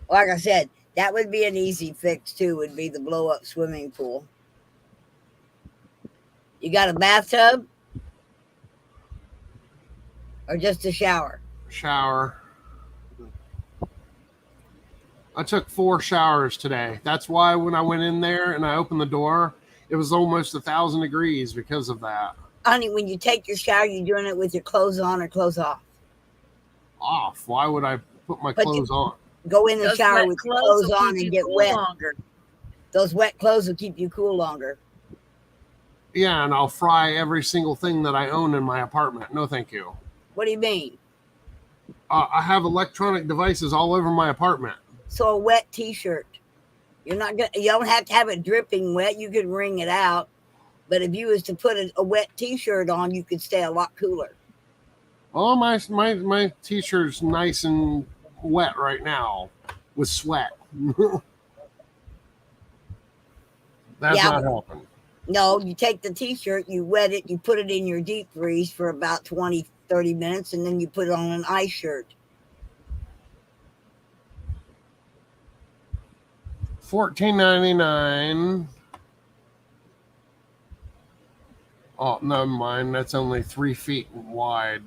Like I said, that would be an easy fix too, would be the blow up swimming pool. You got a bathtub? Or just a shower? Shower. I took 4 showers today. That's why when I went in there and I opened the door, it was almost 1,000 degrees because of that. Honey, when you take your shower, you're doing it with your clothes on or clothes off? Off. Why would I put my clothes on? Go in the Those shower wet with your clothes clothes will on keep and you get cool wet. longer. Those wet clothes will keep you cool longer. Yeah, and I'll fry every single thing that I own in my apartment. No, thank you. What do you mean? I have electronic devices all over my apartment. So a wet t-shirt. You don't have to have it dripping wet. You could wring it out. But if you was to put a wet t-shirt on, you could stay a lot cooler. Oh, my t-shirt's nice and wet right now with sweat. That's not helping. No, you take the t-shirt, you wet it, you put it in your deep freeze for about 20, 30 minutes, and then you put it on an ice shirt. $14.99. Oh, never mind. That's only 3 feet wide.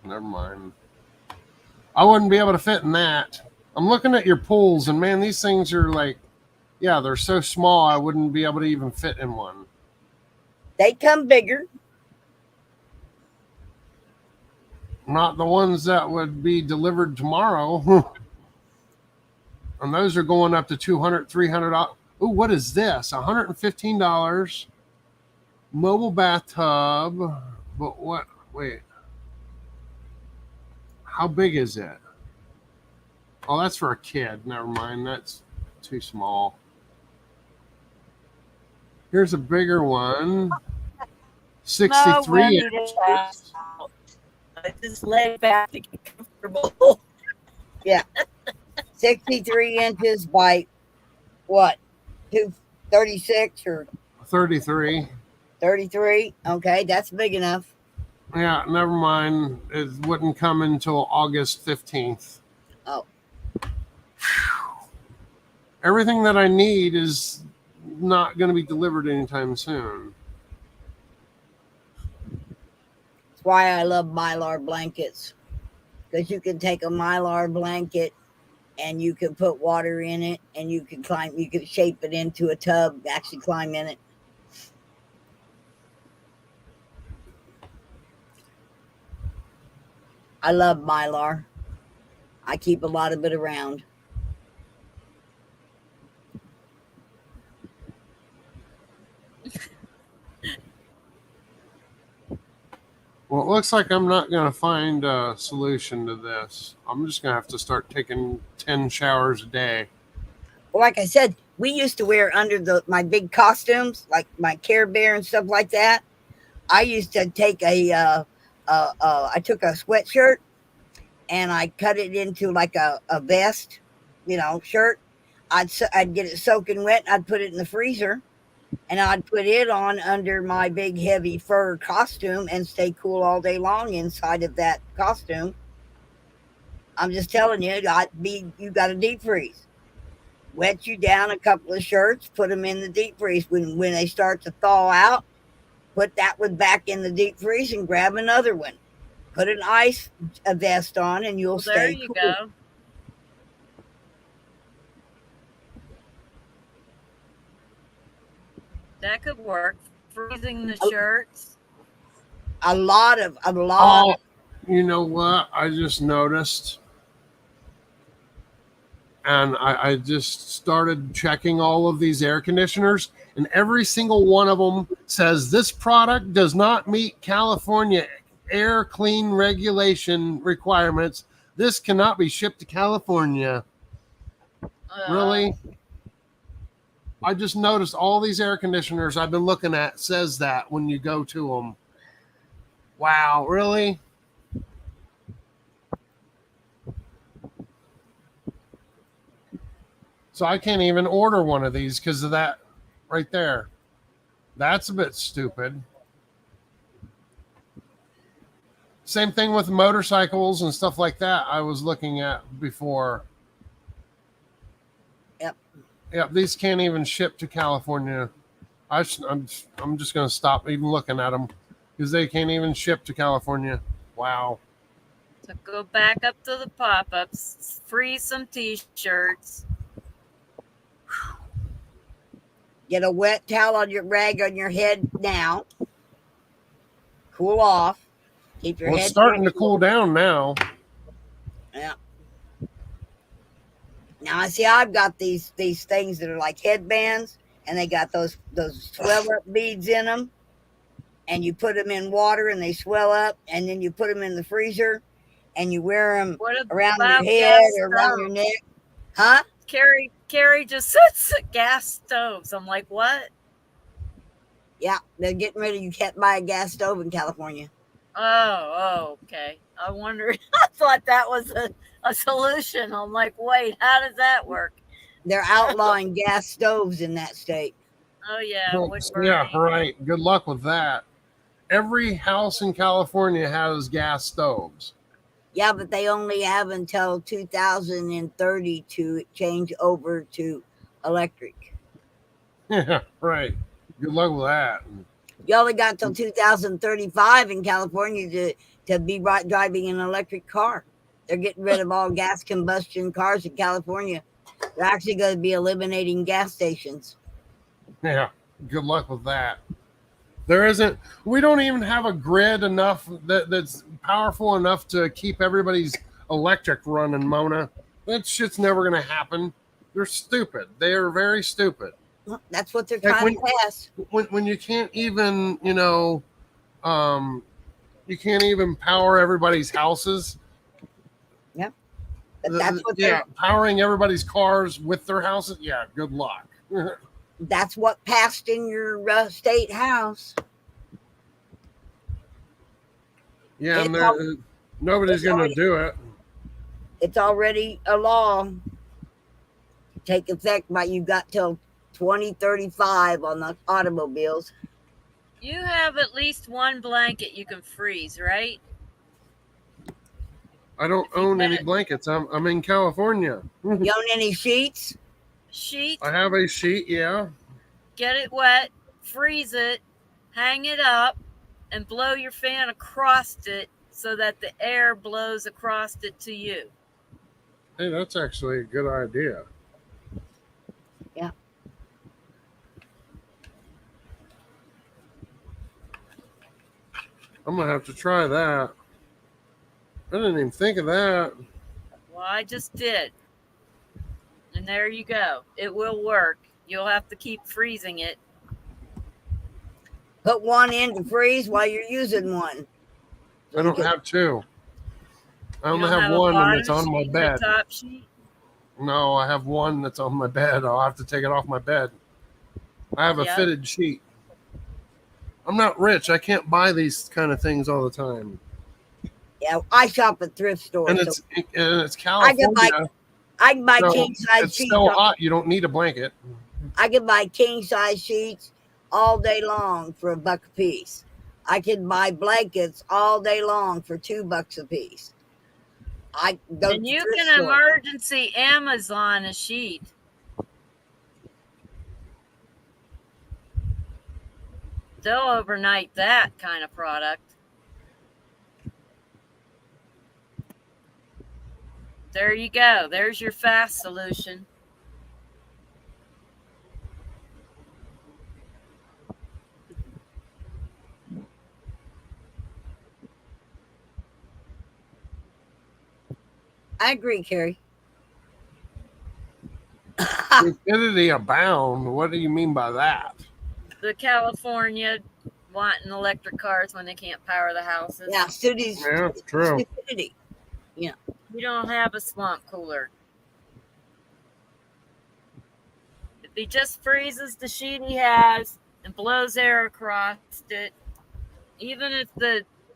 Never mind. I wouldn't be able to fit in that. I'm looking at your pools, and man, these things are like, yeah, they're so small, I wouldn't be able to even fit in one. They come bigger. Not the ones that would be delivered tomorrow. And those are going up to $200, $300. Ooh, what is this? $115. Mobile bathtub. But what? Wait. How big is it? Oh, that's for a kid. Never mind. That's too small. Here's a bigger one. 63 inches. I just lay back to get comfortable. Yeah. 63 inches by what? 236 or 33. 33? Okay, that's big enough. Yeah, never mind. It wouldn't come until August 15th. Oh. Everything that I need is not going to be delivered anytime soon. That's why I love Mylar blankets. Because you can take a Mylar blanket and you can put water in it and you can shape it into a tub, actually climb in it. I love Mylar. I keep a lot of it around. Well, it looks like I'm not going to find a solution to this. I'm just going to have to start taking 10 showers a day. Well, like I said, we used to wear under my big costumes, like my Care Bear and stuff like that. I used to take I took a sweatshirt and I cut it into like a vest, shirt. I'd get it soaking wet. I'd put it in the freezer, and I'd put it on under my big heavy fur costume and stay cool all day long inside of that costume. I'm just telling you, you got to deep freeze. Wet you down a couple of shirts, put them in the deep freeze. When they start to thaw out, put that one back in the deep freeze and grab another one. Put a vest on, and you'll stay There you cool. go. That could work. Freezing the shirts. A lot. Oh, you know what? I just noticed. And I just started checking all of these air conditioners, and every single one of them says this product does not meet California air clean regulation requirements. This cannot be shipped to California. Really? I just noticed all these air conditioners I've been looking at says that when you go to them. Wow, really? So I can't even order one of these because of that right there. That's a bit stupid. Same thing with motorcycles and stuff like that I was looking at before. Yep, these can't even ship to California. I'm just going to stop even looking at them because they can't even ship to California. Wow. So go back up to the pop-ups, freeze some T-shirts. Get a wet towel on your rag on your head now. Cool off. Keep your head. It's starting to cool down now. Yeah. Now I see I've got these things that are like headbands, and they got those swell up beads in them, and you put them in water and they swell up, and then you put them in the freezer, and you wear them around your head or around your neck. Huh? Carrie just sets gas stoves. I'm like, what? Yeah, they're getting ready. You can't buy a gas stove in California. Oh, okay. I wondered. I thought that was a solution. I'm like, wait, how does that work? They're outlawing gas stoves in that state. Oh, yeah. Yeah, right. Good luck with that. Every house in California has gas stoves. Yeah, but they only have until 2030 to change over to electric. Yeah, right. Good luck with that. You only got till 2035 in California to be driving an electric car. They're getting rid of all gas combustion cars in California. They're actually going to be eliminating gas stations. Yeah, good luck with that. We don't even have a grid enough that's powerful enough to keep everybody's electric running, Mona. That shit's never going to happen. They're stupid. They are very stupid. Well, that's what they're trying to pass. When you can't even, you can't even power everybody's houses. Yep. That's what powering everybody's cars with their houses. Yeah, good luck. That's what passed in your state house. Yeah, nobody's going to do it. It's already a law to take effect, but you got till 2035 on the automobiles. You have at least one blanket you can freeze, right? I don't own any blankets. I'm in California. You own any sheets? Sheet. I have a sheet, yeah. Get it wet, freeze it, hang it up, and blow your fan across it so that the air blows across it to you. Hey, that's actually a good idea. Yeah. I'm going to have to try that. I didn't even think of that. Well, I just did. And there you go. It will work. You'll have to keep freezing it. Put one in to freeze while you're using one. I don't have two. I You only don't have a one, and bottom it's on my sheet and bed. a top sheet? No, I have one that's on my bed. I'll have to take it off my bed. I have a Yep. fitted sheet. I'm not rich. I can't buy these kind of things all the time. Yeah, I shop at thrift stores. And So it's I can California. buy so king size it's sheets. so hot you don't need a blanket. I can buy king size sheets all day long for $1 a piece. I can buy blankets all day long for $2 a piece. I go And to you thrift can stores. emergency Amazon a sheet. They'll overnight that kind of product. There you go. There's your fast solution. I agree, Carrie. Stupidity abound. What do you mean by that? The California wanting electric cars when they can't power the houses. Yeah, Yeah, true. stupidity. Yeah. You don't have a swamp cooler. If he just freezes the sheet he has and blows air across it, even if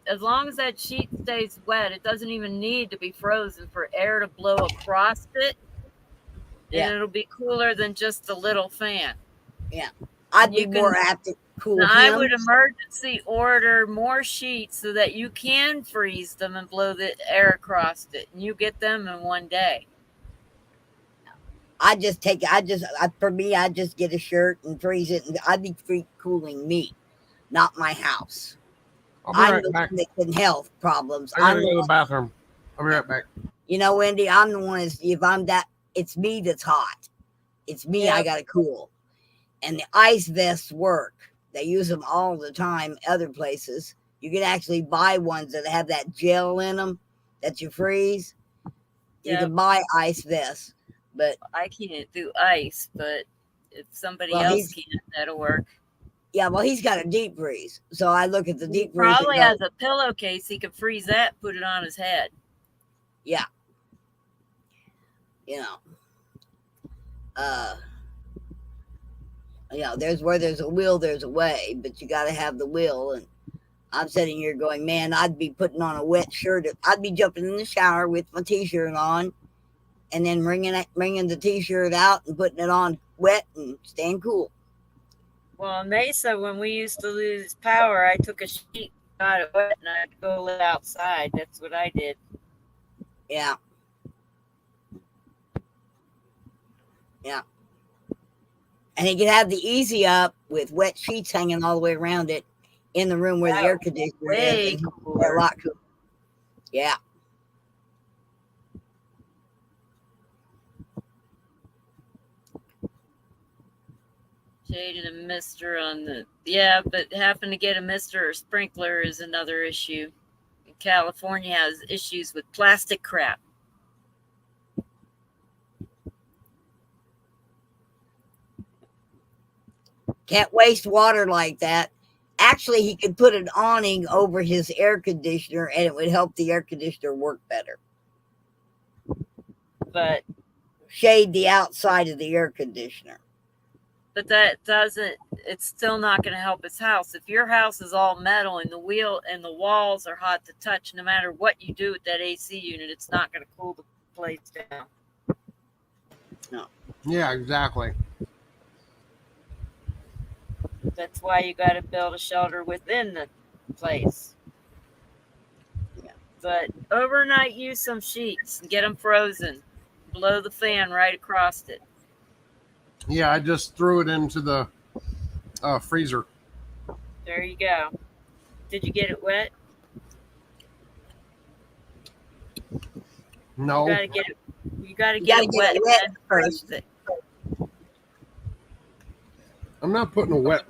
as long as that sheet stays wet, it doesn't even need to be frozen for air to blow across it. Yeah. And it'll be cooler than just the little fan. Yeah. I'd be more apt to cool him. I would emergency order more sheets so that you can freeze them and blow the air across it, and you get them in one day. I just get a shirt and freeze it, and I'd be cooling me, not my house. I'll be I'm right the back. one that's in health problems. I gotta go to the bathroom. I'll be right back. You know, Wendy, I'm the one. It's me that's hot. It's me. I gotta cool. And the ice vests work. They use them all the time. Other places, you can actually buy ones that have that gel in them that you freeze. You can buy ice vests, but I can't do ice. But if somebody else can, that'll work. Yeah, well, he's got a deep freeze, so I look at the deep freeze. Probably has a pillowcase. He can freeze that, put it on his head. Yeah. You know, there's where there's a will, there's a way, but you got to have the will. And I'm sitting here going, man, I'd be putting on a wet shirt. I'd be jumping in the shower with my T-shirt on, and then wringing the T-shirt out and putting it on wet and staying cool. Well, in Mesa, when we used to lose power, I took a sheet, got it wet, and I'd go live outside. That's what I did. Yeah. Yeah. And he could have the easy up with wet sheets hanging all the way around it in the room where the air conditioner is. A lot cooler. Yeah. Shade and a mister on the but having to get a mister or sprinkler is another issue. California has issues with plastic crap. Can't waste water like that. Actually, he could put an awning over his air conditioner and it would help the air conditioner work better. But shade the outside of the air conditioner. But that doesn't, it's still not going to help his house. If your house is all metal and the wheel and the walls are hot to touch, no matter what you do with that AC unit, it's not going to cool the place down. No. Yeah, exactly. That's why you got to build a shelter within the place. Yeah. But overnight, use some sheets and get them frozen. Blow the fan right across it. Yeah, I just threw it into the freezer. There you go. Did you get it wet? No. You gotta get it wet and freeze it. I'm not putting a wet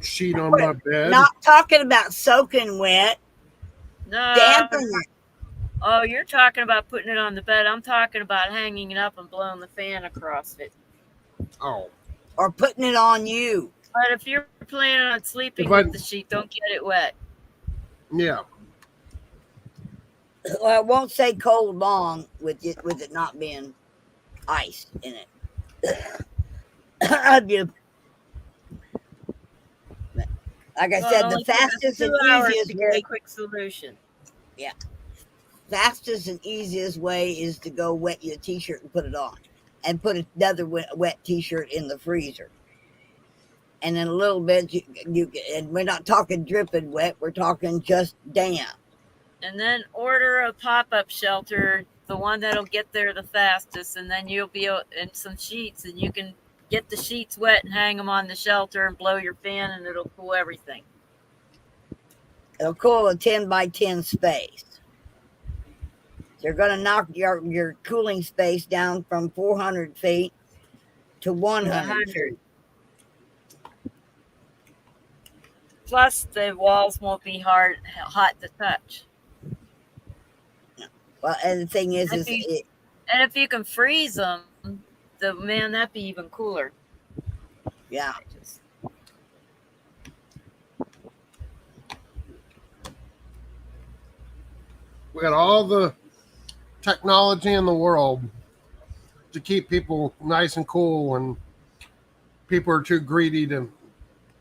sheet on my bed. Not talking about soaking wet. No. Dampen it. Oh, you're talking about putting it on the bed. I'm talking about hanging it up and blowing the fan across it. Oh. Or putting it on you. But if you're planning on sleeping with the sheet, don't get it wet. Yeah. Well, it won't say cold long with it not being ice in it. Like I Well, said, it the only took us fastest 2 and hours easiest to get a way. quick solution. Yeah. Fastest and easiest way is to go wet your t-shirt and put it on, and put another wet t-shirt in the freezer. And in a little bit, and we're not talking dripping wet, we're talking just damp. And then order a pop-up shelter, the one that'll get there the fastest, and then you'll be in some sheets, and you can get the sheets wet and hang them on the shelter and blow your fan, and it'll cool everything. It'll cool a 10 by 10 space. You're going to knock your cooling space down from 400 feet to 100 feet. Plus, the walls won't be hot to touch. Well, and the thing is, and if you can freeze them, that'd be even cooler. Yeah. We got all the technology in the world to keep people nice and cool, and people are too greedy to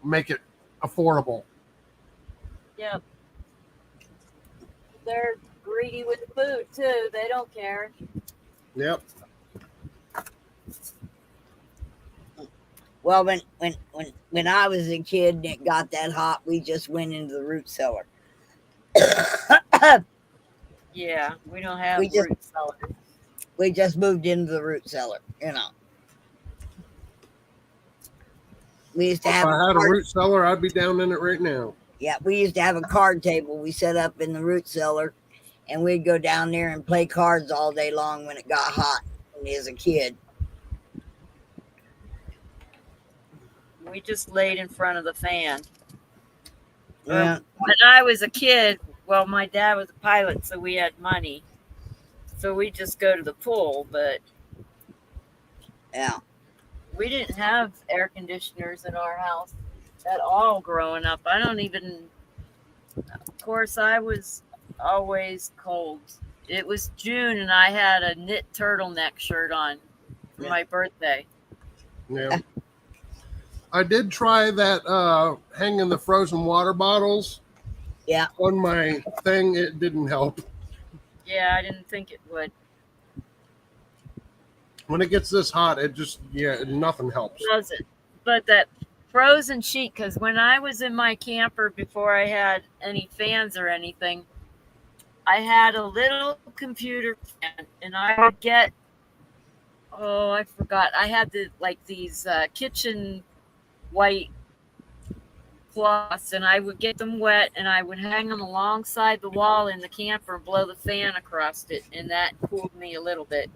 make it affordable. Yep. They're greedy with the food too. They don't care. Yep. Well, when I was a kid and it got that hot, we just went into the root cellar. Yeah, we don't have root cellar. We just moved into the root cellar, you know. We used to have. If I had a root cellar, I'd be down in it right now. Yeah, we used to have a card table we set up in the root cellar, and we'd go down there and play cards all day long when it got hot when I was a kid. We just laid in front of the fan. Yeah. When I was a kid, well, my dad was a pilot, so we had money. So we just go to the pool, but yeah, we didn't have air conditioners in our house at all growing up. Of course, I was always cold. It was June, and I had a knit turtleneck shirt on for my birthday. Yeah. I did try that hanging the frozen water bottles. Yeah. On my thing, it didn't help. Yeah, I didn't think it would. When it gets this hot, nothing helps. Doesn't. But that frozen sheet, because when I was in my camper before I had any fans or anything, I had a little computer fan, and I would get, I forgot. I had these kitchen white cloths, and I would get them wet, and I would hang them alongside the wall in the camper and blow the fan across it, and that cooled me a little bit.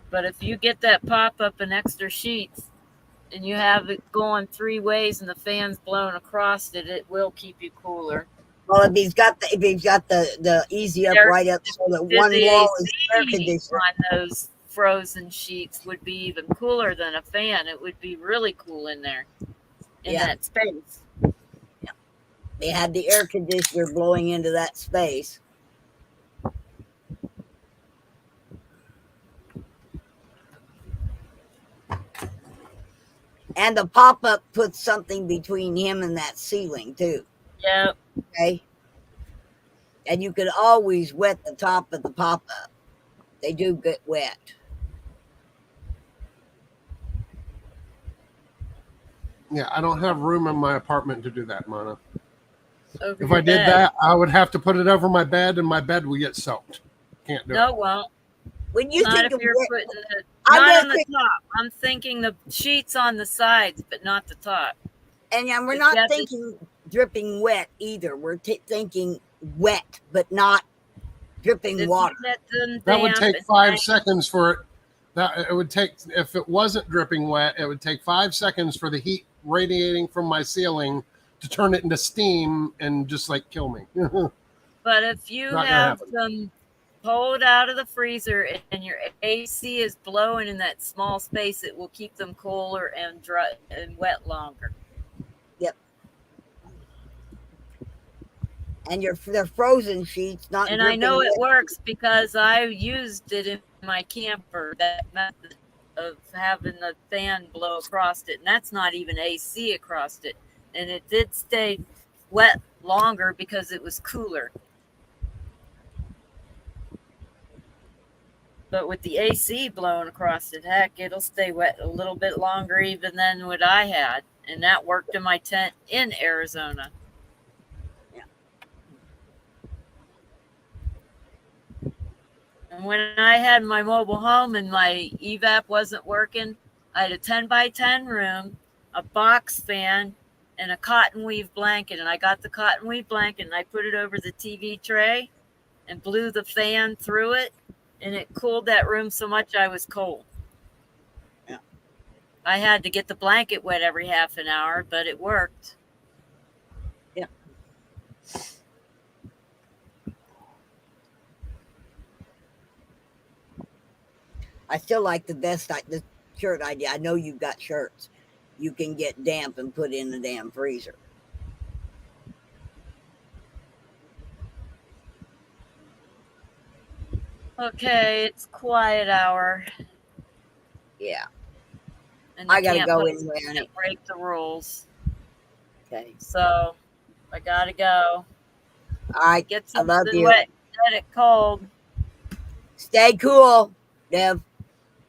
But if you get that pop-up and extra sheets, and you have it going 3 ways and the fan's blowing across it, it will keep you cooler. Well, if he's got the easy up right up so that one wall is air conditioner on those frozen sheets would be even cooler than a fan. It would be really cool in there in that space. Yeah. They had the air conditioner blowing into that space. And the pop-up puts something between him and that ceiling too. Yep. Okay. And you could always wet the top of the pop-up. They do get wet. Yeah, I don't have room in my apartment to do that, Mona. Over if I did that, I would have to put it over my bed, and my bed would get soaked. Can't do it. No, well, when you not think if of you're wet, putting it not on the top. I'm thinking the sheets on the sides, but not the top. And we're not thinking dripping wet either. We're thinking wet, but not dripping water. That would take 5 seconds for it. It would take, if it wasn't dripping wet, it would take 5 seconds for the heat radiating from my ceiling to turn it into steam and just kill me. But if you have them pulled out of the freezer and your AC is blowing in that small space, it will keep them cooler and dry and wet longer. Yep. And they're frozen sheets, not And I know dripping it wet. works because I used it in my camper, that method of having the fan blow across it. And that's not even AC across it. And it did stay wet longer because it was cooler. But with the AC blowing across it, heck, it'll stay wet a little bit longer even than what I had. And that worked in my tent in Arizona. And when I had my mobile home and my evap wasn't working, I had a 10 by 10 room, a box fan, and a cotton weave blanket. And I got the cotton weave blanket and I put it over the TV tray and blew the fan through it. And it cooled that room so much I was cold. Yeah. I had to get the blanket wet every half an hour, but it worked. Yeah. I still like the shirt idea. I know you've got shirts. You can get damp and put in the damn freezer. Okay, it's quiet hour. Yeah. And I gotta go anywhere. Can't break the rules. Okay. So I gotta go. All right. Get I love something you. wet, get it cold. Stay cool, Dev.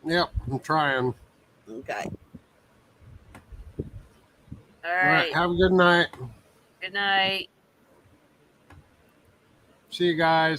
Yep, I'm trying. Okay. All right. Have a good night. Good night. See you guys.